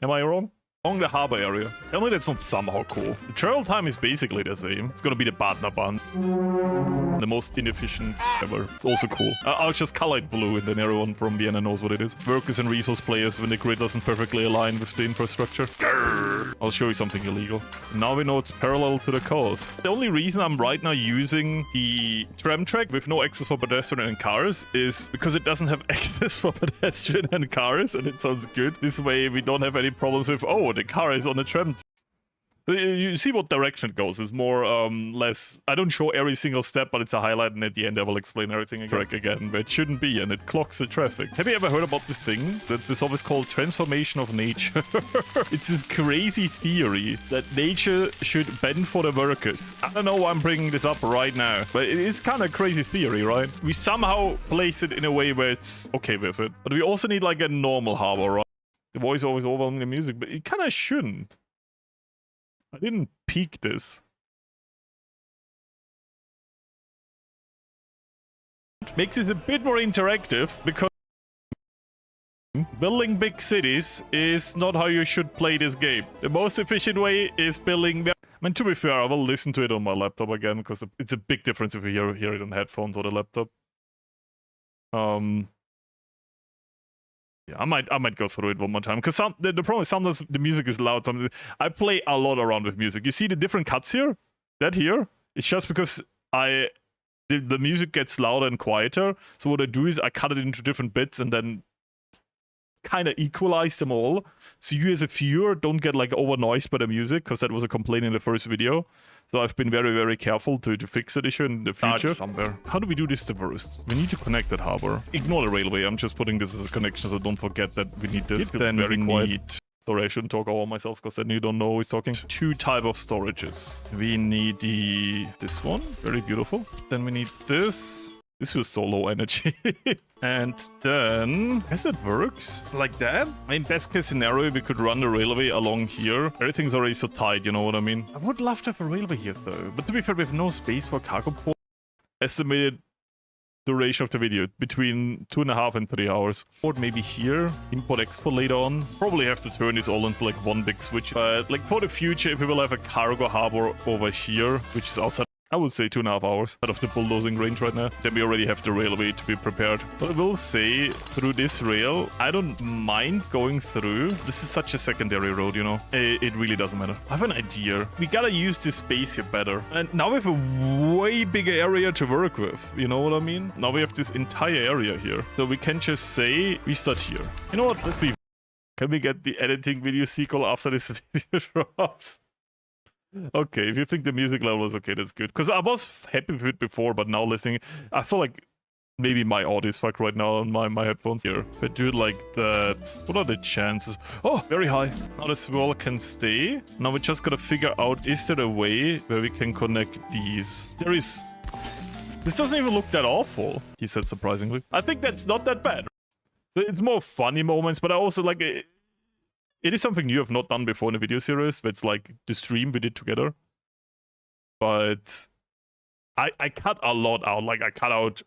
Am I wrong? Along the harbor area. Tell me that's not somehow cool. The travel time is basically the same. It's gonna be the Badnerbahn. The most inefficient ever. It's also cool. I'll just color it blue and then everyone from Vienna knows what it is. Workers and resource players when the grid doesn't perfectly align with the infrastructure. Grrr. I'll show you something illegal. Now we know it's parallel to the coast. The only reason I'm right now using the tram track with no access for pedestrian and cars is because it doesn't have access for pedestrian and cars, and it sounds good. This way we don't have any problems with, oh, the car is on the tram. You see what direction it goes. It's more, less... I don't show every single step, but it's a highlight, and at the end I will explain everything again. But it shouldn't be, and it clocks the traffic. Have you ever heard about this thing? That this always called transformation of nature. It's this crazy theory that nature should bend for the workers. I don't know why I'm bringing this up right now, but it is kind of a crazy theory, right? We somehow place it in a way where it's okay with it. But we also need like a normal harbor, right? The voice always overwhelming the music, but it kind of shouldn't. I didn't peak this. It makes it a bit more interactive because building big cities is not how you should play this game. The most efficient way is building... I mean, to be fair, I will listen to it on my laptop again because it's a big difference if you hear it on headphones or the laptop. Yeah, I might go through it one more time because the problem is sometimes the music is loud. I play a lot around with music. You see the different cuts here? That here? It's just because the music gets louder and quieter. So what I do is I cut it into different bits and then kind of equalize them all. So you as a viewer don't get like over-noised by the music, because that was a complaint in the first video. So I've been very, very careful to fix that issue in the future. Somewhere. How do we do this the worst? We need to connect that harbor. Ignore the railway. I'm just putting this as a connection so don't forget that we need this. Then we need Sorry, I shouldn't talk over myself because then you don't know who is talking. 2 type of storages. We need this one. Very beautiful. Then we need this. This was so low energy. And then, as it works like that. I mean, best case scenario, we could run the railway along here. Everything's already so tight, you know what I mean? I would love to have a railway here though. But to be fair, we have no space for cargo port. Estimated duration of the video between 2.5 and 3 hours. Or maybe here, import export later on. Probably have to turn this all into like one big switch. But like for the future, if we will have a cargo harbor over here, which is outside, I would say 2.5 hours out of the bulldozing range right now. Then we already have the railway to be prepared. But I will say, through this rail, I don't mind going through. This is such a secondary road, you know. It really doesn't matter. I have an idea. We gotta use this space here better. And now we have a way bigger area to work with. You know what I mean? Now we have this entire area here. So we can just say, we start here. You know what? Let's be... Can we get the editing video sequel after this video drops? Okay, if you think the music level is okay, that's good. Because I was happy with it before, but now listening, I feel like maybe my audio is fucked right now on my headphones here. If I do it like that, what are the chances? Oh, very high. Now this wall can stay. Now we just gotta figure out, is there a way where we can connect these? There is. This doesn't even look that awful, he said surprisingly. I think that's not that bad. So it's more funny moments, but I also like it. It is something you have not done before in a video series. It's like the stream we did together. But I cut a lot out. Like I cut out...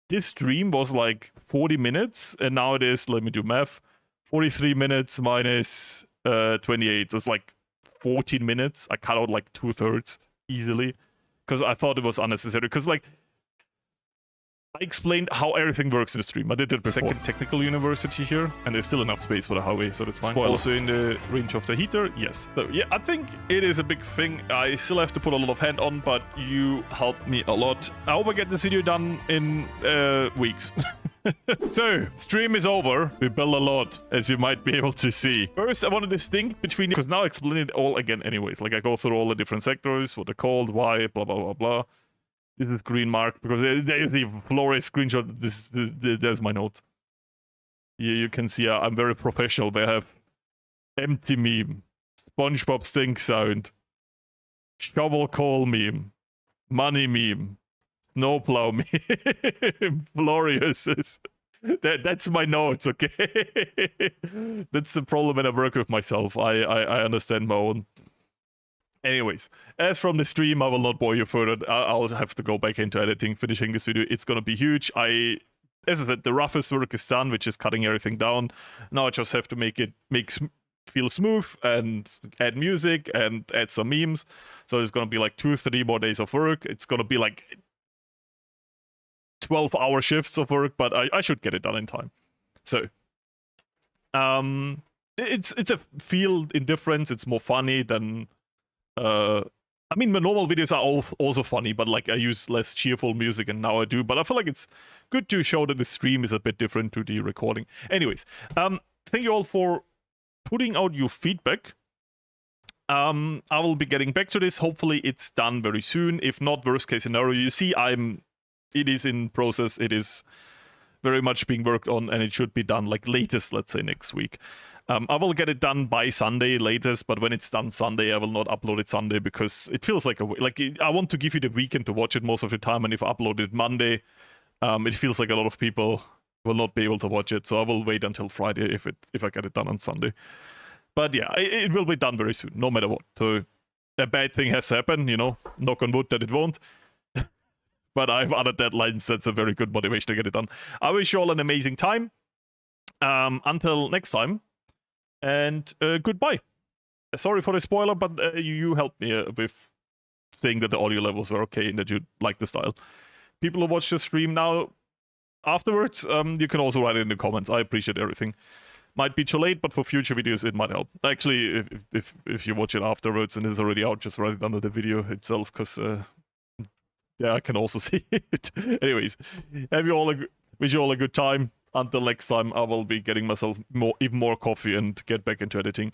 This stream was like 40 minutes. And now it is, let me do math, 43 minutes minus 28. So it's like 14 minutes. I cut out like 2/3 easily. Because I thought it was unnecessary. Because like... I explained how everything works in the stream. I did it before. Second technical university here, and there's still enough space for the highway, so that's fine. Spoiler. Also in the range of the heater, yes. So yeah, I think it is a big thing. I still have to put a lot of hand on, but you helped me a lot. I hope I get this video done in weeks. So, stream is over. We built a lot, as you might be able to see. First, I want to distinct between... Because now I explain it all again anyways. Like, I go through all the different sectors, what they're called, why, blah, blah, blah, blah. This is green mark because there's the Florius screenshot. There's my note. You can see I'm very professional. They have empty meme, SpongeBob stink sound, shovel call meme, money meme, snowplow meme, Florius. That's my notes, okay? That's the problem when I work with myself. I understand my own. Anyways, as from the stream, I will not bore you further. I'll have to go back into editing, finishing this video. It's gonna be huge. As I said, the roughest work is done, which is cutting everything down. Now I just have to make it feel smooth and add music and add some memes. So it's gonna be like 2-3 more days of work. It's gonna be like 12-hour shifts of work, but I should get it done in time. So, it's a feel indifference. It's more funny than... I mean, my normal videos are also funny, but like I use less cheerful music and now I do. But I feel like it's good to show that the stream is a bit different to the recording. Anyways, thank you all for putting out your feedback. I will be getting back to this. Hopefully it's done very soon. If not, worst case scenario, you see it is in process. It is very much being worked on and it should be done like latest, let's say next week. I will get it done by Sunday latest, but when it's done Sunday, I will not upload it Sunday because it feels like I want to give you the weekend to watch it most of the time, and if I upload it Monday, it feels like a lot of people will not be able to watch it, so I will wait until Friday if I get it done on Sunday. But yeah, it will be done very soon, no matter what. So a bad thing has to happen, you know, knock on wood that it won't. But I have other deadlines, that's a very good motivation to get it done. I wish you all an amazing time. Until next time. And goodbye. Sorry for the spoiler, but you helped me with saying that the audio levels were okay and that you like the style. People who watch the stream now afterwards, you can also write it in the comments. I appreciate everything. Might be too late, but for future videos it might help. Actually, if you watch it afterwards and it's already out, just write it under the video itself, because yeah, I can also see it. Anyways, wish you all a good time. Until next time, I will be getting myself even more coffee and get back into editing.